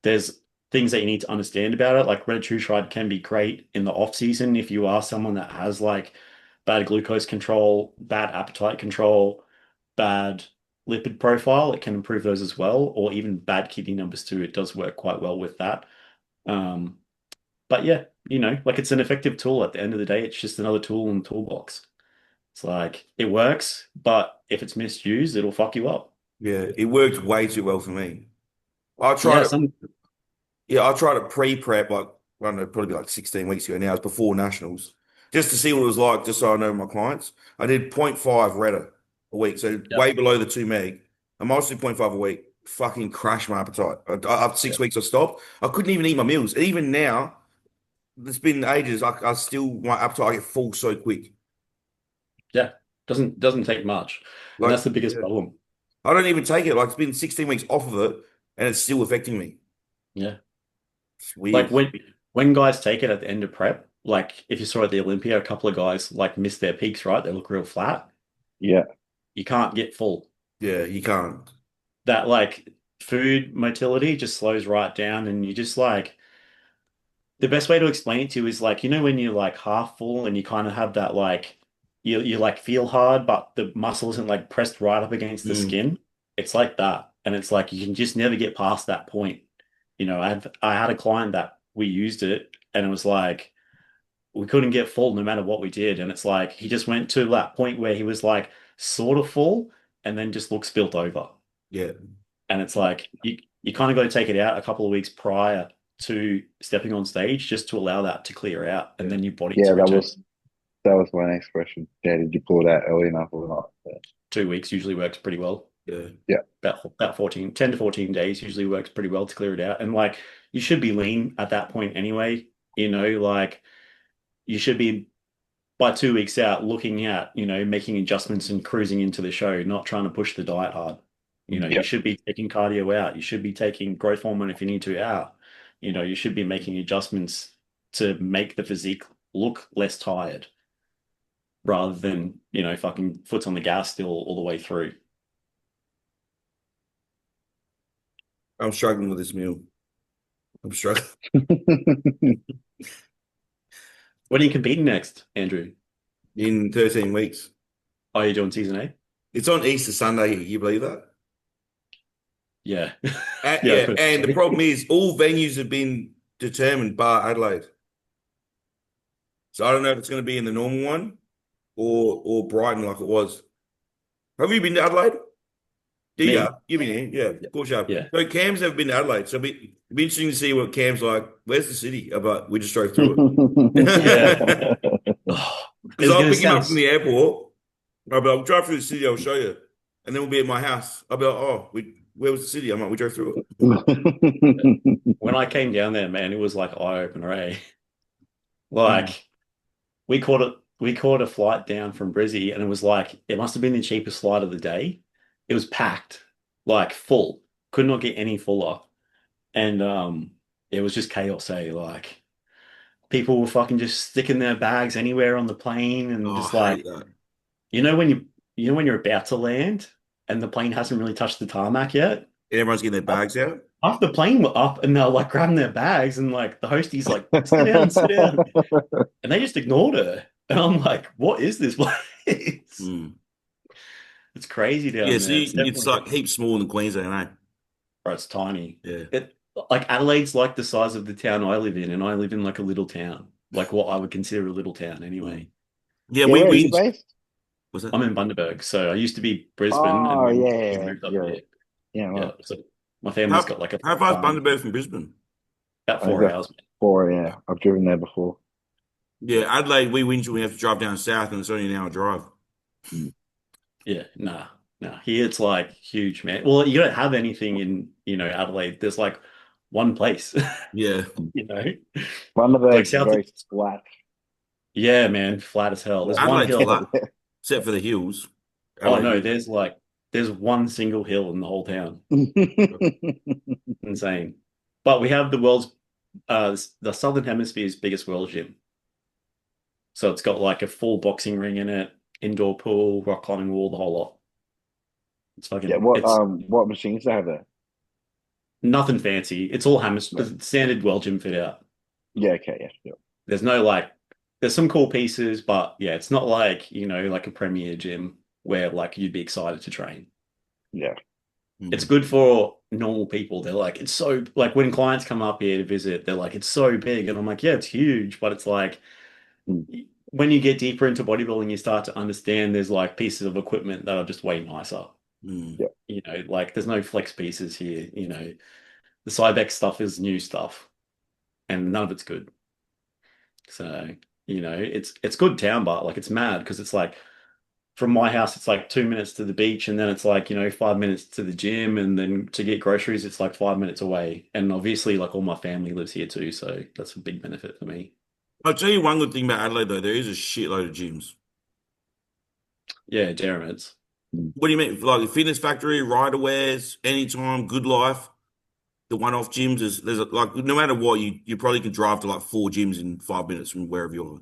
Speaker 1: There's things that you need to understand about it. Like red tride can be great in the off season if you are someone that has like bad glucose control, bad appetite control, bad lipid profile, it can improve those as well, or even bad kidney numbers too. It does work quite well with that. But yeah, like it's an effective tool at the end of the day. It's just another tool in the toolbox. It's like it works, but if it's misused, it'll fuck you up.
Speaker 2: Yeah, it worked way too well for me. I
Speaker 1: Yeah,
Speaker 2: tried it. Yeah, I tried it pre-prep, like I don't know, probably like 16 weeks ago now. It's before nationals, just to see what it was like, just so I know my clients. I did zero point 0.5 Retta a week, so
Speaker 1: yeah,
Speaker 2: way below the 2 meg. I'm mostly 0.5 a week. Fucking crashed my appetite. After
Speaker 1: yeah,
Speaker 2: 6 weeks, I stopped. I couldn't even eat my meals. Even now, it's been ages. I still my appetite. I get full so quick.
Speaker 1: yeah. Doesn't take much, and
Speaker 2: Like,
Speaker 1: that's the biggest
Speaker 2: yeah.
Speaker 1: problem.
Speaker 2: I don't even take it. Like, it's been 16 weeks off of it, and it's still affecting me.
Speaker 1: Yeah.
Speaker 2: It's
Speaker 1: Like
Speaker 2: weird.
Speaker 1: when guys take it at the end of prep, like if you saw at the Olympia, a couple of guys like miss their peaks, right? They look real flat.
Speaker 4: Yeah.
Speaker 1: You can't get full.
Speaker 2: Yeah, you can't.
Speaker 1: That like food motility just slows right down, and you just like the best way to explain it to you is like when you're like half full and you kind of have that like you like feel hard, but the muscle isn't like pressed right up against the
Speaker 2: Mm.
Speaker 1: skin. It's like that, and it's like you can just never get past that point. I had a client that we used it, and it was like we couldn't get full no matter what we did. And it's like he just went to that point where he was like sort of full and then just looks built over.
Speaker 2: Yeah.
Speaker 1: And it's like you kind of got to take it out a couple of weeks prior to stepping on stage just to allow that to clear out and
Speaker 2: Yeah.
Speaker 1: then your body
Speaker 4: Yeah,
Speaker 1: to
Speaker 4: that
Speaker 1: return.
Speaker 4: was my next question. Yeah, did you pull it out early enough or not?
Speaker 1: 2 weeks usually works pretty well.
Speaker 2: Yeah.
Speaker 4: Yeah.
Speaker 1: About 10 to 14 days usually works pretty well to clear it out. And like you should be lean at that point anyway, like you should be by 2 weeks out looking at, making adjustments and cruising into the show, not trying to push the diet hard. You
Speaker 4: Yeah.
Speaker 1: should be taking cardio out. You should be taking growth hormone if you need to out. You should be making adjustments to make the physique look less tired rather than, fucking foot on the gas still all the way through.
Speaker 2: I'm struggling with this meal. I'm struggling.
Speaker 1: When are you competing next, Andrew?
Speaker 2: In 13 weeks.
Speaker 1: Are you doing season A?
Speaker 2: It's on Easter Sunday. You believe that?
Speaker 1: Yeah. Yeah, I
Speaker 2: Yeah,
Speaker 1: could.
Speaker 2: and the problem is all venues have been determined bar Adelaide. So I don't know if it's going to be in the normal one or Brighton like it was. Have you been to Adelaide?
Speaker 1: Me?
Speaker 2: You've been here, yeah, of course you have.
Speaker 1: Yeah.
Speaker 2: So Cam's never been to Adelaide, so it'd be interesting to see what Cam's like. Where's the city? But we just drove through
Speaker 1: Yeah.
Speaker 2: it.
Speaker 1: Oh,
Speaker 2: Because
Speaker 1: it's
Speaker 2: I'll
Speaker 1: gonna
Speaker 2: pick him up
Speaker 1: sound
Speaker 2: from the airport. I'll be like, drive through the city, I'll show you. And then we'll be at my house. I'll be like, where was the city? I'm like, we drove through it.
Speaker 1: when I came down there, man, it was like eye opener, eh? Like we caught a flight down from Brizzy and it was like it must have been the cheapest flight of the day. It was packed, like full. Could not get any fuller. And it was just chaos, eh? Like people were fucking just sticking their bags anywhere on the plane and
Speaker 2: Oh,
Speaker 1: just
Speaker 2: I
Speaker 1: like
Speaker 2: hate that.
Speaker 1: when you're about to land and the plane hasn't really touched the tarmac yet.
Speaker 2: And everyone's getting their bags out.
Speaker 1: Half the plane were up and they're like grabbing their bags and like the hostie's like, sit down, sit down. And they just ignored her. And I'm like, what is this place?
Speaker 2: Mm.
Speaker 1: It's crazy down
Speaker 2: Yeah,
Speaker 1: there. It's
Speaker 2: it's
Speaker 1: definitely
Speaker 2: like heaps smaller than Queensland, eh?
Speaker 1: bro, it's tiny.
Speaker 2: Yeah.
Speaker 1: Like Adelaide's like the size of the town I live in, and I live in like a little town. Like what I would consider a little town anyway.
Speaker 2: Yeah,
Speaker 4: Yeah, where are you
Speaker 2: we
Speaker 4: based?
Speaker 2: was that?
Speaker 1: I'm in Bundaberg, so I used to be Brisbane and
Speaker 4: Oh,
Speaker 1: then we
Speaker 4: yeah.
Speaker 1: moved up
Speaker 4: Yeah.
Speaker 1: here.
Speaker 4: Yeah,
Speaker 1: Yeah.
Speaker 4: right.
Speaker 1: So my family's got like a
Speaker 2: How far is
Speaker 1: farm,
Speaker 2: Bundaberg from Brisbane?
Speaker 1: about
Speaker 4: I think
Speaker 1: 4
Speaker 4: that's
Speaker 1: hours.
Speaker 4: 4, yeah. I've driven there before.
Speaker 2: Yeah, Adelaide, we whinge when we have to drive down south and it's only an hour drive.
Speaker 1: Yeah, nah. Here it's like huge, man. Well, you don't have anything in, Adelaide. There's like one place,
Speaker 2: Yeah.
Speaker 1: you know, like
Speaker 4: Bundaberg's
Speaker 1: South.
Speaker 4: very flat.
Speaker 1: Yeah, man, flat as hell. There's one
Speaker 2: Adelaide's
Speaker 1: hill.
Speaker 2: flat, except for the hills.
Speaker 1: Oh
Speaker 2: Adelaide
Speaker 1: no,
Speaker 2: hills.
Speaker 1: there's one single hill in the whole town. Insane. But we have the Southern Hemisphere's biggest world gym. So it's got like a full boxing ring in it, indoor pool, rock climbing wall, the whole lot. It's fucking
Speaker 4: Yeah, what machines do they have there?
Speaker 1: nothing fancy. It's all standard world gym fit out.
Speaker 4: Yeah, okay, yeah. Yeah.
Speaker 1: There's no there's some cool pieces, but yeah, it's not like, like a premier gym where like you'd be excited to train.
Speaker 4: Yeah.
Speaker 1: It's good for normal people. They're like, it's so like when clients come up here to visit, they're like, it's so big. And I'm like, yeah, it's huge, but it's like
Speaker 4: Mm.
Speaker 1: when you get deeper into bodybuilding, you start to understand there's like pieces of equipment that are just way nicer.
Speaker 2: Mm.
Speaker 4: Yeah.
Speaker 1: You know, like there's no flex pieces here. You know, the Cybex stuff is new stuff, and none of it's good. So, you know, it's good town, but like it's mad because it's like from my house, it's like 2 minutes to the beach, and then it's like, you know, 5 minutes to the gym, and then to get groceries, it's like 5 minutes away. And obviously, like all my family lives here too, so that's a big benefit for me.
Speaker 2: I'll tell you one good thing about Adelaide though. There is a shitload of gyms.
Speaker 1: Yeah, Jeremy's.
Speaker 4: Mm.
Speaker 2: What do you mean? Like the Fitness Factory, Riderwares, Anytime, Good Life, the one-off gyms. Like no matter what, you probably can drive to like 4 gyms in 5 minutes from wherever you're.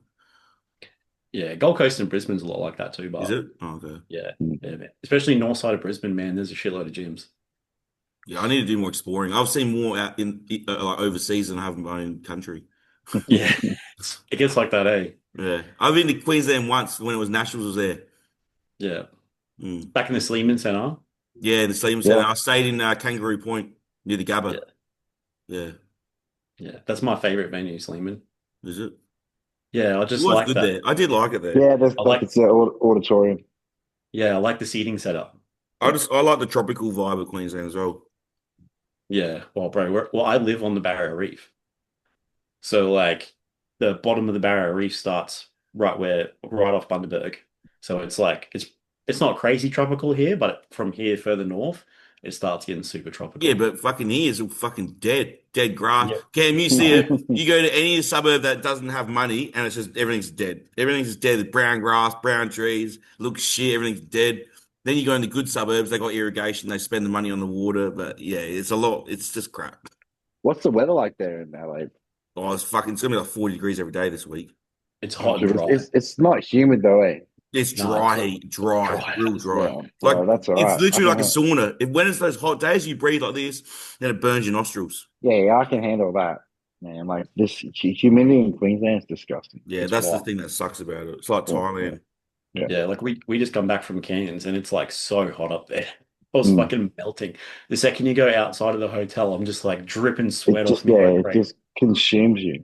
Speaker 1: Yeah, Gold Coast and Brisbane's a lot like that too,
Speaker 2: Is
Speaker 1: but
Speaker 2: it? Oh, okay.
Speaker 1: yeah,
Speaker 4: Mm.
Speaker 1: yeah, man. Especially north side of Brisbane, man, there's a shitload of gyms.
Speaker 2: Yeah, I need to do more exploring. I've seen more out in like overseas than I have in my own country.
Speaker 1: Yeah, it gets like that, eh?
Speaker 2: Yeah, I've been to Queensland once when it was Nationals was there.
Speaker 1: Yeah.
Speaker 2: Mm.
Speaker 1: Back in the Sleeman Centre.
Speaker 2: Yeah, in the Stadium Centre.
Speaker 4: Yeah.
Speaker 2: I stayed in Kangaroo Point near the
Speaker 1: Yeah,
Speaker 2: Gabba. Yeah,
Speaker 1: yeah. That's my favorite venue, Sleeman.
Speaker 2: is it?
Speaker 1: Yeah, I
Speaker 2: It
Speaker 1: just
Speaker 2: was
Speaker 1: like
Speaker 2: good
Speaker 1: that.
Speaker 2: there. I did like it there.
Speaker 4: Yeah, there's
Speaker 1: I
Speaker 4: like
Speaker 1: like
Speaker 4: it's an auditorium.
Speaker 1: Yeah, I like the seating setup.
Speaker 2: I like the tropical vibe of Queensland as well.
Speaker 1: Yeah, well, bro, well, I live on the Barrier Reef, so like the bottom of the Barrier Reef starts right off Bundaberg. So it's like it's not crazy tropical here, but from here further north, it starts getting super
Speaker 2: Yeah,
Speaker 1: tropical.
Speaker 2: but fucking here is all fucking dead grass.
Speaker 1: Yeah,
Speaker 2: Cam, you see it. You go to any suburb that doesn't have money, and it's just everything's dead. Everything's just dead. There's brown grass, brown trees, looks shit. Everything's dead. Then you go into good suburbs. They got irrigation. They spend the money on the water. But yeah, it's a lot. It's just crap.
Speaker 4: What's the weather like there in LA?
Speaker 2: Oh, it's gonna be like 40 degrees every day this week.
Speaker 1: it's
Speaker 4: I'm
Speaker 1: hot and
Speaker 4: sure it's,
Speaker 1: dry.
Speaker 4: it's it's not humid though, eh?
Speaker 2: It's
Speaker 1: No, it's
Speaker 2: dry, dry,
Speaker 1: dry.
Speaker 2: real dry.
Speaker 4: Yeah,
Speaker 2: Like
Speaker 4: that's all
Speaker 2: it's
Speaker 4: right. I
Speaker 2: literally
Speaker 4: can
Speaker 2: like a sauna. When it's those hot days, you breathe like this, then it burns your nostrils.
Speaker 4: yeah, I can handle that. Man, like this humidity in Queensland is disgusting.
Speaker 2: Yeah,
Speaker 1: It's
Speaker 2: that's the
Speaker 1: hot.
Speaker 2: thing that sucks about it. It's like
Speaker 4: Yeah, yeah,
Speaker 2: Thailand.
Speaker 4: yeah.
Speaker 1: Yeah, like we just come back from Cairns and it's like so hot up there. I was
Speaker 4: Mm.
Speaker 1: fucking melting. The second you go outside of the hotel, I'm just like dripping
Speaker 4: It
Speaker 1: sweat off
Speaker 4: just
Speaker 1: me like
Speaker 4: it
Speaker 1: crazy.
Speaker 4: just consumes you.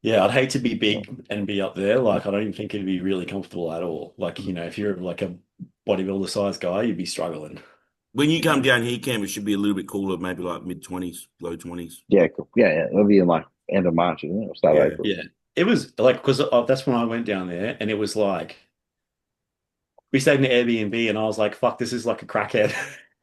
Speaker 1: Yeah, I'd hate to be
Speaker 4: Yeah.
Speaker 1: big and be up there. Like, I don't even think it'd be really comfortable at all. Like, you know, if you're like a bodybuilder sized guy, you'd be struggling.
Speaker 2: When you come down here, Cam, it should be a little bit cooler, maybe like mid 20s, low 20s.
Speaker 4: Yeah, cool. Yeah, it'll be in like end of March, isn't it? Or start of
Speaker 2: Yeah.
Speaker 4: April.
Speaker 1: Yeah. It was like, because that's when I went down there and it was like, we stayed in an Airbnb and I was like, fuck, this is like a crackhead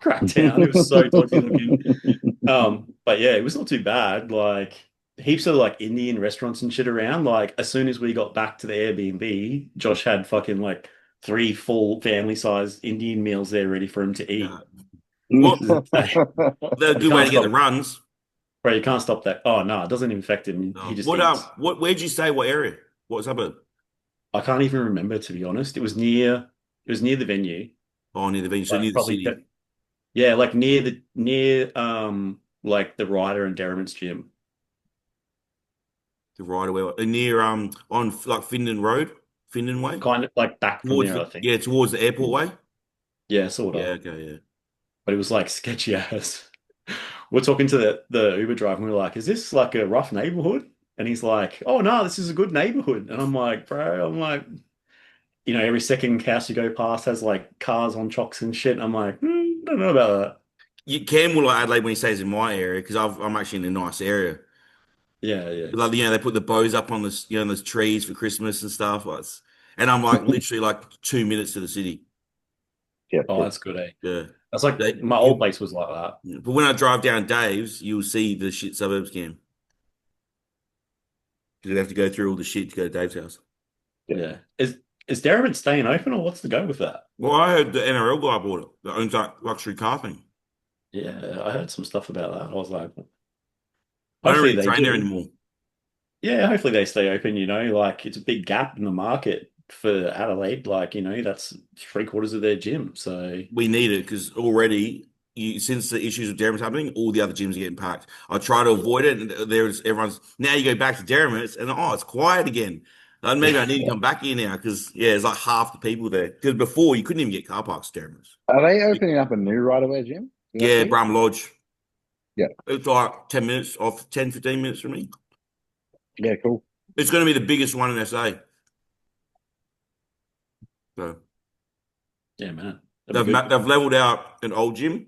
Speaker 1: crack town. It was so dodgy looking. But yeah, it was not too bad. Like heaps of like Indian restaurants and shit around. Like as soon as we got back to the Airbnb, Josh had fucking like three full family sized Indian meals there ready for him to
Speaker 2: Yeah.
Speaker 1: eat.
Speaker 2: Well,
Speaker 1: Hey,
Speaker 2: they're a
Speaker 1: you
Speaker 2: good way
Speaker 1: can't
Speaker 2: to get the
Speaker 1: stop,
Speaker 2: runs.
Speaker 1: bro. You can't stop that. Oh no, it doesn't infect him. He
Speaker 2: No.
Speaker 1: just eats.
Speaker 2: Where'd you stay? What area? What suburb?
Speaker 1: I can't even remember to be honest. It was near the venue.
Speaker 2: Oh, near the venue, so
Speaker 1: Like
Speaker 2: near the
Speaker 1: probably
Speaker 2: city.
Speaker 1: yeah, like near like the Ryder and Derriman's gym.
Speaker 2: The right away near on like Findon Road, Findon Way,
Speaker 1: Kind of like back from
Speaker 2: towards
Speaker 1: there, I
Speaker 2: the
Speaker 1: think.
Speaker 2: yeah towards the airport way.
Speaker 1: Yeah, sort
Speaker 2: Yeah,
Speaker 1: of.
Speaker 2: okay, yeah.
Speaker 1: But it was like sketchy ass. We're talking to the Uber driver and we're like, is this like a rough neighborhood? And he's like, oh no, this is a good neighborhood. And I'm like, bro, I'm like, you know, every second house you go past has like cars on chocks and shit. And I'm like, don't know about
Speaker 2: Cam will like Adelaide when he stays in my area because I'm actually in a nice area.
Speaker 1: that. Yeah, yeah.
Speaker 2: Like they put the bows up on this, those trees for Christmas and stuff. And I'm like literally like 2 minutes to the city.
Speaker 4: Yeah,
Speaker 1: Oh,
Speaker 4: cool.
Speaker 1: that's good, eh?
Speaker 2: Yeah.
Speaker 1: That's like
Speaker 2: They-
Speaker 1: my old
Speaker 2: you,
Speaker 1: place was like that.
Speaker 2: but when I drive down Dave's, you'll see the shit suburbs, Cam. Because you have to go through all the shit to go to Dave's house.
Speaker 4: Yeah.
Speaker 1: Yeah. Is Derrimut staying open or what's the go with that?
Speaker 2: Well, I heard the NRL guy bought it. That owns that luxury car thing.
Speaker 1: Yeah, I heard some stuff about that. I was like,
Speaker 2: I don't
Speaker 1: hopefully
Speaker 2: really
Speaker 1: they
Speaker 2: train there
Speaker 1: do.
Speaker 2: anymore.
Speaker 1: Yeah, hopefully they stay open, you know, like it's a big gap in the market for Adelaide. Like, you know, that's three-quarters of their gym. So
Speaker 2: We need it because already, since the issues with Derrimut's happening, all the other gyms are getting packed. I try to avoid it, and everyone's now you go back to Derrimut's, and it's quiet again. And maybe I need to come back here now because it's like half the people there. Because before you couldn't even get car parks, cameras.
Speaker 4: Are they opening up a new right away gym? Did I
Speaker 2: Yeah,
Speaker 4: see?
Speaker 2: Bram Lodge.
Speaker 4: Yeah.
Speaker 2: It's like 10 minutes off, 10, 15 minutes from me.
Speaker 4: Yeah, cool.
Speaker 2: It's going to be the biggest one in SA. So
Speaker 1: Yeah, man. That'd be good.
Speaker 2: they've leveled out an old gym.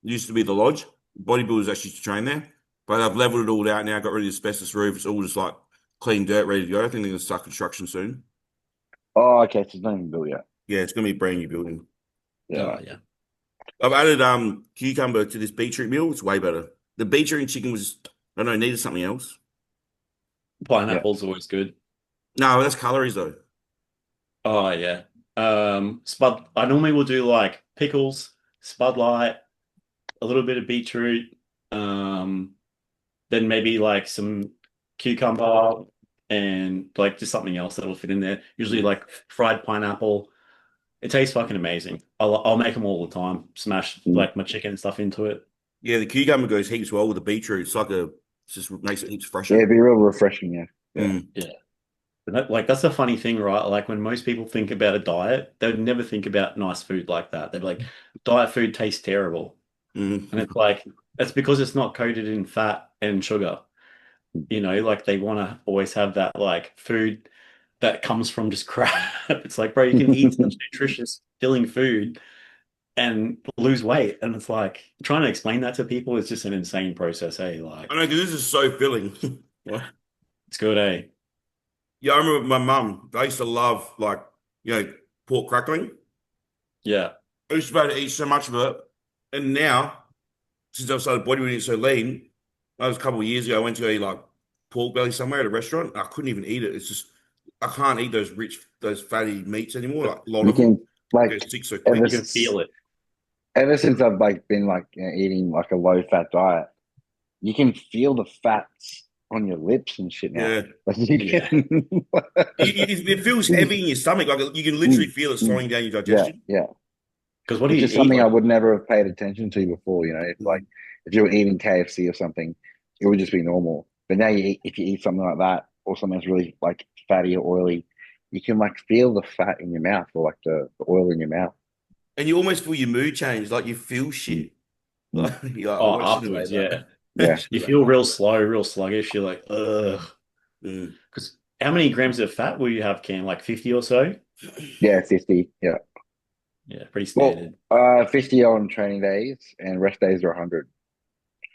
Speaker 2: It used to be the lodge. Bodybuilders actually used to train there. But they've leveled it all out now, got rid of the asbestos roof. It's all just like clean dirt, ready to go. I think they're going to start construction soon.
Speaker 4: Oh, okay. So it's not even built yet.
Speaker 2: Yeah, it's going to be a brand new building.
Speaker 4: Yeah.
Speaker 1: Oh, yeah.
Speaker 2: I've added cucumber to this beetroot meal. It's way better. The beetroot and chicken was, I don't know, needed something else.
Speaker 1: Pineapple's always good.
Speaker 2: No, that's calories though.
Speaker 1: Oh, yeah. Spud. I normally will do like pickles, Spud Light, a little bit of beetroot, then maybe like some cucumber and like just something else that'll fit in there. Usually like fried pineapple. It tastes fucking amazing. I'll make them all the time. Smash like my chicken and stuff into it.
Speaker 2: Yeah, the cucumber goes heaps well with the beetroot. It just makes it heaps fresher.
Speaker 4: Yeah, it'd be real refreshing. Yeah. Yeah.
Speaker 1: Yeah. Like that's the funny thing, right? Like when most people think about a diet, they would never think about nice food like that. They're like, diet food tastes terrible. And it's like, that's because it's not coated in fat and sugar. Like they want to always have that like food that comes from just crap. It's like, bro, you can eat such nutritious, filling food and lose weight. And it's like trying to explain that to people is just an insane process, eh? Like
Speaker 2: I know, because this is so filling.
Speaker 1: it's good, eh?
Speaker 2: Yeah, I remember my mum, they used to love pork crackling.
Speaker 1: Yeah.
Speaker 2: I used to be able to eat so much of it. And now, since I've started bodybuilding so lean, that was a couple of years ago, I went to eat like pork belly somewhere at a restaurant. I couldn't even eat it. It's just, I can't eat those fatty meats anymore. Like a lot
Speaker 4: You
Speaker 2: of them
Speaker 4: can like
Speaker 2: get sick so
Speaker 4: ever,
Speaker 2: quick.
Speaker 1: You can feel it.
Speaker 4: ever since I've like been like eating like a low fat diet, you can feel the fats on your lips and shit now.
Speaker 2: Yeah.
Speaker 4: Like you
Speaker 1: Yeah.
Speaker 4: can.
Speaker 2: It feels heavy in your stomach. Like you can literally feel it slowing down your
Speaker 4: Yeah,
Speaker 2: digestion.
Speaker 4: yeah.
Speaker 1: Because what do
Speaker 4: Which
Speaker 1: you
Speaker 4: is
Speaker 1: eat?
Speaker 4: something I
Speaker 1: Like,
Speaker 4: would never have paid attention to before. If you were eating KFC or something, it would just be normal. But now if you eat something like that or something that's really like fatty or oily, you can like feel the fat in your mouth or like the oil in your mouth.
Speaker 2: And you almost feel your mood change. Like you feel shit. Like, you're like,
Speaker 1: oh,
Speaker 2: oh, I shouldn't have
Speaker 1: afterwards,
Speaker 2: ate
Speaker 1: yeah.
Speaker 2: that.
Speaker 4: Yeah.
Speaker 1: You feel real slow, real sluggish. You're like, ugh.
Speaker 2: Mm.
Speaker 1: Because how many grams of fat will you have, Cam? Like 50 or so?
Speaker 4: Yeah, 50. Yeah.
Speaker 1: Yeah, pretty
Speaker 4: Well,
Speaker 1: standard.
Speaker 4: 50 on training days and rest days are 100.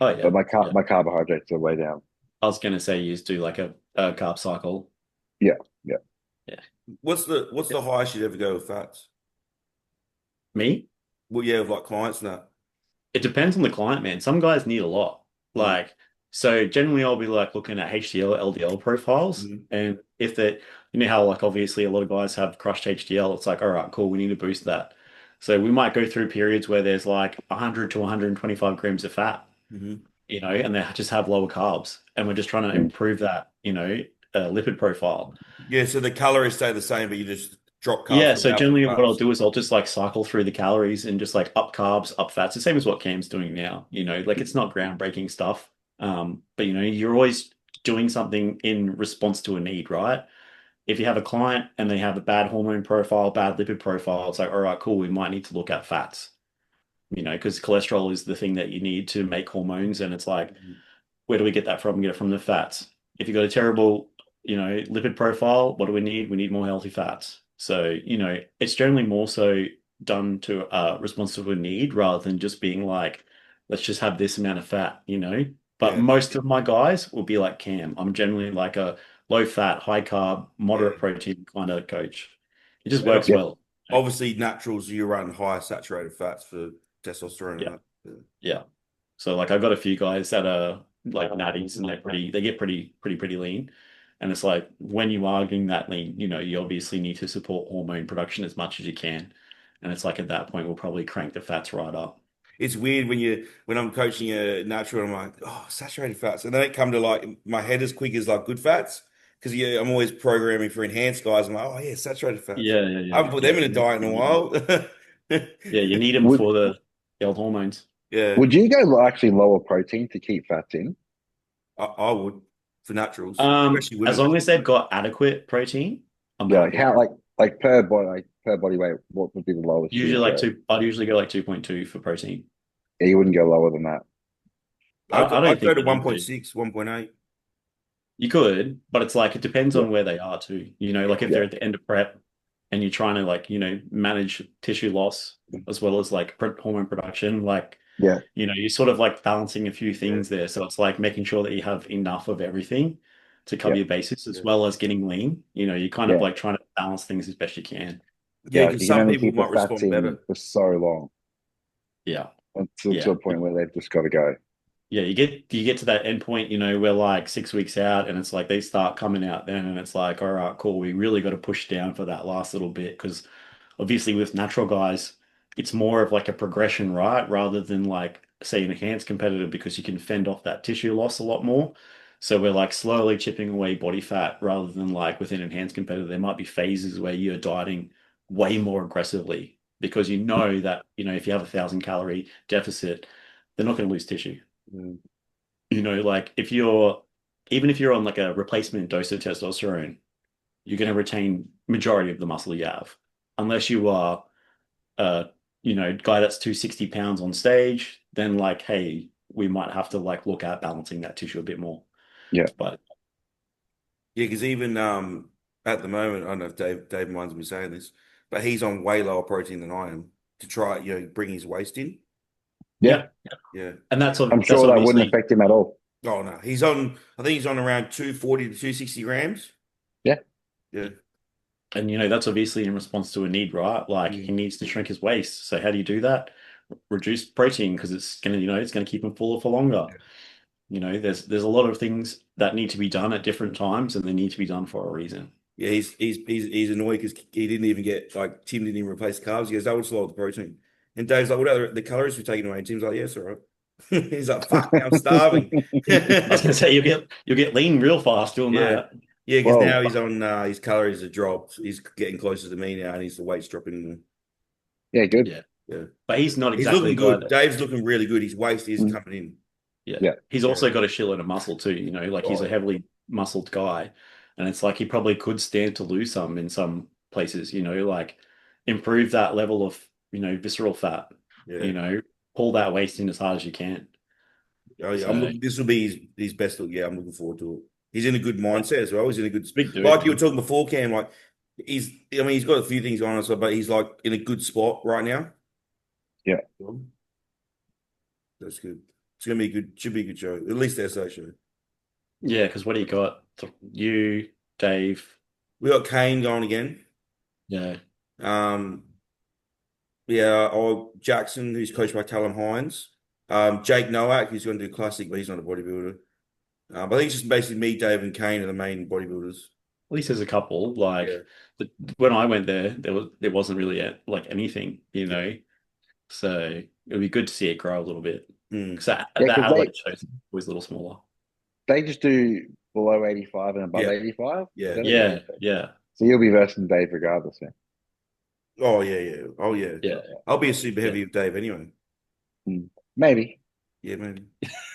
Speaker 1: Oh, yeah.
Speaker 4: But
Speaker 1: Yeah.
Speaker 4: my carbohydrates are way down.
Speaker 1: I was going to say you used to do like a carb cycle.
Speaker 4: Yeah. Yeah.
Speaker 1: Yeah.
Speaker 2: What's the highest you'd ever go with fats?
Speaker 1: Me?
Speaker 2: Well, yeah, with like clients and that.
Speaker 1: It depends on the client, man. Some guys need a lot. Like, so generally I'll be like looking at HDL, LDL profiles.
Speaker 2: Mhm.
Speaker 1: And if that, how like obviously a lot of guys have crushed HDL, it's like, all right, cool, we need to boost that. So we might go through periods where there's like 100 to 125 grams of fat,
Speaker 2: Mhm.
Speaker 1: And they just have lower carbs. And we're just trying to
Speaker 4: Mm.
Speaker 1: improve that, lipid profile.
Speaker 2: Yeah, so the calories stay the same, but you just drop carbs
Speaker 1: Yeah,
Speaker 2: for
Speaker 1: so
Speaker 2: the
Speaker 1: generally what I'll
Speaker 2: fats.
Speaker 1: do is I'll just like cycle through the calories and just like up carbs, up fats, the same as what Cam's doing now. Like it's not groundbreaking stuff. But you're always doing something in response to a need, right? If you have a client and they have a bad hormone profile, bad lipid profile, it's like, all right, cool, we might need to look at fats. Because cholesterol is the thing that you need to make hormones, and it's like, where do we get that from? We get it from the fats. If you've got a terrible, lipid profile, what do we need? We need more healthy fats. So, it's generally more so done to response to a need rather than just being like, let's just have this amount of fat, But
Speaker 2: Yeah.
Speaker 1: most of my guys will be like Cam. I'm generally like a low fat, high carb, moderate protein kind of coach. It just works
Speaker 4: Yeah.
Speaker 1: well.
Speaker 2: Obviously, naturals, you run higher saturated fats for testosterone
Speaker 1: Yeah.
Speaker 2: and that.
Speaker 1: Yeah. So like I've got a few guys that are like natties and they get pretty lean. And it's like when you are getting that lean, you obviously need to support hormone production as much as you can. And it's like at that point we'll probably crank the fats right up.
Speaker 2: It's weird when I'm coaching a natural, I'm like, oh, saturated fats. And they don't come to like my head as quick as like good fats. Because I'm always programming for enhanced guys. I'm like, oh yeah, saturated fats. I haven't put them in a diet in a while.
Speaker 1: Yeah, you need them
Speaker 4: Would
Speaker 1: for the old hormones.
Speaker 2: Yeah,
Speaker 4: would you go actually lower protein to keep fats in?
Speaker 2: I would. for naturals, especially
Speaker 1: As
Speaker 2: women.
Speaker 1: long as they've got adequate protein, I'm
Speaker 4: Yeah, like
Speaker 1: happy.
Speaker 4: how like per body weight, what would be the lowest you
Speaker 1: Usually
Speaker 4: would
Speaker 1: like
Speaker 4: go?
Speaker 1: two, I'd usually go like 2.2 for protein.
Speaker 4: Yeah, you wouldn't go lower than that.
Speaker 1: I don't
Speaker 2: I'd go
Speaker 1: think
Speaker 2: to
Speaker 1: you need to.
Speaker 2: 1.6, 1.8.
Speaker 1: You could, but it's like it depends
Speaker 4: Yeah,
Speaker 1: on where they are too. Like if
Speaker 4: yeah,
Speaker 1: they're at the end of prep and you're trying to like, manage tissue loss as well as like hormone production, like,
Speaker 4: yeah,
Speaker 1: you're sort of like balancing a few
Speaker 2: Yeah,
Speaker 1: things there. So it's like making sure that you have enough of everything to
Speaker 4: yeah,
Speaker 1: cover your bases as
Speaker 2: yeah,
Speaker 1: well as getting lean. You're kind of
Speaker 4: yeah,
Speaker 1: like trying to balance things as best you can.
Speaker 2: yeah.
Speaker 4: yeah. Like
Speaker 2: Because
Speaker 4: you can
Speaker 2: some
Speaker 4: only
Speaker 2: people
Speaker 4: keep the
Speaker 2: might
Speaker 4: fats
Speaker 2: respond
Speaker 4: in
Speaker 2: better.
Speaker 4: for so long
Speaker 1: Yeah.
Speaker 4: until to
Speaker 1: Yeah.
Speaker 4: a point where they've just got to go.
Speaker 1: Yeah, you get to that end point, we're like 6 weeks out and it's like they start coming out then and it's like, all right, cool, we really got to push down for that last little bit because obviously with natural guys, it's more of like a progression, right? Rather than like say an enhanced competitor because you can fend off that tissue loss a lot more. So we're like slowly chipping away body fat rather than like with an enhanced competitor, there might be phases where you're dieting way more aggressively because you know that, if you have 1,000 calorie deficit, they're not going to lose tissue.
Speaker 2: Mm.
Speaker 1: Like even if you're on like a replacement dose of testosterone, you're going to retain majority of the muscle you have, unless you are guy that's 260 pounds on stage, then like, hey, we might have to like look at balancing that tissue a bit more.
Speaker 4: Yeah,
Speaker 1: But
Speaker 2: Yeah, because even at the moment, I don't know if Dave minds me saying this, but he's on way lower protein than I am to try, bring his waist in.
Speaker 4: yeah.
Speaker 1: yeah,
Speaker 2: Yeah.
Speaker 1: and that's
Speaker 4: I'm
Speaker 1: that's
Speaker 4: sure that wouldn't
Speaker 1: obviously
Speaker 4: affect him at all.
Speaker 2: Oh no, he's on. I think he's on around 240 to 260 grams.
Speaker 4: Yeah,
Speaker 2: Yeah.
Speaker 1: and that's obviously in response to a need, right? Like he
Speaker 2: Mm.
Speaker 1: needs to shrink his waist. So how do you do that? Reduce protein because it's gonna keep him fuller for longer. There's a lot of things that need to be done at different times, and they need to be done for a reason.
Speaker 2: Yeah, he's annoyed because he didn't even get like Tim didn't even replace carbs. He goes, "That would slow the protein." And Dave's like, "What are the calories we're taking away?" And Tim's like, "Yes, all right." He's like, "Fuck, now I'm starving."
Speaker 1: I was gonna say you'll get lean real fast doing
Speaker 2: Yeah,
Speaker 1: that.
Speaker 2: yeah, because
Speaker 4: well,
Speaker 2: now he's on his calories are dropped. He's getting closer to me now, and the weight's dropping.
Speaker 4: yeah, good.
Speaker 1: Yeah,
Speaker 2: Yeah,
Speaker 1: but he's not
Speaker 2: he's
Speaker 1: exactly
Speaker 2: looking
Speaker 1: a guy
Speaker 2: good.
Speaker 1: that.
Speaker 2: Dave's looking really good. His waist is
Speaker 4: Mm,
Speaker 2: coming in.
Speaker 1: Yeah,
Speaker 4: yeah,
Speaker 1: he's
Speaker 2: Yeah.
Speaker 1: also got a shitload of muscle too. Like he's
Speaker 2: Oh
Speaker 1: a
Speaker 2: yeah.
Speaker 1: heavily muscled guy, and it's like he probably could stand to lose some in some places. Like improve that level of visceral fat.
Speaker 2: Yeah.
Speaker 1: You know, pull that waist in as hard as you can.
Speaker 2: Oh yeah. I'm
Speaker 1: So
Speaker 2: looking. This will be his best look. Yeah, I'm looking forward to it. He's in a good
Speaker 1: yeah,
Speaker 2: mindset as well. He's in a good,
Speaker 1: big dude,
Speaker 2: like you were
Speaker 1: man.
Speaker 2: talking before, Cam. Like he's. I mean, he's got a few things going on, so but he's like in a good spot right now.
Speaker 4: yeah.
Speaker 2: That's good. It's gonna be good. Should be a good show. At least that's that show.
Speaker 1: Yeah, because what do you got? You, Dave.
Speaker 2: We got Kane going again.
Speaker 1: Yeah.
Speaker 2: Um, yeah, or Jackson, who's coached by Callum Hines. Jake Nowak, who's going to do classic, but he's not a bodybuilder. But I think it's just basically me, Dave, and Kane are the main bodybuilders.
Speaker 1: At least there's a couple.
Speaker 2: Yeah,
Speaker 1: Like when I went there wasn't really like anything.
Speaker 2: yeah.
Speaker 1: So it would be good to see it grow a little bit.
Speaker 2: Mm.
Speaker 1: Because that
Speaker 4: Yeah, because
Speaker 1: Adelaide show is always a little smaller.
Speaker 4: they just do below 85 and above
Speaker 2: Yeah,
Speaker 4: 85. Is
Speaker 2: yeah.
Speaker 4: that it?
Speaker 1: Yeah, yeah,
Speaker 4: So you'll be versing Dave regardless. Yeah.
Speaker 2: Oh, yeah, yeah. Oh, yeah.
Speaker 1: yeah,
Speaker 2: I'll be a super
Speaker 1: yeah.
Speaker 2: heavy with Dave anyway.
Speaker 4: Mm. Maybe
Speaker 2: Yeah, maybe.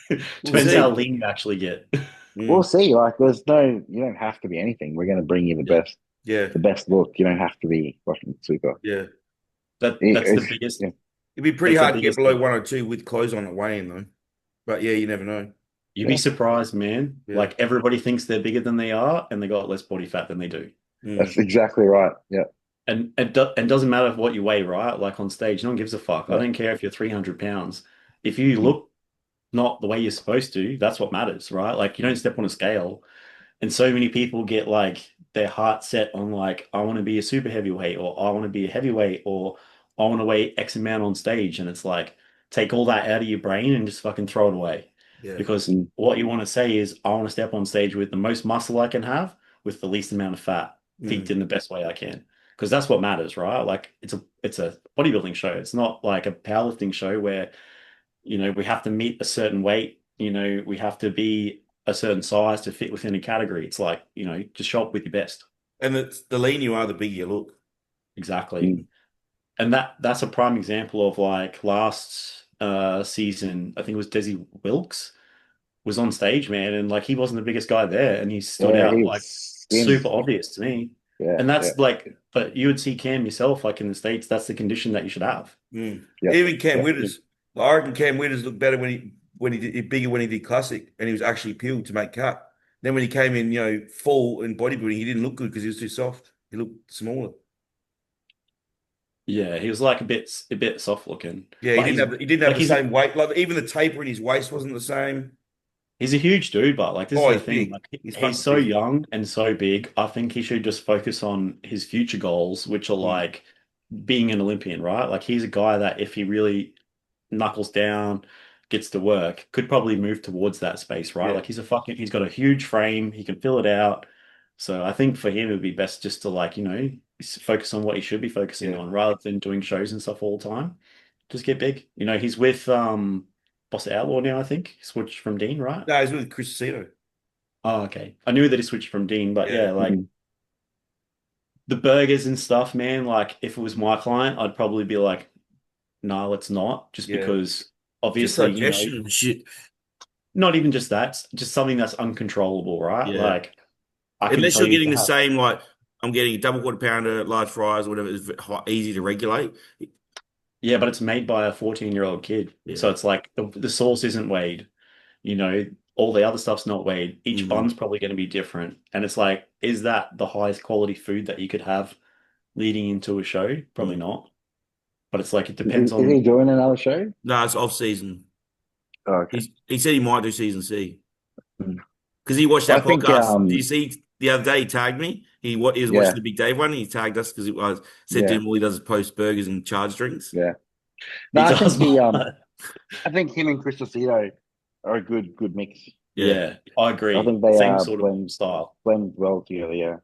Speaker 2: We'll
Speaker 1: Depends how
Speaker 2: see.
Speaker 1: lean you actually get.
Speaker 4: we'll
Speaker 2: Mm.
Speaker 4: see. Like, you don't have to be anything. We're going to bring you
Speaker 1: Yeah,
Speaker 2: Yeah,
Speaker 4: the best look. You don't have to be fucking super.
Speaker 2: yeah.
Speaker 1: that's the
Speaker 4: Yeah,
Speaker 1: biggest.
Speaker 2: It'd be pretty
Speaker 1: That's the
Speaker 2: hard to get
Speaker 1: biggest
Speaker 2: below
Speaker 1: thing.
Speaker 2: 102 with clothes on at weighing, though. But yeah, you never know.
Speaker 1: You'd be
Speaker 4: yeah.
Speaker 1: surprised, man.
Speaker 2: Yeah.
Speaker 1: Like everybody thinks they're bigger than they are, and they got less body fat than they do.
Speaker 2: Mm.
Speaker 4: That's exactly right. Yeah,
Speaker 1: And doesn't matter what you weigh, right? Like on stage, no one gives a fuck. I
Speaker 4: yeah,
Speaker 1: don't care if you're 300 pounds. If you
Speaker 4: mm,
Speaker 1: look not the way you're supposed to, that's what matters, right? Like you don't step on a scale. And so many people get like their heart set on like, I want to be a super heavyweight or I want to be a heavyweight or I want to weigh X amount on stage. And it's like, take all that out of your brain and just fucking throw it away.
Speaker 2: Yeah.
Speaker 1: Because
Speaker 4: mm,
Speaker 1: what you want to say is, I want to step on stage with the most muscle I can have with the least amount of fat,
Speaker 2: Mm.
Speaker 1: peaked in the best way I can. Because that's what matters, right? Like it's a bodybuilding show. It's not like a powerlifting show where we have to meet a certain weight, we have to be a certain size to fit within a category. It's like, just show up with your best.
Speaker 2: And the lean you are, the bigger you look.
Speaker 1: Exactly.
Speaker 4: mm,
Speaker 1: And that's a prime example of like last season, I think it was Desi Wilkes. was on stage, man, and like he wasn't the biggest guy there, and he stood
Speaker 4: Yeah,
Speaker 1: out like
Speaker 4: he's
Speaker 1: super
Speaker 4: skins.
Speaker 1: obvious to me.
Speaker 4: Yeah,
Speaker 1: And
Speaker 4: yeah,
Speaker 1: that's like, but you would see Cam yourself, like in the States, that's the condition that you should have.
Speaker 4: yeah,
Speaker 2: Even Cam
Speaker 4: yeah.
Speaker 2: Withers, I reckon Cam Withers looked better when he did bigger when he did classic and he was actually peeled to make cut. Then when he came in, full in bodybuilding, he didn't look good because he was too soft. He looked smaller.
Speaker 1: Yeah, he was like a bit soft looking,
Speaker 2: Yeah,
Speaker 1: but he's
Speaker 2: he didn't have
Speaker 1: like
Speaker 2: the same weight. Like even the taper in his waist wasn't the same.
Speaker 1: he's a huge dude, but like this is
Speaker 2: Oh,
Speaker 1: the
Speaker 2: he's
Speaker 1: thing,
Speaker 2: big.
Speaker 1: like
Speaker 2: He's
Speaker 1: he's
Speaker 2: fucking
Speaker 1: so
Speaker 2: big.
Speaker 1: young and so big. I think he should just focus on his future goals, which are
Speaker 2: Mm,
Speaker 1: like being an Olympian, right? Like he's a guy that if he really knuckles down, gets to work, could probably move towards that space, right?
Speaker 2: yeah,
Speaker 1: Like he's got a huge frame, he can fill it out. So I think for him it would be best just to like, focus on what he should be focusing
Speaker 2: yeah.
Speaker 1: on rather than doing shows and stuff all the time. Just get big. He's with Boss Outlaw now, I think. He switched from Dean, right?
Speaker 2: No, he's with Chris Aceto.
Speaker 1: Oh, okay. I knew that he switched from Dean, but
Speaker 2: Yeah.
Speaker 1: yeah, like
Speaker 4: Mhm.
Speaker 1: the burgers and stuff, man, like if it was my client, I'd probably be like, no, let's not, just
Speaker 2: Yeah.
Speaker 1: because
Speaker 2: Just
Speaker 1: obviously,
Speaker 2: digestion and shit.
Speaker 1: not even just that, it's just something that's uncontrollable, right?
Speaker 2: Yeah.
Speaker 1: Like I can
Speaker 2: Unless
Speaker 1: tell
Speaker 2: you're
Speaker 1: you
Speaker 2: getting
Speaker 1: to
Speaker 2: the
Speaker 1: have,
Speaker 2: same, like I'm getting a double quarter pounder, large fries, whatever, it's easy to regulate.
Speaker 1: yeah, but it's made by a 14-year-old kid.
Speaker 2: Yeah.
Speaker 1: So it's like the sauce isn't weighed, you know, all the other stuff's not weighed. Each
Speaker 2: Mm.
Speaker 1: bun's probably going to be different. And it's like, is that the highest quality food that you could have leading into a show? Probably
Speaker 2: Mm.
Speaker 1: not. But it's like it
Speaker 4: Is
Speaker 1: depends
Speaker 4: he
Speaker 1: on.
Speaker 4: doing another show?
Speaker 2: No, it's off season.
Speaker 4: Oh, okay.
Speaker 2: He said he might do season C
Speaker 4: Mm.
Speaker 2: because he watched
Speaker 4: I
Speaker 2: our
Speaker 4: think,
Speaker 2: podcast. Do you see the other day he tagged me? He was watching
Speaker 4: yeah,
Speaker 2: the Big Dave one. And he tagged us because I said to
Speaker 4: yeah,
Speaker 2: him all he does is post burgers and charge drinks.
Speaker 4: yeah. No,
Speaker 1: He
Speaker 4: I think
Speaker 1: does what?
Speaker 4: I think him and Chris Aceto are a good mix.
Speaker 2: Yeah,
Speaker 1: Yeah, I
Speaker 4: I
Speaker 1: agree.
Speaker 4: think they
Speaker 1: Same sort of
Speaker 4: blend
Speaker 1: style.
Speaker 4: well together. Yeah.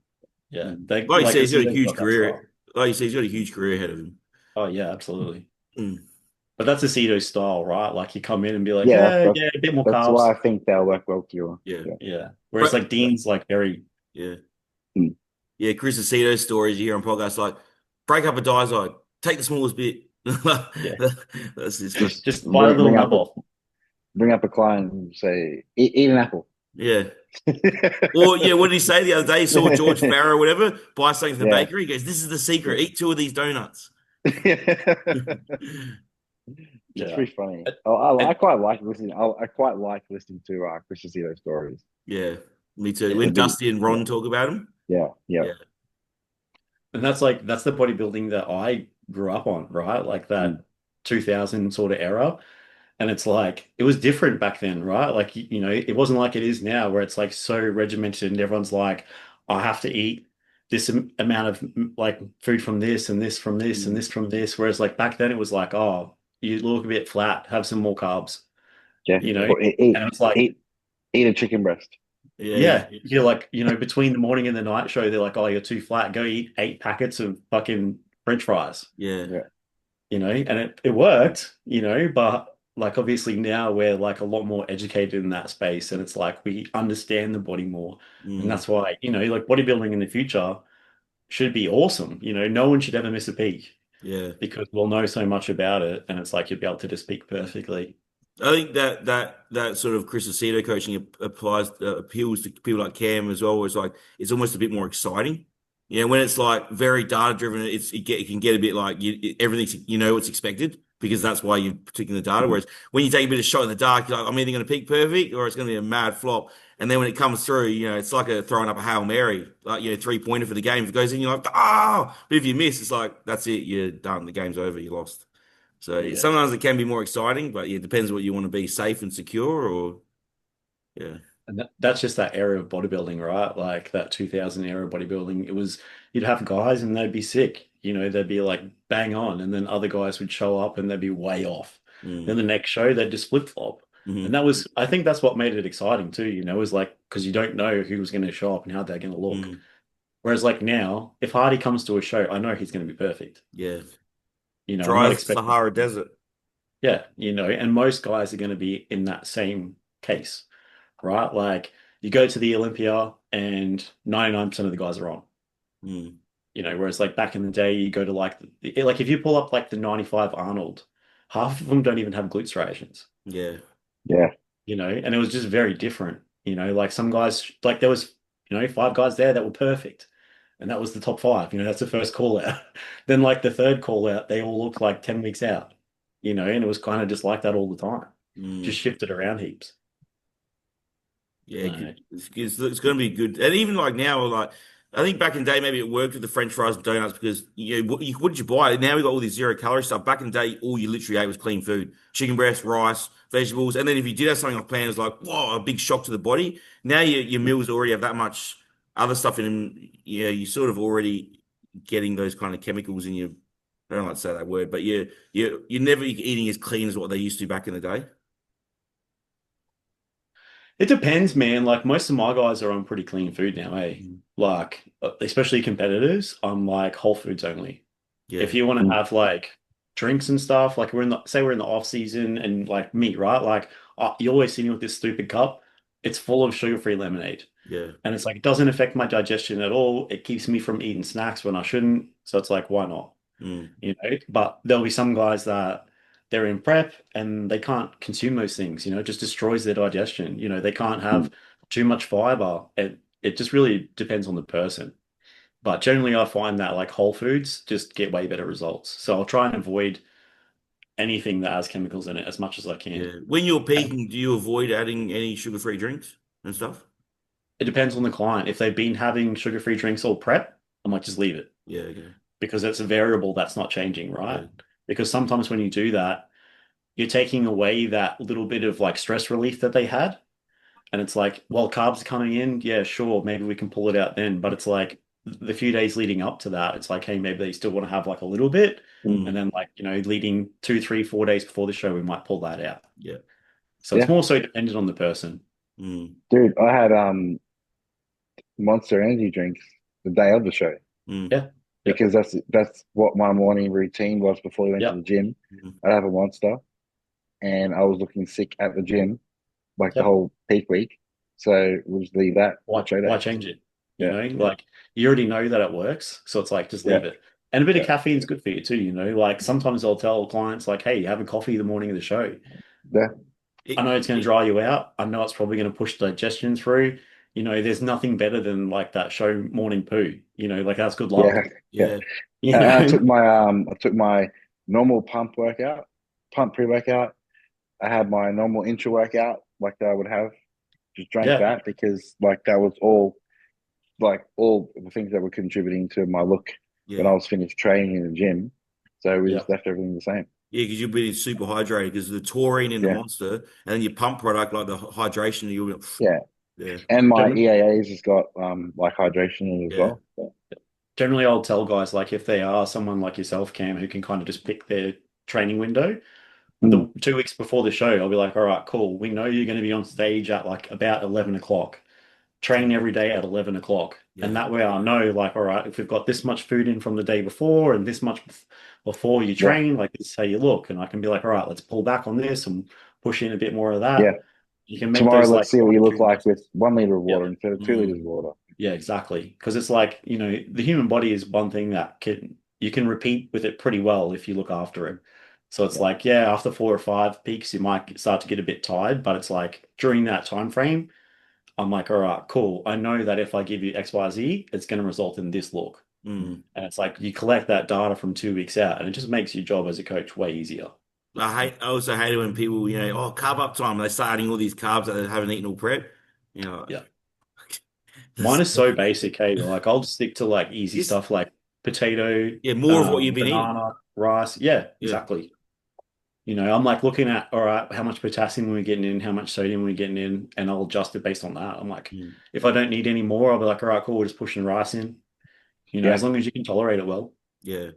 Speaker 1: Yeah,
Speaker 4: Mm.
Speaker 1: they
Speaker 2: like you
Speaker 1: like
Speaker 2: say, he's got a
Speaker 1: Aceto's
Speaker 2: huge
Speaker 1: got that style.
Speaker 2: career. Like you say, he's got a huge career ahead of him.
Speaker 1: Oh yeah, absolutely.
Speaker 2: Mm.
Speaker 1: But that's Aceto's style, right? Like you come in and be like,
Speaker 4: Yeah,
Speaker 1: yeah, a bit more
Speaker 4: that's why
Speaker 1: carbs.
Speaker 4: I think they'll work well together.
Speaker 2: Yeah,
Speaker 4: Yeah.
Speaker 1: Yeah. Whereas
Speaker 2: but
Speaker 1: like Dean's like very,
Speaker 2: yeah.
Speaker 4: Mm.
Speaker 2: Yeah, Chris Aceto's stories you hear on podcasts like break up a diazide, take the smallest bit.
Speaker 1: yeah,
Speaker 2: That's his
Speaker 4: Just
Speaker 1: just bite a little nub off.
Speaker 4: bring up a client and say, eat an apple.
Speaker 2: yeah. Or yeah, what did he say the other day? He saw George Farrow or whatever buy something from the
Speaker 4: Yeah.
Speaker 2: bakery. He goes, "This is the secret. Eat 2 of these donuts."
Speaker 4: It's
Speaker 1: Yeah.
Speaker 4: pretty funny. I
Speaker 1: And
Speaker 4: quite like listening. I quite like listening to Chris Aceto stories.
Speaker 2: Yeah, me too.
Speaker 1: yeah,
Speaker 2: When
Speaker 4: They've been,
Speaker 2: Dusty and
Speaker 4: yeah,
Speaker 2: Ron talk about him,
Speaker 4: yeah.
Speaker 2: yeah,
Speaker 1: and that's the bodybuilding that I grew up on, right? Like
Speaker 4: Mm.
Speaker 1: that 2000 sort of era. And it's like, it was different back then, right? Like, it wasn't like it is now where it's like so regimented and everyone's like, I have to eat this amount of like food from this and this from this and
Speaker 2: Mm.
Speaker 1: this from this. Whereas like back then it was like, oh, you look a bit flat, have some more carbs,
Speaker 4: Yeah.
Speaker 2: yeah,
Speaker 4: Or
Speaker 1: And it's like,
Speaker 4: eat a chicken breast.
Speaker 2: yeah,
Speaker 1: yeah, you're like, between the morning and the night show, they're like, oh, you're too flat. Go eat 8 packets of fucking French fries.
Speaker 2: yeah,
Speaker 4: Yeah.
Speaker 1: And it worked, but like obviously now we're like a lot more educated in that space and it's like we understand the body more. And
Speaker 2: mm,
Speaker 1: that's why, like bodybuilding in the future should be awesome. No one should ever miss a peak
Speaker 2: yeah.
Speaker 1: because we'll know so much about it and it's like you'll be able to just peak perfectly.
Speaker 2: I think that sort of Chris Aceto coaching appeals to people like Cam as well. Where it's almost a bit more exciting. When it's like very data driven, it can get a bit like everything's what's expected because that's why you're taking the data.
Speaker 4: Mhm.
Speaker 2: Whereas when you take a bit of shot in the dark, you're like, I'm either going to peak perfect or it's going to be a mad flop. And then when it comes through, it's like throwing up a Hail Mary, like 3-pointer for the game. If it goes in, you're like, ah! But if you miss, it's like that's it, you're done. The game's over. You lost. So
Speaker 1: Yeah.
Speaker 2: sometimes it can be more exciting, but it depends what you want to be safe and secure or yeah.
Speaker 1: And that's just that era of bodybuilding, right? Like that 2000 era of bodybuilding. You'd have guys and they'd be sick. They'd be like bang on. And then other guys would show up and they'd be way off. Then
Speaker 2: Mm.
Speaker 1: the next show, they'd just flip flop. And
Speaker 2: Hmm.
Speaker 1: I think that's what made it exciting too, is like, because you don't know who's going to show up and how they're going to look.
Speaker 2: Mm.
Speaker 1: Whereas like now, if Hardy comes to a show, I know he's going to be perfect.
Speaker 2: Yeah.
Speaker 1: I'm not
Speaker 2: Dry as the
Speaker 1: expecting,
Speaker 2: Sahara Desert.
Speaker 1: yeah, and most guys are going to be in that same case, right? Like you go to the Olympia and 99% of the guys are on.
Speaker 2: Mm.
Speaker 1: Whereas like back in the day, you go to like like if you pull up like the 95 Arnold, half of them don't even have glute striations.
Speaker 2: Yeah.
Speaker 4: Yeah.
Speaker 1: and it was just very different. Like some guys, like there was, 5 guys there that were perfect. And that was the top 5. That's the first call out. Then like the third call out, they all looked like 10 weeks out, and it was kind of just like that all the time.
Speaker 2: Mm.
Speaker 1: Just shifted around heaps.
Speaker 2: Yeah,
Speaker 1: So,
Speaker 2: it's going to be good. And even like now, like I think back in the day, maybe it worked with the French fries and donuts because what did you buy? Now we got all this 0 calorie stuff. Back in the day, all you literally ate was clean food: chicken breast, rice, vegetables, and then if you did have something off plan, it was like whoa, a big shock to the body. Now your meals already have that much other stuff in them. Yeah, you're sort of already getting those kind of chemicals in your. I don't like to say that word, but you're never eating as clean as what they used to back in the day.
Speaker 1: it depends, man. Like most of my guys are on pretty clean food now, eh?
Speaker 2: Mm.
Speaker 1: Like, especially competitors, I'm like whole foods only.
Speaker 2: Yeah,
Speaker 1: If you want to
Speaker 4: Mm.
Speaker 1: have like drinks and stuff, like we're in the off season and like meat, right? Like you're always sitting with this stupid cup. It's full of sugar-free lemonade.
Speaker 2: yeah,
Speaker 1: And it's like it doesn't affect my digestion at all. It keeps me from eating snacks when I shouldn't. So it's like, why not?
Speaker 2: mm,
Speaker 1: But there'll be some guys that they're in prep and they can't consume those things, it just destroys their digestion. They can't
Speaker 4: Mm.
Speaker 1: have too much fiber. It just really depends on the person. But generally I find that like whole foods just get way better results. So I'll try and avoid anything that has chemicals in it as much as I can.
Speaker 2: yeah. When you're
Speaker 1: And
Speaker 2: peaking, do you avoid adding any sugar-free drinks and stuff?
Speaker 1: it depends on the client. If they've been having sugar-free drinks all prep, I might just leave it.
Speaker 2: Yeah, okay.
Speaker 1: Because it's a variable that's not changing,
Speaker 2: Yeah,
Speaker 1: right? Because sometimes when you do that, you're taking away that little bit of like stress relief that they had. And it's like, well, carbs are coming in. Yeah, sure. Maybe we can pull it out then. But it's like the few days leading up to that, it's like, hey, maybe they still want to have like a little bit.
Speaker 4: Mm.
Speaker 1: And then like, leading 2, 3, 4 days before the show, we might pull that out.
Speaker 2: yeah.
Speaker 1: So it's
Speaker 4: Yeah,
Speaker 1: more so dependent on the person.
Speaker 2: Mm,
Speaker 4: dude, I had Monster energy drinks the day of the show
Speaker 2: mm,
Speaker 1: Yeah. Yep.
Speaker 4: because that's what my morning routine was before we went to the
Speaker 1: Yep.
Speaker 4: gym.
Speaker 2: mm.
Speaker 4: I'd have a Monster, and I was looking sick at the gym like the
Speaker 1: Yep.
Speaker 4: whole peak week. So we'll just leave that for
Speaker 1: Why
Speaker 4: show
Speaker 1: why
Speaker 4: day.
Speaker 1: change it?
Speaker 4: Yeah,
Speaker 1: Like you already know that it works. So it's like just
Speaker 4: yeah,
Speaker 1: leave it. And a bit of
Speaker 4: yeah,
Speaker 1: caffeine is good for you too. Like sometimes I'll tell clients like, hey, have a coffee the morning of the show.
Speaker 4: yeah,
Speaker 1: I
Speaker 2: It,
Speaker 1: know it's going to
Speaker 2: it,
Speaker 1: dry you out. I know it's probably going to push digestion through. There's nothing better than like that show morning poo. Like that's good luck.
Speaker 4: yeah, yeah.
Speaker 2: yeah,
Speaker 1: You
Speaker 4: And
Speaker 1: know?
Speaker 4: I took my normal pump pre-workout. I had my normal intra workout like that I would have. Just drank
Speaker 1: Yeah,
Speaker 4: that because like that was all the things that were contributing to my look when
Speaker 2: yeah,
Speaker 4: I was finished training in the gym. So we
Speaker 1: yeah.
Speaker 4: just left everything the same.
Speaker 2: yeah. Because you'll be super hydrated because the taurine in the
Speaker 4: Yeah,
Speaker 2: monster, and then your pump product like the hydration. You'll be,
Speaker 4: yeah.
Speaker 2: yeah,
Speaker 4: And my
Speaker 1: Gen-
Speaker 4: EAAs has got like hydration in it as
Speaker 2: yeah,
Speaker 4: well. So,
Speaker 1: Generally, I'll tell guys like if they are someone like yourself, Cam, who can kind of just pick their training window,
Speaker 4: mm,
Speaker 1: the 2 weeks before the show, I'll be like, all right, cool. We know you're going to be on stage at like about 11 o'clock. Train every day at 11 o'clock. And
Speaker 2: yeah,
Speaker 1: that way I know, like, all right, if we've got this much food in from the day before and this much before you
Speaker 4: yeah,
Speaker 1: train, like, this is how you look. And I can be like, all right, let's pull back on this and push in a bit more of
Speaker 4: yeah.
Speaker 1: that. You can make
Speaker 4: Tomorrow,
Speaker 1: those
Speaker 4: let's
Speaker 1: like
Speaker 4: see what you look
Speaker 1: fine-tuned
Speaker 4: like
Speaker 1: adjustments.
Speaker 4: with 1 liter of
Speaker 1: Yeah.
Speaker 4: water instead of 2 liters
Speaker 2: mm,
Speaker 4: of water.
Speaker 1: Yeah, exactly. Because it's like, the human body is one thing that you can repeat with it pretty well if you look after it. So it's
Speaker 4: Yeah,
Speaker 1: like, yeah, after 4 or 5 peaks, you might start to get a bit tired, but it's like during that time frame, I'm like, all right, cool. I know that if I give you XYZ, it's going to result in this look.
Speaker 2: mm.
Speaker 1: And it's like you collect that data from 2 weeks out, and it just makes your job as a coach way easier.
Speaker 2: I also hate it when people, oh, carb up time. They start adding all these carbs that they haven't eaten all prep. You know,
Speaker 1: Yeah. Mine
Speaker 2: that's
Speaker 1: is so basic, hey. Like I'll just stick to like easy
Speaker 2: just
Speaker 1: stuff like potato,
Speaker 2: yeah, more of what you've been eating.
Speaker 1: banana, rice. Yeah,
Speaker 2: Yeah.
Speaker 1: exactly. I'm like looking at, all right, how much potassium are we getting in, how much sodium are we getting in, and I'll adjust it based on that. I'm like,
Speaker 2: Mm.
Speaker 1: if I don't need any more, I'll be like, all right, cool, we're just pushing rice in.
Speaker 4: yeah,
Speaker 1: As long as you can tolerate it well.
Speaker 2: Yeah.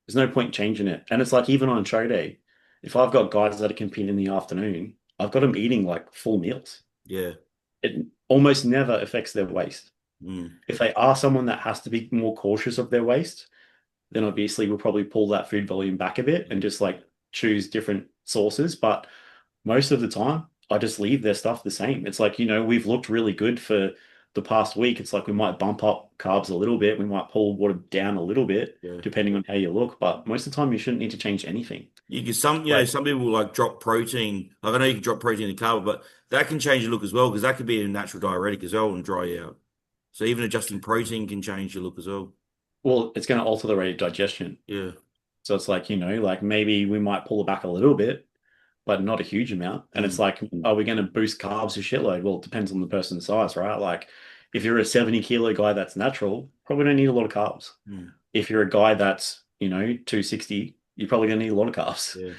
Speaker 1: There's no point changing it. And it's like even on a show day, if I've got guys that are competing in the afternoon, I've got them eating like full meals.
Speaker 2: Yeah.
Speaker 1: It almost never affects their waist.
Speaker 2: Mm.
Speaker 1: If they are someone that has to be more cautious of their waist, then obviously we'll probably pull that food volume back a bit and just like choose different sources. But most of the time, I just leave their stuff the same. It's like, we've looked really good for the past week, it's like we might bump up carbs a little bit, we might pull water down a little bit,
Speaker 2: Yeah.
Speaker 1: depending on how you look. But most of the time, you shouldn't need to change anything.
Speaker 2: You can some,
Speaker 1: Like,
Speaker 2: some people like drop protein. Like I know you can drop protein in carb, but that can change your look as well because that could be a natural diuretic as well and dry you out. So even adjusting protein can change your look as well.
Speaker 1: well, it's going to alter the rate of digestion.
Speaker 2: Yeah.
Speaker 1: So it's like, like maybe we might pull it back a little bit, but not a huge amount. And it's
Speaker 2: Mm.
Speaker 1: like, are we going to boost carbs a shitload? Well, it depends on the person's size, right? Like, if you're a 70 kilo guy that's natural, probably don't need a lot of carbs.
Speaker 2: Mm.
Speaker 1: If you're a guy that's, 260, you're probably going to need a lot of carbs.
Speaker 2: Yeah.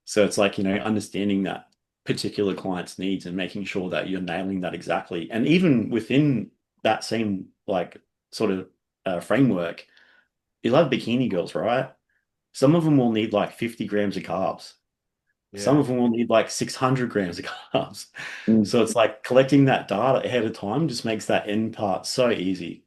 Speaker 1: So it's like, understanding that particular client's needs and making sure that you're nailing that exactly. And even within that same, like, sort of framework, you'll have bikini girls, right? Some of them will need like 50 grams of carbs. Some
Speaker 2: Yeah.
Speaker 1: of them will need like 600 grams of carbs.
Speaker 4: Mm.
Speaker 1: So it's like collecting that data ahead of time just makes that end part so easy.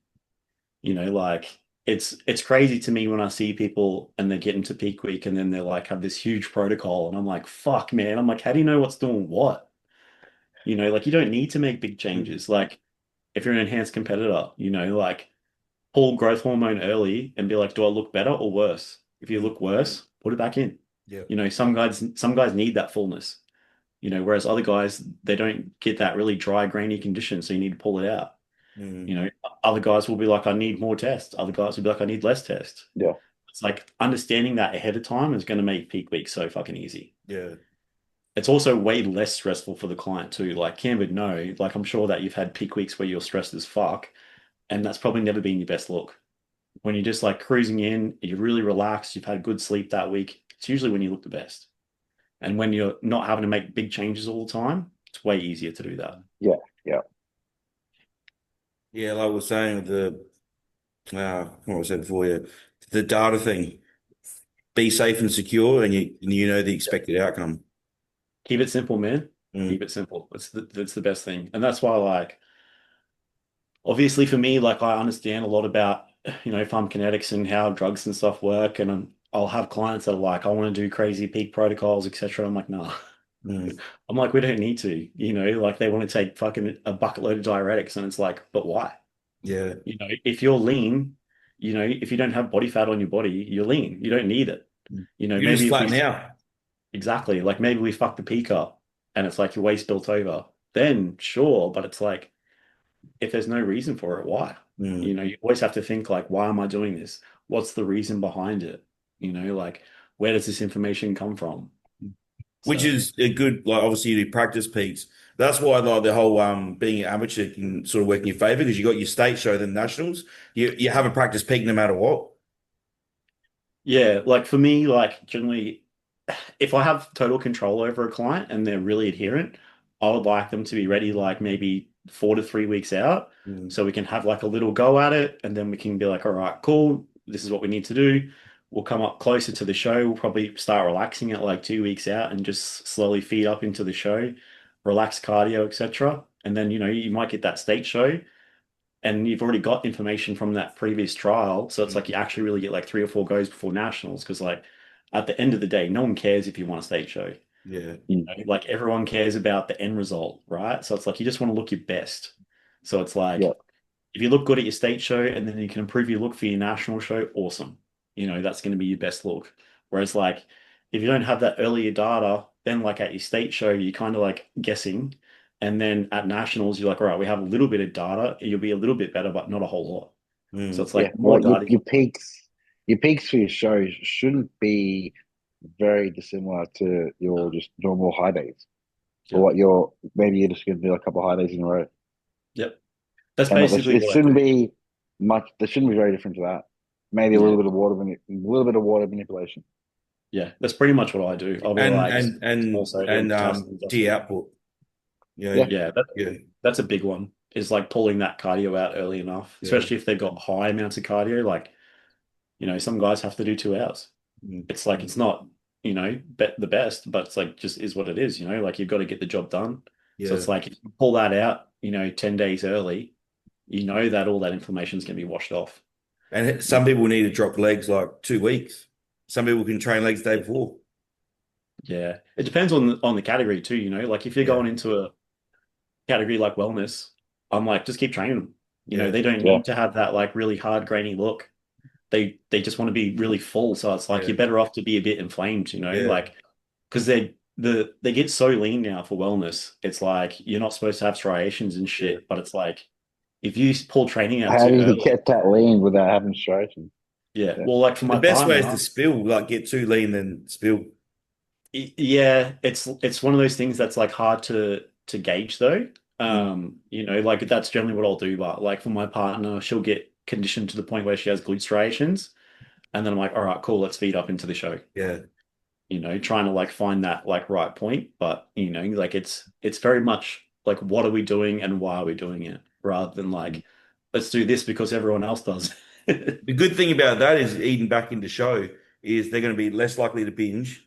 Speaker 1: Like it's crazy to me when I see people and they get into peak week and then they're like have this huge protocol and I'm like, fuck, man. I'm like, how do you know what's doing what? Like you don't need to make big changes. Like if you're an enhanced competitor, like pull growth hormone early and be like, do I look better or worse? If you look worse, put it back in.
Speaker 2: Yeah.
Speaker 1: Some guys need that fullness, whereas other guys, they don't get that really dry, grainy condition, so you need to pull it out.
Speaker 2: Mm.
Speaker 1: Other guys will be like, I need more test. Other guys will be like, I need less test.
Speaker 4: Yeah.
Speaker 1: It's like understanding that ahead of time is going to make peak week so fucking easy.
Speaker 2: Yeah.
Speaker 1: It's also way less stressful for the client too. Like Cam would know, like I'm sure that you've had peak weeks where you're stressed as fuck, and that's probably never been your best look. When you're just like cruising in, you're really relaxed, you've had good sleep that week, it's usually when you look the best. And when you're not having to make big changes all the time, it's way easier to do that.
Speaker 4: Yeah. Yeah.
Speaker 2: Yeah. Like I was saying, what was I said before? Yeah. The data thing. Be safe and secure, and you know the expected outcome.
Speaker 1: Keep it simple, man.
Speaker 2: Mm.
Speaker 1: Keep it simple. That's the best thing. And that's why, like, obviously for me, like I understand a lot about, pharmacokinetics and how drugs and stuff work. And I'll have clients that are like, I want to do crazy peak protocols, etc. I'm like, nah.
Speaker 2: Mm.
Speaker 1: I'm like, we don't need to, like they want to take fucking a bucket load of diuretics. And it's like, but why?
Speaker 2: Yeah.
Speaker 1: If you're lean, if you don't have body fat on your body, you're lean. You don't need it.
Speaker 2: You just
Speaker 1: Maybe if
Speaker 2: flatten
Speaker 1: we
Speaker 2: out.
Speaker 1: exactly like maybe we fuck the peak up and it's like your waist built over, then sure. But it's like if there's no reason for it, why?
Speaker 2: Mm.
Speaker 1: You always have to think like, why am I doing this? What's the reason behind it? Like where does this information come from?
Speaker 2: Which
Speaker 1: So
Speaker 2: is a good, like obviously you do practice peaks. That's why like the whole being an amateur can sort of work in your favor because you got your state show, then nationals. You have a practice peak no matter what.
Speaker 1: yeah, like for me, like generally, if I have total control over a client and they're really adherent, I would like them to be ready like maybe 4 to 3 weeks out.
Speaker 2: Mm.
Speaker 1: So we can have like a little go at it and then we can be like, all right, cool. This is what we need to do. We'll come up closer to the show. We'll probably start relaxing at like 2 weeks out and just slowly feed up into the show, relax cardio, etc. And then, you might get that state show and you've already got information from that previous trial. So it's like you actually really get like 3 or 4 goes before nationals because like at the end of the day, no one cares if you want a state show.
Speaker 2: Yeah.
Speaker 1: Like everyone cares about the end result, right? So it's like you just want to look your best. So it's like
Speaker 4: Yeah.
Speaker 1: if you look good at your state show and then you can improve your look for your national show, awesome. That's going to be your best look. Whereas like if you don't have that earlier data, then like at your state show, you're kind of like guessing. And then at nationals, you're like, all right, we have a little bit of data. You'll be a little bit better, but not a whole lot. So
Speaker 2: Mm.
Speaker 1: it's
Speaker 4: Yeah.
Speaker 1: like more
Speaker 4: Well,
Speaker 1: data.
Speaker 4: your peaks for your shows shouldn't be very dissimilar to your just normal high days.
Speaker 1: Yeah.
Speaker 4: Or what maybe you're just going to do a couple of high days in a row.
Speaker 1: Yep. That's
Speaker 4: And
Speaker 1: basically
Speaker 4: it
Speaker 1: what I
Speaker 4: shouldn't
Speaker 1: do.
Speaker 4: be much. They shouldn't be very different to that. Maybe a
Speaker 1: Yeah.
Speaker 4: little bit of water manipulation.
Speaker 1: Yeah. That's pretty much what I do. I'll be
Speaker 2: And
Speaker 1: like,
Speaker 2: and
Speaker 1: small
Speaker 2: and
Speaker 1: sodium,
Speaker 2: and
Speaker 1: potassium,
Speaker 2: G
Speaker 1: adjustment.
Speaker 2: output.
Speaker 4: Yeah.
Speaker 1: Yeah.
Speaker 2: Yeah.
Speaker 1: That's a big one is like pulling that cardio out early enough,
Speaker 2: Yeah.
Speaker 1: especially if they've got high amounts of cardio. Like, some guys have to do 2 hours.
Speaker 2: Mm.
Speaker 1: It's like, it's not, the best, but it's like, just is what it is, like you've got to get the job done. So
Speaker 2: Yeah.
Speaker 1: it's like, if you pull that out, 10 days early, that all that information is going to be washed off.
Speaker 2: And some people need to drop legs like 2 weeks. Some people can train legs the day before.
Speaker 1: Yeah. It depends on the category too, like if you're
Speaker 2: Yeah.
Speaker 1: going into a category like wellness, I'm like, just keep training them. You know,
Speaker 2: Yeah.
Speaker 1: they don't
Speaker 4: Yeah.
Speaker 1: need to have that like really hard grainy look. They just want to be really full. So it's like
Speaker 2: Yeah.
Speaker 1: you're better off to be a bit inflamed, you know,
Speaker 2: Yeah.
Speaker 1: like because they get so lean now for wellness. It's like you're not supposed to have striations and
Speaker 2: Yeah.
Speaker 1: shit, but it's like if you pull training out
Speaker 4: How
Speaker 1: too
Speaker 4: do you
Speaker 1: early,
Speaker 4: get that lean without having striations?
Speaker 1: yeah.
Speaker 4: Yeah.
Speaker 1: Well, like for
Speaker 2: The
Speaker 1: my
Speaker 2: best way is to
Speaker 1: partner,
Speaker 2: spill, like get too lean, then spill.
Speaker 1: yeah, it's one of those things that's like hard to gauge though.
Speaker 2: Mm.
Speaker 1: You know, like that's generally what I'll do. But like for my partner, she'll get conditioned to the point where she has glute striations, and then I'm like, all right, cool, let's feed up into the show.
Speaker 2: Yeah.
Speaker 1: You know, trying to like find that like right point. But you know, like it's very much like what are we doing and why are we doing it, rather than like let's do this because everyone else does.
Speaker 2: The good thing about that is eating back into show is they're going to be less likely to binge.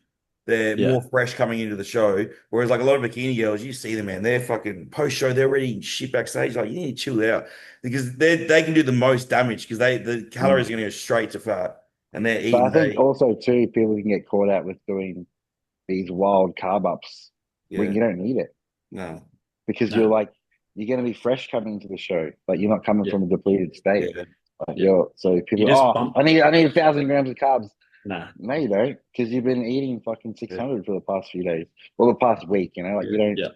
Speaker 2: They're
Speaker 1: Yeah.
Speaker 2: more fresh coming into the show. Whereas like a lot of bikini girls, you see them, man, they're fucking post show, they're already eating shit backstage. Like you need to chill out because they can do the most damage because the calories are going to go straight to fat and they're
Speaker 4: But I
Speaker 2: eating
Speaker 4: think also too, people can get caught out with doing these wild carb ups when
Speaker 2: yeah,
Speaker 4: you don't need it
Speaker 2: no,
Speaker 4: because
Speaker 1: No.
Speaker 4: you're going to be fresh coming into the show. Like you're not coming
Speaker 1: Yeah.
Speaker 4: from a depleted state.
Speaker 2: yeah,
Speaker 4: Like
Speaker 1: Yeah.
Speaker 4: so
Speaker 1: You
Speaker 4: people,
Speaker 1: just
Speaker 4: oh,
Speaker 1: bump.
Speaker 4: I need 1,000 grams of carbs.
Speaker 1: Nah.
Speaker 4: No, you don't, because you've been eating fucking
Speaker 2: yeah,
Speaker 4: 600 for the past few days or the past week. You know, like
Speaker 2: yeah.
Speaker 4: you don't.
Speaker 1: Yeah.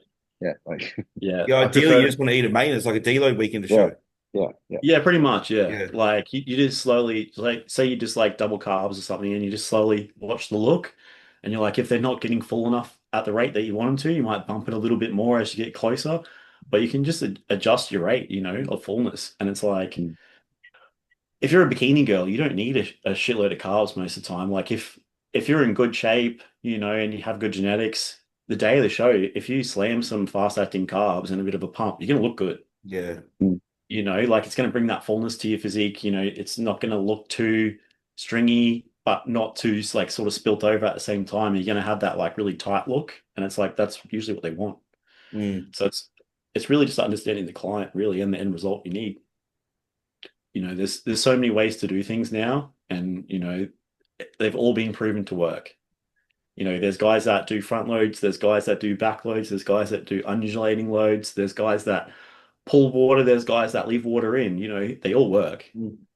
Speaker 4: Yeah, like
Speaker 1: Yeah.
Speaker 2: Yeah,
Speaker 1: I
Speaker 2: ideally, you
Speaker 1: prefer.
Speaker 2: just want to eat a maintenance, like a deload week into
Speaker 4: yeah,
Speaker 2: show.
Speaker 4: yeah.
Speaker 1: Yeah, pretty much. Yeah.
Speaker 2: Yeah,
Speaker 1: Like you just slowly, like, say you just like double carbs or something, and you just slowly watch the look, and you're like, if they're not getting full enough at the rate that you want them to, you might bump it a little bit more as you get closer, but you can just adjust your rate, you know, of fullness. And it's like,
Speaker 4: Mm.
Speaker 1: if you're a bikini girl, you don't need a shitload of carbs most of the time. Like if you're in good shape, you know, and you have good genetics, the day of the show, if you slam some fast acting carbs and a bit of a pump, you're gonna look good.
Speaker 2: yeah,
Speaker 4: Mm.
Speaker 1: You know, like it's going to bring that fullness to your physique. You know, it's not going to look too stringy, but not too like sort of spilt over at the same time. You're going to have that like really tight look, and it's like that's usually what they want.
Speaker 2: mm.
Speaker 1: So it's really just understanding the client really and the end result you need. You know, there's so many ways to do things now, and you know, they've all been proven to work. You know, there's guys that do front loads, there's guys that do back loads, there's guys that do undulating loads, there's guys that pull water, there's guys that leave water in, you know, they all work.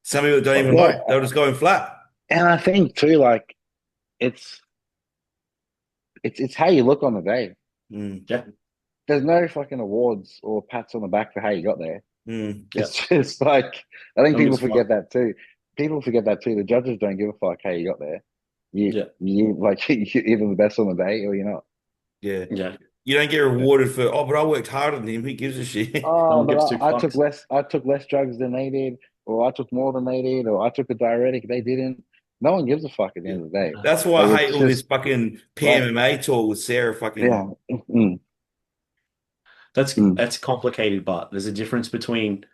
Speaker 2: Some people don't
Speaker 1: But
Speaker 2: even
Speaker 4: Yeah,
Speaker 2: load; they'll just go in flat.
Speaker 4: and I think too, like it's it's how you look on the day.
Speaker 2: Mm,
Speaker 1: yeah,
Speaker 4: There's no fucking awards or pats on the back for how you got there.
Speaker 2: mm.
Speaker 1: yeah,
Speaker 4: It's just like I think
Speaker 1: don't give
Speaker 4: people
Speaker 1: a fuck.
Speaker 4: forget that too. People forget that too. The judges don't give a fuck how you got there.
Speaker 1: Yeah,
Speaker 4: You like you're either the best on the day or you're not.
Speaker 2: Yeah.
Speaker 1: yeah.
Speaker 2: You don't get rewarded for, oh, but I worked harder than him. Who gives a shit?
Speaker 1: No
Speaker 4: Oh,
Speaker 1: one
Speaker 4: but
Speaker 1: gives two fucks.
Speaker 4: I took less drugs than they did, or I took more than they did, or I took a diuretic they didn't. No one gives a fuck at the
Speaker 2: Yeah.
Speaker 4: end of the day.
Speaker 2: That's why
Speaker 4: Like
Speaker 2: I
Speaker 4: it's
Speaker 2: hate all this
Speaker 4: just
Speaker 2: fucking
Speaker 4: like
Speaker 2: PMMA talk with Sarah fucking.
Speaker 4: yeah, mm, mm,
Speaker 1: That's complicated, but there's a difference between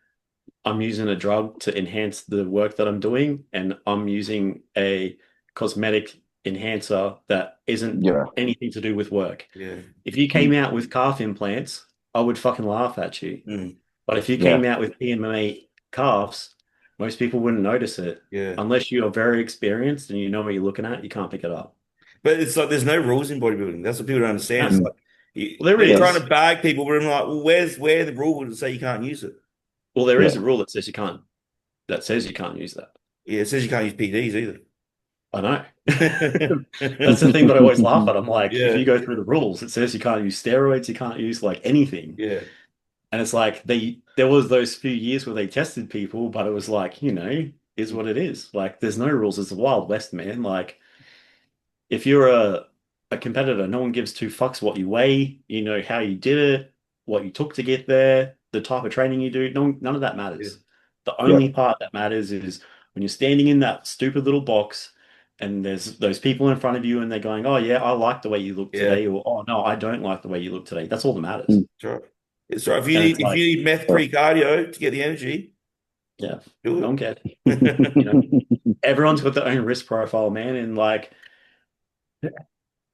Speaker 1: I'm using a drug to enhance the work that I'm doing, and I'm using a cosmetic enhancer that isn't
Speaker 4: yeah,
Speaker 1: anything to do with work.
Speaker 2: Yeah.
Speaker 1: If you
Speaker 4: mm,
Speaker 1: came out with calf implants, I would fucking laugh at you.
Speaker 2: Mm,
Speaker 1: But if you
Speaker 4: yeah,
Speaker 1: came out with PMMA calves, most people wouldn't notice it.
Speaker 2: yeah.
Speaker 1: Unless you are very experienced and you know what you're looking at, you can't pick it up.
Speaker 2: But it's like there's no rules in bodybuilding. That's what people don't understand. It's
Speaker 1: No.
Speaker 4: mm,
Speaker 2: like
Speaker 1: Well, there
Speaker 2: they're
Speaker 4: yeah,
Speaker 2: trying
Speaker 1: is.
Speaker 2: to bag people, but I'm like, well, where the rule that say you can't use it?
Speaker 1: Well, there is
Speaker 4: yeah,
Speaker 1: a rule that says that says you can't use that.
Speaker 2: Yeah, it says you can't use PDs either.
Speaker 1: I know. That's the thing that I always laugh at. I'm like, if
Speaker 2: Yeah,
Speaker 1: you go through the rules, it says you can't use steroids, you can't use like anything.
Speaker 2: yeah,
Speaker 1: And it's like there was those few years where they tested people, but it was like, you know, is what it is. Like there's no rules. It's the Wild West, man. Like if you're a competitor, no one gives two fucks what you weigh, you know, how you did it, what you took to get there, the type of training you do. None of that
Speaker 2: yeah,
Speaker 1: matters. The
Speaker 4: yeah,
Speaker 1: only part that matters is when you're standing in that stupid little box and there's those people in front of you and they're going, oh yeah, I like the way you look
Speaker 2: yeah.
Speaker 1: today, or oh no, I don't like the way you look today. That's all that matters.
Speaker 4: mm,
Speaker 2: That's right. It's right.
Speaker 1: And it's
Speaker 2: If
Speaker 1: like,
Speaker 2: you need meth
Speaker 4: yeah.
Speaker 2: pre-cardio to get the energy,
Speaker 1: yeah,
Speaker 2: do
Speaker 1: no
Speaker 2: it.
Speaker 1: one cares. You know, everyone's got their own risk profile, man. And like,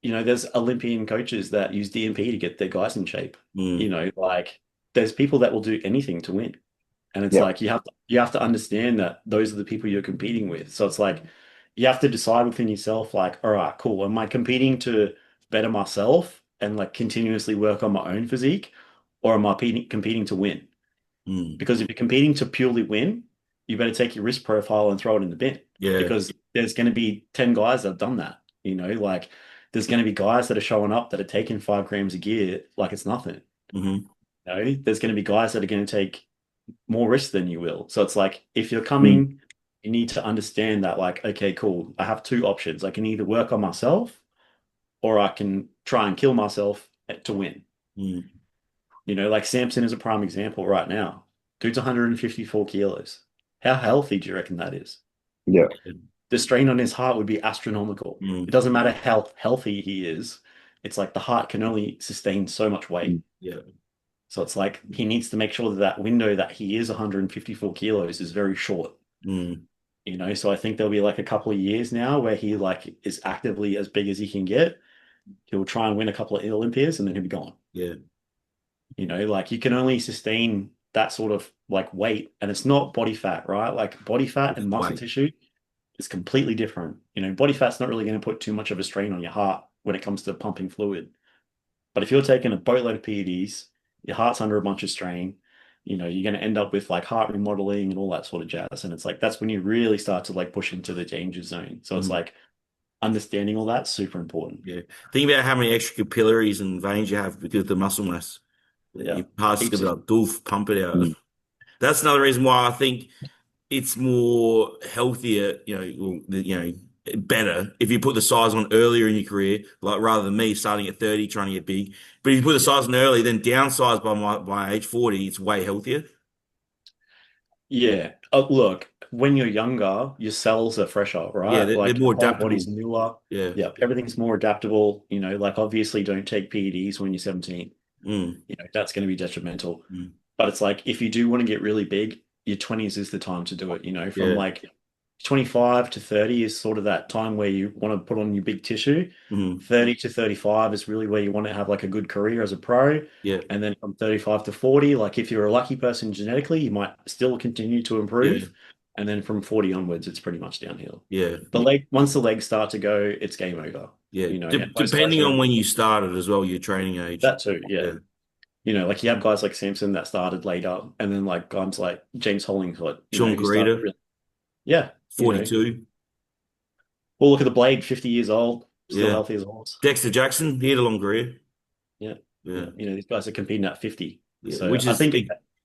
Speaker 1: you know, there's Olympian coaches that use DMP to get their guys in shape. You
Speaker 2: Mm,
Speaker 1: know, like there's people that will do anything to win. And it's
Speaker 4: Yeah,
Speaker 1: like you have to understand that those are the people you're competing with. So it's like you have to decide within yourself, like, all right, cool. Am I competing to better myself and like continuously work on my own physique, or am I competing to win?
Speaker 2: Mm.
Speaker 1: Because if you're competing to purely win, you better take your risk profile and throw it in the bin.
Speaker 2: Yeah.
Speaker 1: Because there's going to be 10 guys that have done that. Like there's going to be guys that are showing up that are taking 5 grams of gear like it's nothing.
Speaker 2: Hmm.
Speaker 1: There's going to be guys that are going to take more risk than you will. So it's like if you're
Speaker 4: Mm.
Speaker 1: coming, you need to understand that, like, okay, cool. I have two options. I can either work on myself or I can try and kill myself to win.
Speaker 2: Mm.
Speaker 1: Like Samson is a prime example right now. Dude's 154 kilos. How healthy do you reckon that is?
Speaker 4: Yeah.
Speaker 1: The strain on his heart would be astronomical.
Speaker 2: Mm.
Speaker 1: It doesn't matter how healthy he is. It's like the heart can only sustain so much weight.
Speaker 2: Yeah.
Speaker 1: So it's like he needs to make sure that that window that he is 154 kilos is very short.
Speaker 2: Mm.
Speaker 1: So I think there'll be like a couple of years now where he like is actively as big as he can get. He'll try and win a couple of Olympias and then he'll be gone.
Speaker 2: Yeah.
Speaker 1: Like you can only sustain that sort of like weight, and it's not body fat, right? Like body fat and muscle
Speaker 2: Weight.
Speaker 1: tissue is completely different. Body fat's not really going to put too much of a strain on your heart when it comes to pumping fluid. But if you're taking a boatload of PEDs, your heart's under a bunch of strain, you're going to end up with like heart remodeling and all that sort of jazz. And it's like that's when you really start to like push into the danger zone. So it's like understanding all that's super important.
Speaker 2: Yeah. Think about how many extra capillaries and veins you have because of the muscle mass.
Speaker 1: Yeah.
Speaker 2: Your heart's
Speaker 1: Heaps
Speaker 2: gonna be like, doof, pump it out.
Speaker 4: Mm.
Speaker 2: That's another reason why I think it's more healthier, better if you put the size on earlier in your career, like rather than me starting at 30 trying to get big. But if you put the size on early, then downsize by my age 40, it's way healthier.
Speaker 1: Yeah. Look, when you're younger, your cells are fresher,
Speaker 2: Yeah,
Speaker 1: right?
Speaker 2: they're
Speaker 1: Like your
Speaker 2: more
Speaker 1: whole
Speaker 2: adaptable.
Speaker 1: body's newer.
Speaker 2: Yeah.
Speaker 1: Yeah, everything's more adaptable. Like obviously don't take PEDs when you're 17.
Speaker 2: Mm.
Speaker 1: That's going to be detrimental.
Speaker 2: Mm.
Speaker 1: But it's like if you do want to get really big, your 20s is the time to do it. From
Speaker 2: Yeah.
Speaker 1: like 25 to 30 is sort of that time where you want to put on your big tissue.
Speaker 2: Mm.
Speaker 1: 30 to 35 is really where you want to have like a good career as a pro.
Speaker 2: Yeah.
Speaker 1: And then from 35 to 40, like if you're a lucky person genetically, you might still continue to
Speaker 2: Yeah.
Speaker 1: improve. And then from 40 onwards, it's pretty much downhill.
Speaker 2: Yeah.
Speaker 1: Once the legs start to go, it's game over.
Speaker 2: Yeah.
Speaker 1: And most guys
Speaker 2: Depending
Speaker 1: are
Speaker 2: on when you started as well, your training age.
Speaker 1: that too, yeah. Like you have guys like Samson that started later, and then like guys like James Hollingford,
Speaker 2: Sean
Speaker 1: who started
Speaker 2: Garita,
Speaker 1: really, yeah,
Speaker 2: 42.
Speaker 1: Well, look at the Blade, 50 years old, still
Speaker 2: Yeah.
Speaker 1: healthy as a horse.
Speaker 2: Dexter Jackson, he had a long career.
Speaker 1: Yeah,
Speaker 2: Yeah.
Speaker 1: these guys are competing at 50.
Speaker 2: Yeah.
Speaker 1: So
Speaker 2: Which
Speaker 1: I
Speaker 2: is,
Speaker 1: think,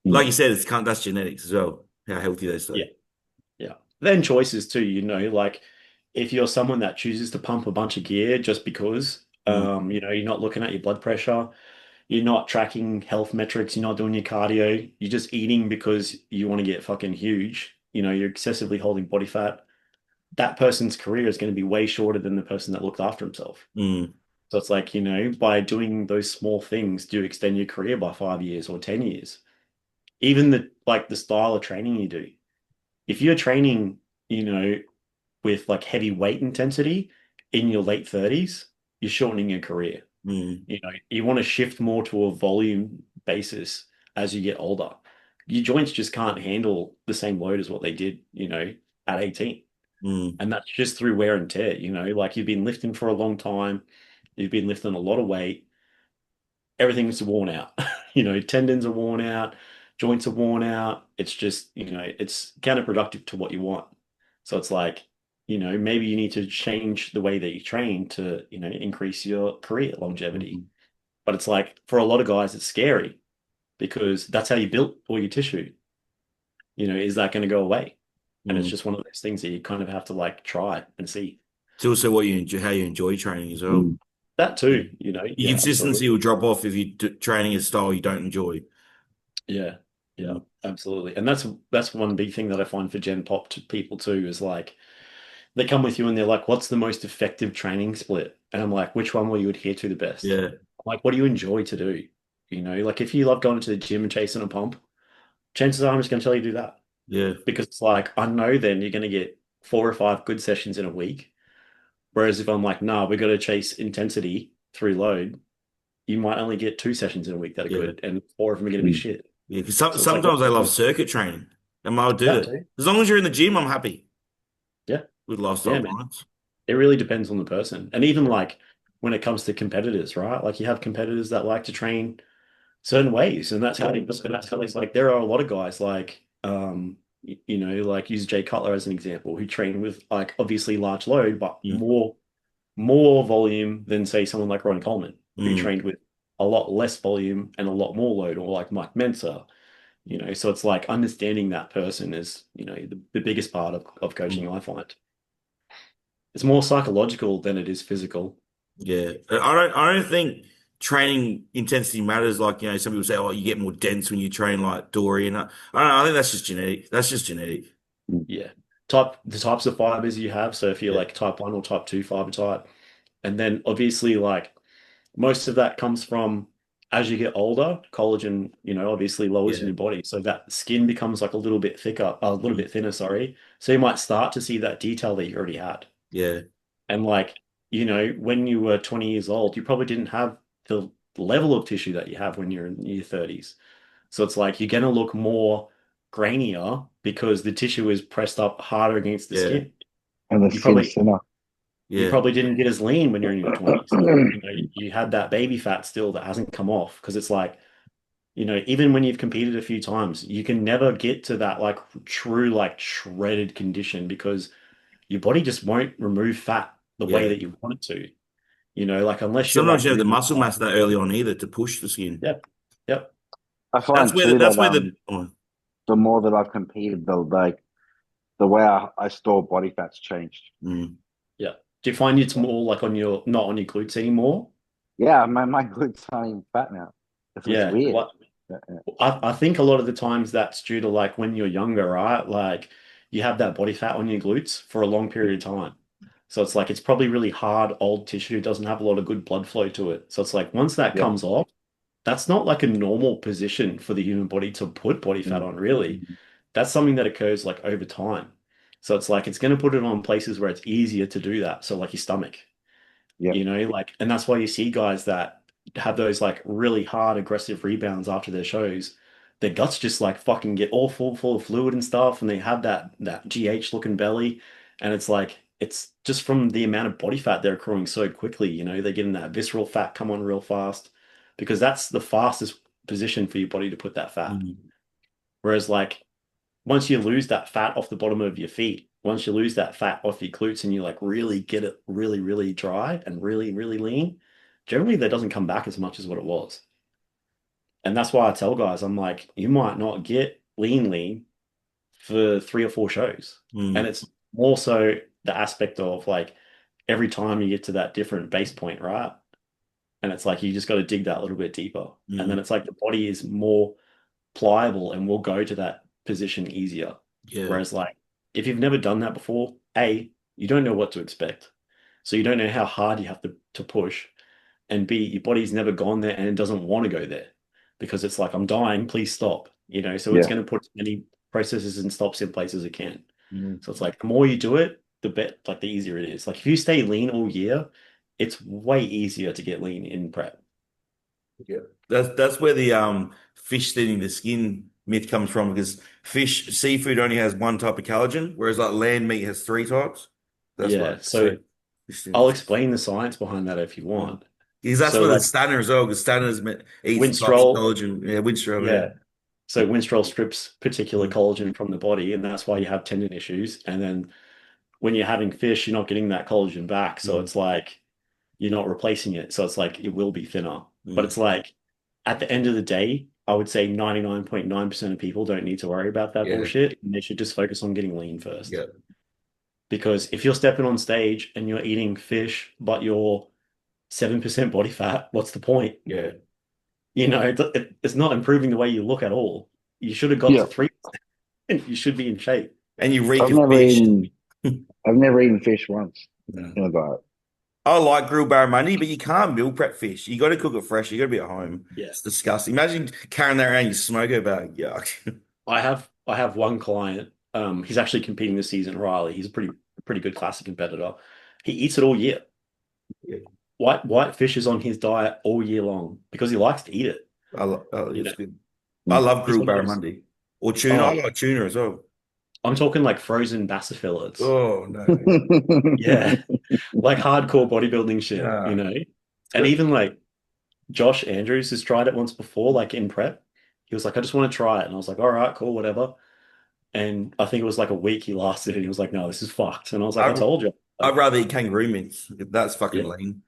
Speaker 2: like you said, that's genetics as well, how healthy they stay.
Speaker 1: yeah. Then choices too, like if you're someone that chooses to pump a bunch of gear just because, you're not looking at your blood pressure, you're not tracking health metrics, you're not doing your cardio, you're just eating because you want to get fucking huge, you're excessively holding body fat. That person's career is going to be way shorter than the person that looked after himself.
Speaker 2: Mm.
Speaker 1: So it's like, by doing those small things, do extend your career by 5 years or 10 years. Even the style of training you do. If you're training, with like heavy weight intensity in your late 30s, you're shortening your career.
Speaker 2: Mm.
Speaker 1: You want to shift more to a volume basis as you get older. Your joints just can't handle the same load as what they did, at 18.
Speaker 2: Mm.
Speaker 1: And that's just through wear and tear, like you've been lifting for a long time, you've been lifting a lot of weight, everything's worn out. Tendons are worn out, joints are worn out. It's just, it's counterproductive to what you want. So it's like, maybe you need to change the way that you train to, increase your career longevity.
Speaker 2: Mm.
Speaker 1: But it's like for a lot of guys, it's scary because that's how you built all your tissue. Is that going to go away? And it's just one of those things that you kind of have to like try and see.
Speaker 2: It's also what you enjoy, how you enjoy training as well.
Speaker 1: That too,
Speaker 2: Your
Speaker 1: yeah,
Speaker 2: consistency
Speaker 1: absolutely.
Speaker 2: will drop off if you're training a style you don't enjoy.
Speaker 1: Yeah, absolutely. And that's one big thing that I find for Gen Pop to people too is like they come with you and they're like, "What's the most effective training split?" And I'm like, "Which one will you adhere to the best?"
Speaker 2: Yeah.
Speaker 1: Like, what do you enjoy to do? Like if you love going to the gym and chasing a pump, chances are I'm just going to tell you to do that
Speaker 2: Yeah.
Speaker 1: because it's like I know then you're going to get 4 or 5 good sessions in a week. Whereas if I'm like, "Nah, we got to chase intensity through load," you might only get 2 sessions in a week that are
Speaker 2: Yeah.
Speaker 1: good, and 4 of them are going to be shit.
Speaker 2: Yeah. Because
Speaker 1: So it's like,
Speaker 2: sometimes I love circuit training and I'll do
Speaker 1: that
Speaker 2: it.
Speaker 1: too.
Speaker 2: As long as you're in the gym, I'm happy
Speaker 1: Yeah,
Speaker 2: with
Speaker 1: yeah,
Speaker 2: lifestyle
Speaker 1: man.
Speaker 2: clients.
Speaker 1: It really depends on the person, and even like when it comes to competitors, right? Like you have competitors that like to train certain ways, and that's how it's like there are a lot of guys like like use Jay Cutler as an example, who train with like obviously large load, but
Speaker 2: Mm.
Speaker 1: more volume than say someone like Ron Coleman, who
Speaker 2: Mm.
Speaker 1: trained with a lot less volume and a lot more load, or like Mike Mensa. So it's like understanding that person is, the biggest part of coaching, I find. It's more psychological than it is physical.
Speaker 2: Yeah, I don't think training intensity matters. Like, some people say, oh, you get more dense when you train like Dory, and I don't know. I think that's just genetic. That's just genetic.
Speaker 1: Yeah. The types of fibers you have. So if you're
Speaker 2: Yeah,
Speaker 1: like type 1 or type 2 fiber type, and then obviously like most of that comes from as you get older, collagen, obviously lowers in
Speaker 2: yeah,
Speaker 1: your body. So that skin becomes like a little bit thicker, a little
Speaker 2: mm,
Speaker 1: bit thinner, sorry. So you might start to see that detail that you already had.
Speaker 2: yeah.
Speaker 1: And like, when you were 20 years old, you probably didn't have the level of tissue that you have when you're in your 30s. So it's like you're going to look more grainier because the tissue is pressed up harder against the
Speaker 2: Yeah,
Speaker 1: skin.
Speaker 4: And the
Speaker 1: You
Speaker 4: skin's
Speaker 1: probably
Speaker 4: thinner.
Speaker 1: you
Speaker 2: yeah.
Speaker 1: probably didn't get as lean when you're in your 20s. You had that baby fat still that hasn't come off because it's like, even when you've competed a few times, you can never get to that like true like shredded condition because your body just won't remove fat the way
Speaker 2: Yeah.
Speaker 1: that you want it to. Like unless you're
Speaker 2: Sometimes
Speaker 1: like
Speaker 2: you have the
Speaker 1: really
Speaker 2: muscle mass that early on either to push the skin.
Speaker 1: Yep. Yep.
Speaker 4: I find too
Speaker 2: That's
Speaker 4: that
Speaker 2: where
Speaker 4: the more that I've competed, the way I store body fat's changed.
Speaker 2: mm,
Speaker 1: Yeah. Do you find it's more like not on your glutes anymore?
Speaker 4: Yeah, my glutes aren't even fat now. It's
Speaker 1: Yeah.
Speaker 4: weird.
Speaker 1: What I think a lot of the times that's due to like when you're younger, right? Like you have that body fat on your glutes for a long period of time. So it's like it's probably really hard old tissue, doesn't have a lot of good blood flow to it. So it's like once that
Speaker 4: Yeah.
Speaker 1: comes off, that's not like a normal position for the human body to put body fat
Speaker 4: Mm.
Speaker 1: on, really. That's something that occurs like over time. So it's like it's going to put it on places where it's easier to do that. So like your stomach,
Speaker 4: Yeah.
Speaker 1: like, and that's why you see guys that have those like really hard aggressive rebounds after their shows. Their guts just like fucking get all full of fluid and stuff, and they have that GH looking belly, and it's like it's just from the amount of body fat they're accruing so quickly. They're getting that visceral fat come on real fast because that's the fastest position for your body to put that fat.
Speaker 2: mm,
Speaker 1: Whereas like once you lose that fat off the bottom of your feet, once you lose that fat off your glutes and you like really get it really, really dry and really, really lean, generally that doesn't come back as much as what it was. And that's why I tell guys, I'm like, you might not get lean for 3 or 4 shows. And
Speaker 2: mm,
Speaker 1: it's more so the aspect of like every time you get to that different base point, right? And it's like you just got to dig that little bit deeper. And then
Speaker 2: mm,
Speaker 1: it's like the body is more pliable and will go to that position easier.
Speaker 2: yeah,
Speaker 1: Whereas, like, if you've never done that before, A, you don't know what to expect. So you don't know how hard you have to push. And B, your body's never gone there and it doesn't want to go there because it's like, I'm dying, please stop. So it's
Speaker 4: Yeah.
Speaker 1: going to put as many processes and stops in place as it can.
Speaker 2: mm,
Speaker 1: So it's like the more you do it, the easier it is. Like if you stay lean all year, it's way easier to get lean in prep.
Speaker 2: yeah. That's where the fish thinning the skin myth comes from because seafood only has one type of collagen, whereas like land meat has three types. That's why
Speaker 1: Yeah.
Speaker 2: it's
Speaker 1: So
Speaker 2: so fish
Speaker 1: I'll
Speaker 2: thin.
Speaker 1: explain the science behind that if you
Speaker 2: Mm.
Speaker 1: want.
Speaker 2: Because that's
Speaker 1: So
Speaker 2: what the
Speaker 1: like
Speaker 2: Stanner as well, because eats types of
Speaker 1: Winstrol,
Speaker 2: collagen. Yeah, Winstrol, yeah.
Speaker 1: yeah. So Winstrol strips particular
Speaker 2: Mm,
Speaker 1: collagen from the body, and that's why you have tendon issues. And then when you're having fish, you're not getting that collagen back. So
Speaker 2: mm,
Speaker 1: it's like you're not replacing it. So it's like it will be thinner. But
Speaker 2: mm.
Speaker 1: it's like at the end of the day, I would say 99.9% of people don't need to worry about that
Speaker 2: Yeah,
Speaker 1: bullshit. And they should just focus on getting lean first.
Speaker 2: yeah,
Speaker 1: Because if you're stepping on stage and you're eating fish, but you're 7% body fat, what's the point?
Speaker 2: yeah.
Speaker 1: It's not improving the way you look at all. You should have got
Speaker 4: Yeah.
Speaker 1: to 3 and you should be in shape.
Speaker 2: And you reek
Speaker 4: I've
Speaker 2: of
Speaker 4: never
Speaker 2: fish.
Speaker 4: eaten I've never eaten fish once
Speaker 2: No.
Speaker 4: in a diet.
Speaker 2: I like grilled barramundi, but you can't meal prep fish. You got to cook it fresh. You got to be at home.
Speaker 1: Yeah.
Speaker 2: It's disgusting. Imagine carrying that around your smoker bag. Yuck.
Speaker 1: I have one client. He's actually competing this season, Riley. He's a pretty good classic competitor. He eats it all year.
Speaker 2: Yeah.
Speaker 1: White fish is on his diet all year long because he likes to eat it. You know,
Speaker 2: It's good. I love
Speaker 1: he's
Speaker 2: grilled
Speaker 1: one of those.
Speaker 2: barramundi or tuna. I
Speaker 1: Oh,
Speaker 2: like tuna as well.
Speaker 1: I'm talking like frozen bassifillets.
Speaker 2: Oh no.
Speaker 1: Yeah, like hardcore bodybuilding shit,
Speaker 2: Yeah. It's
Speaker 1: And
Speaker 2: got,
Speaker 1: even like Josh Andrews has tried it once before, like in prep. He was like, I just want to try it. And I was like, all right, cool, whatever. And I think it was like a week he lasted and he was like, no, this is fucked. And I was like, I
Speaker 2: I,
Speaker 1: told you.
Speaker 2: I'd
Speaker 1: Like,
Speaker 2: rather eat kangaroo mints. That's fucking
Speaker 1: yeah.
Speaker 2: lean.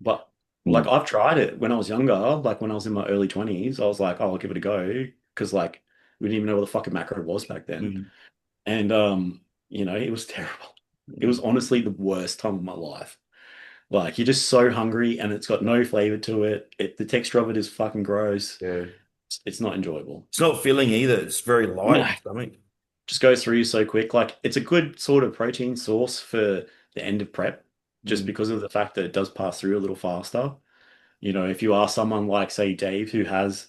Speaker 1: But like
Speaker 4: Mm.
Speaker 1: I've tried it when I was younger, like when I was in my early 20s, I was like, oh, I'll give it a go. Because like we didn't even know what the fucking macro was back then.
Speaker 2: Mm.
Speaker 1: And it was terrible. It was
Speaker 2: Mm.
Speaker 1: honestly the worst time of my life. Like you're just so hungry and it's got no flavor to it. The texture of it is fucking gross.
Speaker 2: Yeah.
Speaker 1: It's not enjoyable.
Speaker 2: It's not filling either. It's very light
Speaker 1: No,
Speaker 2: in the stomach.
Speaker 1: just goes through so quick. Like it's a good sort of protein source for the end of prep, just
Speaker 2: Mm.
Speaker 1: because of the fact that it does pass through a little faster. If you are someone like, say, Dave, who has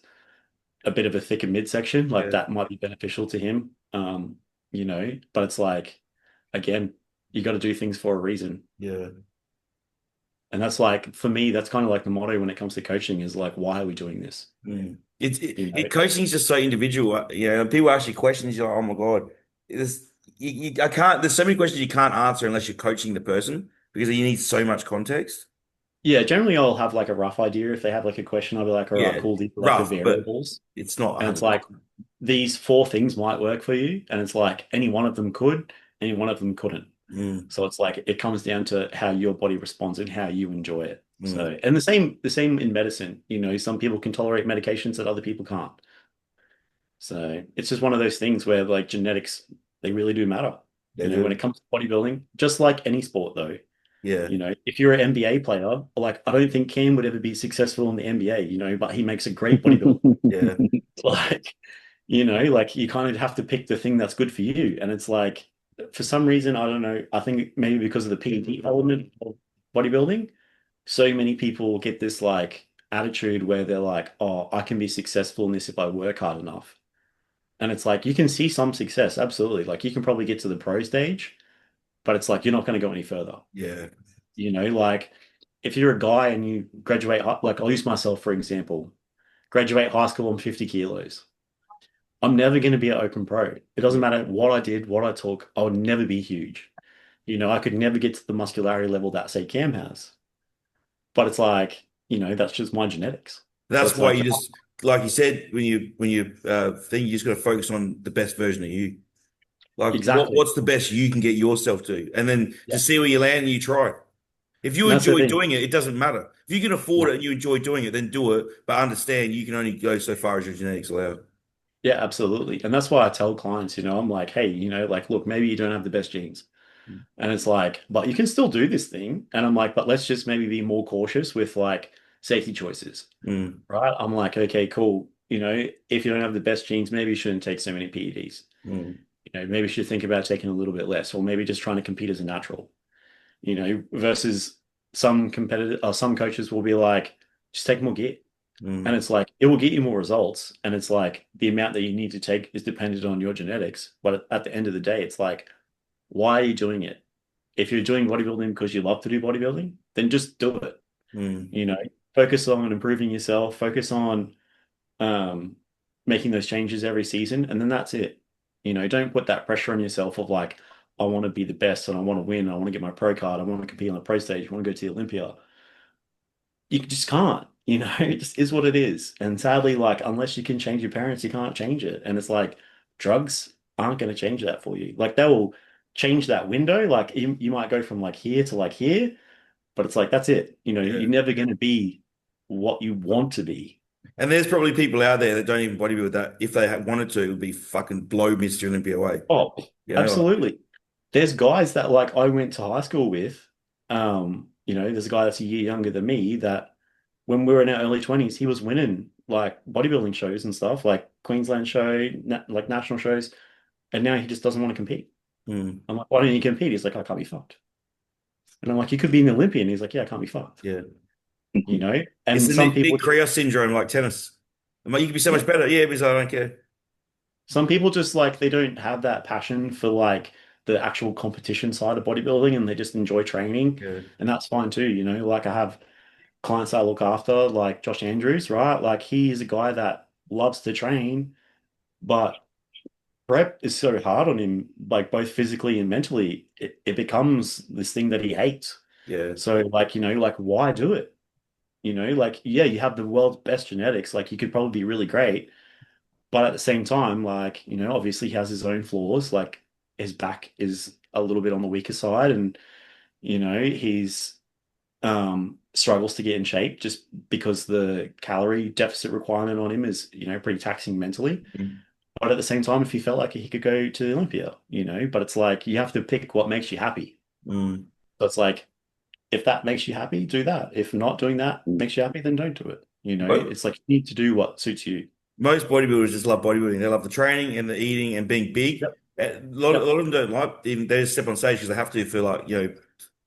Speaker 1: a bit of a thicker midsection, like
Speaker 2: Yeah.
Speaker 1: that might be beneficial to him. But it's like, again, you got to do things for a reason.
Speaker 2: Yeah.
Speaker 1: And that's like, for me, that's kind of like the motto when it comes to coaching is like, why are we doing this?
Speaker 2: Mm. It's
Speaker 1: You know,
Speaker 2: coaching is just so individual. And people ask you questions, you're like, oh my God. I can't, there's so many questions you can't answer unless you're coaching the person because you need so much context.
Speaker 1: yeah, generally I'll have like a rough idea. If they have like a question, I'll be like, all right,
Speaker 2: Yeah.
Speaker 1: cool, these are like the
Speaker 2: Rough, but
Speaker 1: variables.
Speaker 2: it's not
Speaker 1: And it's
Speaker 2: 100%.
Speaker 1: like, these four things might work for you. And it's like, any one of them could, any one of them couldn't.
Speaker 2: Mm,
Speaker 1: So it's like it comes down to how your body responds and how you enjoy it.
Speaker 2: mm.
Speaker 1: So, and the same in medicine. Some people can tolerate medications that other people can't. So it's just one of those things where like genetics, they really do matter.
Speaker 2: They
Speaker 1: When it
Speaker 2: do.
Speaker 1: comes to bodybuilding, just like any sport though,
Speaker 2: Yeah.
Speaker 1: if you're an NBA player, like I don't think Cam would ever be successful in the NBA, but he makes a great bodybuilder.
Speaker 2: Yeah.
Speaker 1: Like, like you kind of have to pick the thing that's good for you. And it's like, for some reason, I don't know, I think maybe because of the PT element of bodybuilding, so many people get this like attitude where they're like, oh, I can be successful in this if I work hard enough. And it's like, you can see some success, absolutely. Like you can probably get to the pro stage, but it's like, you're not going to go any further.
Speaker 2: Yeah.
Speaker 1: Like if you're a guy and you graduate, like I'll use myself for example, graduate high school on 50 kilos. I'm never going to be an open pro. It doesn't matter what I did, what I took, I would never be huge. I could never get to the muscularity level that, say, Cam has. But it's like, that's just my genetics. So
Speaker 2: That's
Speaker 1: it's
Speaker 2: why
Speaker 1: like,
Speaker 2: you just, like you said, when you think you just got to focus on the best version of you. Like
Speaker 1: exactly.
Speaker 2: what's the best you can get yourself to, and then
Speaker 1: Yeah.
Speaker 2: to see where you land and you try. If you
Speaker 1: And that's the
Speaker 2: enjoy
Speaker 1: thing.
Speaker 2: doing it, it doesn't matter. If you can afford
Speaker 1: No.
Speaker 2: it and you enjoy doing it, then do it. But understand you can only go so far as your genetics allow.
Speaker 1: Yeah, absolutely. And that's why I tell clients, I'm like, hey, like, look, maybe you don't have the best genes. And it's like, but you can still do this thing. And I'm like, but let's just maybe be more cautious with like safety choices,
Speaker 2: Mm,
Speaker 1: right? I'm like, okay, cool. If you don't have the best genes, maybe you shouldn't take so many PEDs.
Speaker 2: mm.
Speaker 1: Maybe you should think about taking a little bit less, or maybe just trying to compete as a natural, versus some competitor or some coaches will be like, just take more gear. And
Speaker 2: Mm,
Speaker 1: it's like, it will get you more results. And it's like the amount that you need to take is dependent on your genetics. But at the end of the day, it's like, why are you doing it? If you're doing bodybuilding because you love to do bodybuilding, then just do it.
Speaker 2: mm.
Speaker 1: You know, focus on improving yourself, focus on um, making those changes every season, and then that's it. Don't put that pressure on yourself of like, I want to be the best and I want to win. I want to get my pro card. I want to compete on the pro stage. I want to go to the Olympia. You just can't, it just is what it is. And sadly, like, unless you can change your parents, you can't change it. And it's like, drugs aren't going to change that for you. Like, they will change that window. Like, you might go from like here to like here, but it's like, that's it.
Speaker 2: Yeah.
Speaker 1: You're never going to be what you want to be.
Speaker 2: And there's probably people out there that don't even bodybuild that if they had wanted to, it would be fucking blow Mr. Olympia away.
Speaker 1: Oh,
Speaker 2: Like,
Speaker 1: absolutely. There's guys that like I went to high school with. There's a guy that's a year younger than me that when we were in our early 20s, he was winning like bodybuilding shows and stuff, like Queensland show, like national shows, and now he just doesn't want to compete.
Speaker 2: mm,
Speaker 1: I'm like, why don't you compete? He's like, I can't be fucked. And I'm like, you could be an Olympian. He's like, yeah, I can't be fucked.
Speaker 2: yeah.
Speaker 1: You know?
Speaker 2: It's
Speaker 1: And
Speaker 2: the
Speaker 1: some people
Speaker 2: Nick Kyrgios syndrome, like tennis. I'm like, you could be so
Speaker 1: yeah,
Speaker 2: much better. Yeah, because I don't care.
Speaker 1: some people just like they don't have that passion for like the actual competition side of bodybuilding and they just enjoy training.
Speaker 2: Yeah.
Speaker 1: And that's fine too, like I have clients I look after, like Josh Andrews, right? Like he's a guy that loves to train, but prep is so hard on him, like both physically and mentally. It becomes this thing that he hates.
Speaker 2: Yeah.
Speaker 1: So like, like why do it? You know, like, yeah, you have the world's best genetics. Like, you could probably be really great. But at the same time, like, you know, obviously he has his own flaws. Like, his back is a little bit on the weaker side. And, you know, he's struggles to get in shape just because the calorie deficit requirement on him is, you know, pretty taxing mentally.
Speaker 2: Mm.
Speaker 1: But at the same time, if he felt like he could go to Olympia, you know, but it's like you have to pick what makes you happy.
Speaker 2: Mm.
Speaker 1: So it's like if that makes you happy, do that. If not doing that
Speaker 4: Mm.
Speaker 1: makes you happy, then don't do it. You know,
Speaker 2: But
Speaker 1: it's like you need to do what suits you.
Speaker 2: most bodybuilders just love bodybuilding. They love the training and the eating and being big.
Speaker 1: Yep.
Speaker 2: A lot, a
Speaker 1: Yep.
Speaker 2: lot of them don't like even they just step on stage because they have to for like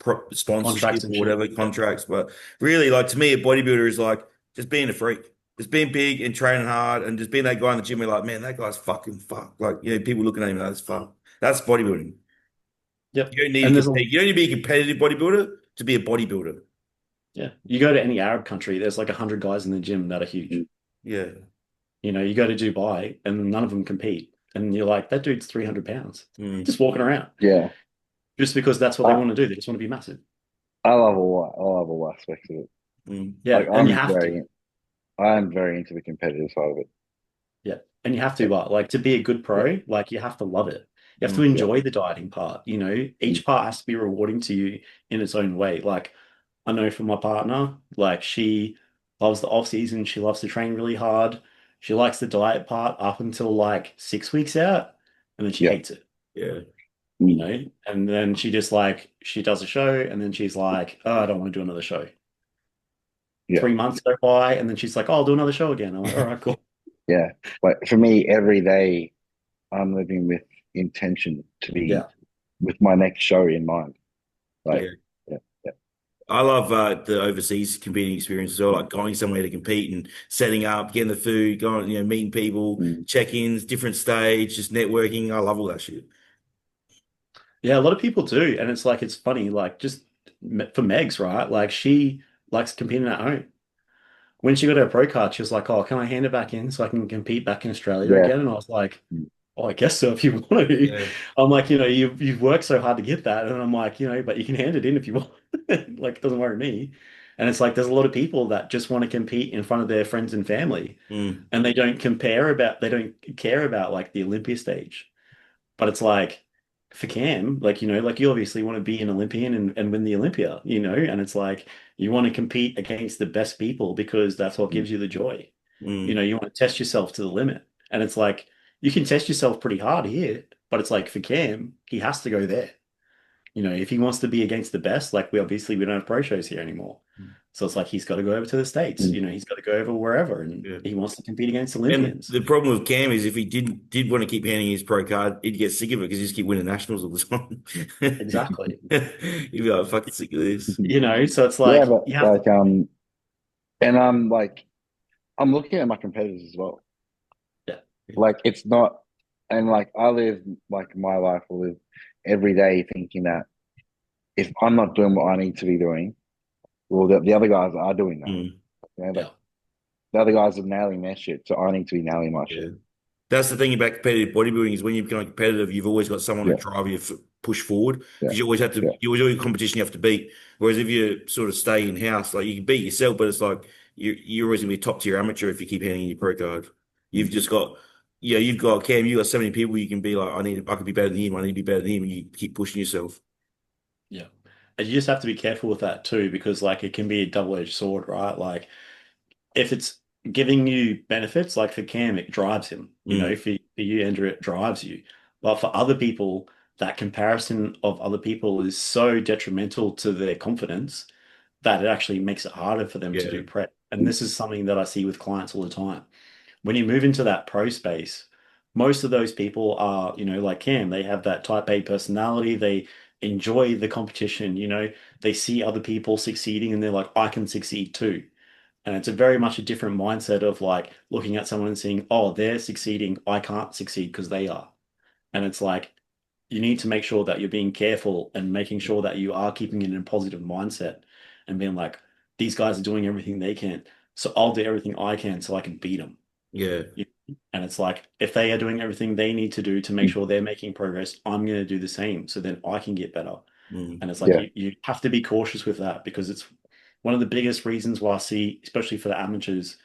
Speaker 1: Contracts
Speaker 2: sponsorship
Speaker 1: and
Speaker 2: or
Speaker 1: shit.
Speaker 2: whatever
Speaker 1: Yep.
Speaker 2: contracts. But really, like to me, a bodybuilder is like just being a freak, just being big and training hard and just being that guy in the gym. Where like, man, that guy's fucking fuck. Like people looking at him like that's fuck. That's bodybuilding.
Speaker 1: Yep.
Speaker 2: You don't need
Speaker 1: And
Speaker 2: to
Speaker 1: there's a
Speaker 2: compete. You don't need to be a competitive bodybuilder to be a bodybuilder.
Speaker 1: yeah, you go to any Arab country, there's like 100 guys in the gym that are huge.
Speaker 2: Yeah.
Speaker 1: You know, you go to Dubai and none of them compete. And you're like, that dude's 300 pounds
Speaker 2: Mm.
Speaker 1: just walking around
Speaker 4: Yeah.
Speaker 1: just because that's what they
Speaker 4: I,
Speaker 1: want to do. They just want to be massive.
Speaker 4: I love all aspects of it.
Speaker 2: Mm.
Speaker 1: Yeah.
Speaker 4: Like
Speaker 1: And you have to.
Speaker 4: I'm very into the competitive side of it.
Speaker 1: Yeah. And you have to,
Speaker 4: Yeah.
Speaker 1: but like to be a good
Speaker 4: Yeah.
Speaker 1: pro, like you have to love it. You have to
Speaker 2: Mm.
Speaker 4: Yeah.
Speaker 1: enjoy the dieting part. You know,
Speaker 4: Mm.
Speaker 1: each part has to be rewarding to you in its own way. Like I know for my partner, like she loves the off season. She loves to train really hard. She likes the diet part up until like 6 weeks out, and then she
Speaker 4: Yeah.
Speaker 1: hates it.
Speaker 2: Yeah.
Speaker 1: You
Speaker 4: Mm.
Speaker 1: know, and then she just like she does a show, and then she's like, "Oh, I don't want to do another show."
Speaker 4: Yeah.
Speaker 1: 3 months go by, and then she's like, "Oh, I'll do another show again." I'm like, "All right, cool."
Speaker 4: Yeah. Like for me, every day I'm living with intention to be
Speaker 1: Yeah,
Speaker 4: with my next show in mind. Like,
Speaker 2: Yeah.
Speaker 4: yeah, yeah.
Speaker 2: I love the overseas competing experience as well, like going somewhere to compete and setting up, getting the food, going, meeting people,
Speaker 4: Mm.
Speaker 2: check-ins, different stage, just networking. I love all that shit.
Speaker 1: yeah. A lot of people do, and it's like it's funny, like just for Megs, right? Like she likes competing at home. When she got her pro card, she was like, "Oh, can I hand it back in so I can compete back in Australia
Speaker 4: Yeah.
Speaker 1: again?" And I was like,
Speaker 4: Mm.
Speaker 1: "Oh, I guess so if you want to."
Speaker 2: Yeah.
Speaker 1: I'm like, you know, you've worked so hard to get that, and I'm like, you know, but you can hand it in if you want. Like, it doesn't worry me. And it's like there's a lot of people that just want to compete in front of their friends and family,
Speaker 2: Mm.
Speaker 1: and they don't care about like the Olympia stage. But it's like for Cam, like, you know, like you obviously want to be an Olympian and win the Olympia, you know, and it's like you want to compete against the best people because that's what
Speaker 4: Mm.
Speaker 1: gives you the joy. You
Speaker 2: Mm.
Speaker 1: know, you want to test yourself to the limit. And it's like you can test yourself pretty hard here, but it's like for Cam, he has to go there. You know, if he wants to be against the best, like we don't have pro shows here anymore. So it's like he's got to go over to the States,
Speaker 4: Mm.
Speaker 1: you know, he's got to go over wherever and
Speaker 2: Yeah.
Speaker 1: he wants to compete against
Speaker 2: And
Speaker 1: Olympians.
Speaker 2: the problem with Cam is if he did want to keep handing his pro card, he'd get sick of it because he just keep winning nationals all the time.
Speaker 1: Exactly.
Speaker 2: He'd be like, fucking sick of this.
Speaker 1: You know, so it's
Speaker 4: Yeah,
Speaker 1: like
Speaker 4: but
Speaker 1: you have to,
Speaker 4: like and I'm looking at my competitors as well.
Speaker 1: yeah.
Speaker 4: Like it's not, and like I live like my life, I live every day thinking that if I'm not doing what I need to be doing, well, the other guys are doing that.
Speaker 2: Mm.
Speaker 4: You know, like
Speaker 1: Yeah.
Speaker 4: the other guys are nailing their shit, so I need to be nailing my
Speaker 2: Yeah.
Speaker 4: shit.
Speaker 2: That's the thing about competitive bodybuilding is when you become competitive, you've always got someone to
Speaker 4: Yeah,
Speaker 2: drive you push forward
Speaker 4: yeah,
Speaker 2: because you always have to.
Speaker 4: yeah.
Speaker 2: You always got a competition you have to beat. Whereas if you sort of stay in house, like you can beat yourself, but it's like you're always gonna be a top tier amateur if you keep handing in your pro card. You've just got, you've got Cam. You've got so many people you can be like, I could be better than him. I need to be better than him, and you keep pushing yourself.
Speaker 1: Yeah. And you just have to be careful with that too, because like it can be a double-edged sword, right? Like if it's giving you benefits, like for Cam, it drives him. You know,
Speaker 2: Mm.
Speaker 1: for you, Andrew, it drives you. But for other people, that comparison of other people is so detrimental to their confidence that it actually makes it harder for them to
Speaker 2: Yeah.
Speaker 1: do prep. And this is something that I see with clients all the time. When you move into that pro space, most of those people are, you know, like Cam, they have that type A personality. They enjoy the competition, you know, they see other people succeeding and they're like, I can succeed too. And it's a very much a different mindset of like looking at someone and saying, oh, they're succeeding. I can't succeed because they are. And it's like, you need to make sure that you're being careful and making sure that you are keeping it in a positive mindset and being like, these guys are doing everything they can. So I'll do everything I can so I can beat them.
Speaker 2: Yeah.
Speaker 1: And it's like, if they are doing everything they need to do to make sure they're making progress, I'm going to do the same. So then I can get better.
Speaker 2: Mm.
Speaker 1: And it's like,
Speaker 4: Yeah.
Speaker 1: you have to be cautious with that because one of the biggest reasons why I see, especially for the amateurs,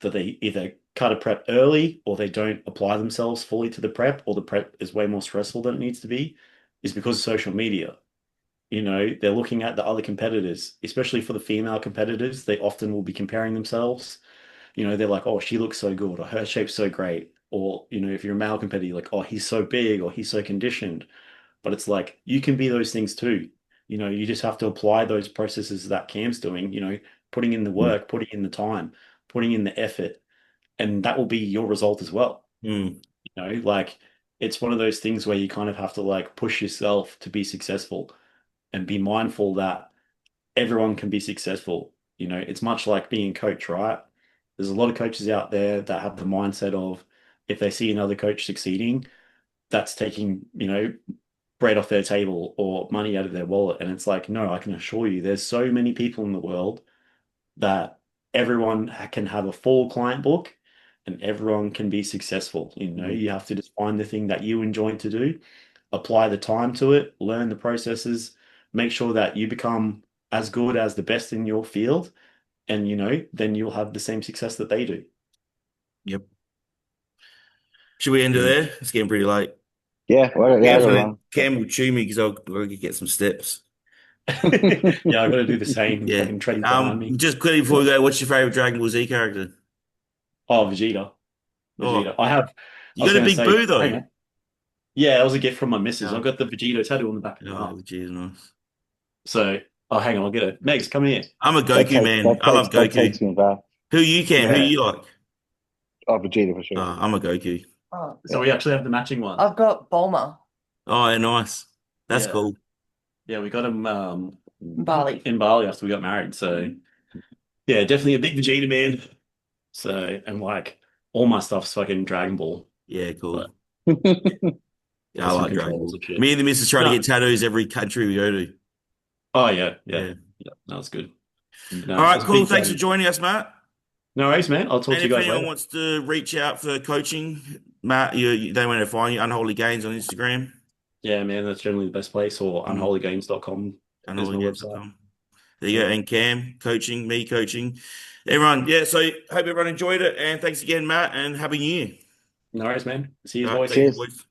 Speaker 1: that they either cut a prep early or they don't apply themselves fully to the prep, or the prep is way more stressful than it needs to be, is because of social media. They're looking at the other competitors, especially for the female competitors. They often will be comparing themselves. They're like, oh, she looks so good, or her shape's so great. Or, if you're a male competitor, you're like, oh, he's so big, or he's so conditioned. But it's like, you can be those things too. You just have to apply those processes that Cam's doing, putting in the work, putting in the time, putting in the effort, and that will be your result as well.
Speaker 2: Mm.
Speaker 1: Like, it's one of those things where you kind of have to like push yourself to be successful and be mindful that everyone can be successful. It's much like being a coach, right? There's a lot of coaches out there that have the mindset of, if they see another coach succeeding, that's taking, bread off their table or money out of their wallet. And it's like, no, I can assure you, there's so many people in the world that everyone can have a full client book and everyone can be successful. You have to just find the thing that you enjoy to do, apply the time to it, learn the processes, make sure that you become as good as the best in your field. And, then you'll have the same success that they do.
Speaker 2: Yep. Should we end it there? It's getting pretty late.
Speaker 4: Yeah, well, yeah, I got one.
Speaker 2: Cam will chew me because I'll get some steps.
Speaker 1: Yeah, I got to do the same.
Speaker 2: Yeah.
Speaker 1: Fucking treading behind me.
Speaker 2: Just quickly before we go, what's your favorite Dragon Ball Z character?
Speaker 1: Oh, Vegeta. Vegeta.
Speaker 2: Oh,
Speaker 1: I
Speaker 2: you
Speaker 1: was
Speaker 2: got a
Speaker 1: going to
Speaker 2: big
Speaker 1: say,
Speaker 2: boo though.
Speaker 1: hang on. Yeah, it was a gift from my missus.
Speaker 2: Oh.
Speaker 1: I've got the Vegeta tattoo on the back of my
Speaker 2: Oh,
Speaker 1: arm.
Speaker 2: geez, nice.
Speaker 1: So, hang on, I'll get it. Megs, come here.
Speaker 2: I'm a
Speaker 4: That
Speaker 2: Goku
Speaker 4: takes
Speaker 2: man. I love
Speaker 4: that takes
Speaker 2: Goku.
Speaker 4: me back.
Speaker 2: Who you can? Who
Speaker 1: Yeah.
Speaker 2: you like?
Speaker 4: Oh, Vegeta for sure.
Speaker 2: I'm a Goku.
Speaker 3: Oh,
Speaker 1: So we actually have the matching one.
Speaker 3: I've got Bulma,
Speaker 2: Oh, yeah, nice. That's
Speaker 1: Yeah.
Speaker 2: cool.
Speaker 1: Yeah, we got him
Speaker 3: Bali.
Speaker 1: in Bali after we got married. So, yeah, definitely a big Vegeta man. So, and like all my stuff's fucking Dragon Ball.
Speaker 2: Yeah, cool.
Speaker 1: But
Speaker 2: Yeah, I
Speaker 1: some
Speaker 2: like Dragon
Speaker 1: controls
Speaker 2: Ball.
Speaker 1: and shit.
Speaker 2: Me and the missus try to
Speaker 1: No.
Speaker 2: get tattoos every country we go to.
Speaker 1: Oh, yeah.
Speaker 2: Yeah.
Speaker 1: That was good. No,
Speaker 2: All right,
Speaker 1: it's a
Speaker 2: cool.
Speaker 1: big
Speaker 2: Thanks for
Speaker 1: game.
Speaker 2: joining us, Matt.
Speaker 1: No worries, man. I'll talk
Speaker 2: And
Speaker 1: to you
Speaker 2: if
Speaker 1: guys
Speaker 2: anyone
Speaker 1: later.
Speaker 2: wants to reach out for coaching, Matt, they want to find you. Unholy Gainz on Instagram.
Speaker 1: Yeah, man, that's generally the best place, or unholygainz.com is my website.
Speaker 2: Unholygainz.com. There you go. And Cam coaching, me coaching, everyone. Yeah. So hope everyone enjoyed it, and thanks again, Matt, and happy New Year.
Speaker 1: No worries, man. See you,
Speaker 2: All right,
Speaker 1: boys.
Speaker 2: thank you,
Speaker 4: Cheers.
Speaker 2: boys.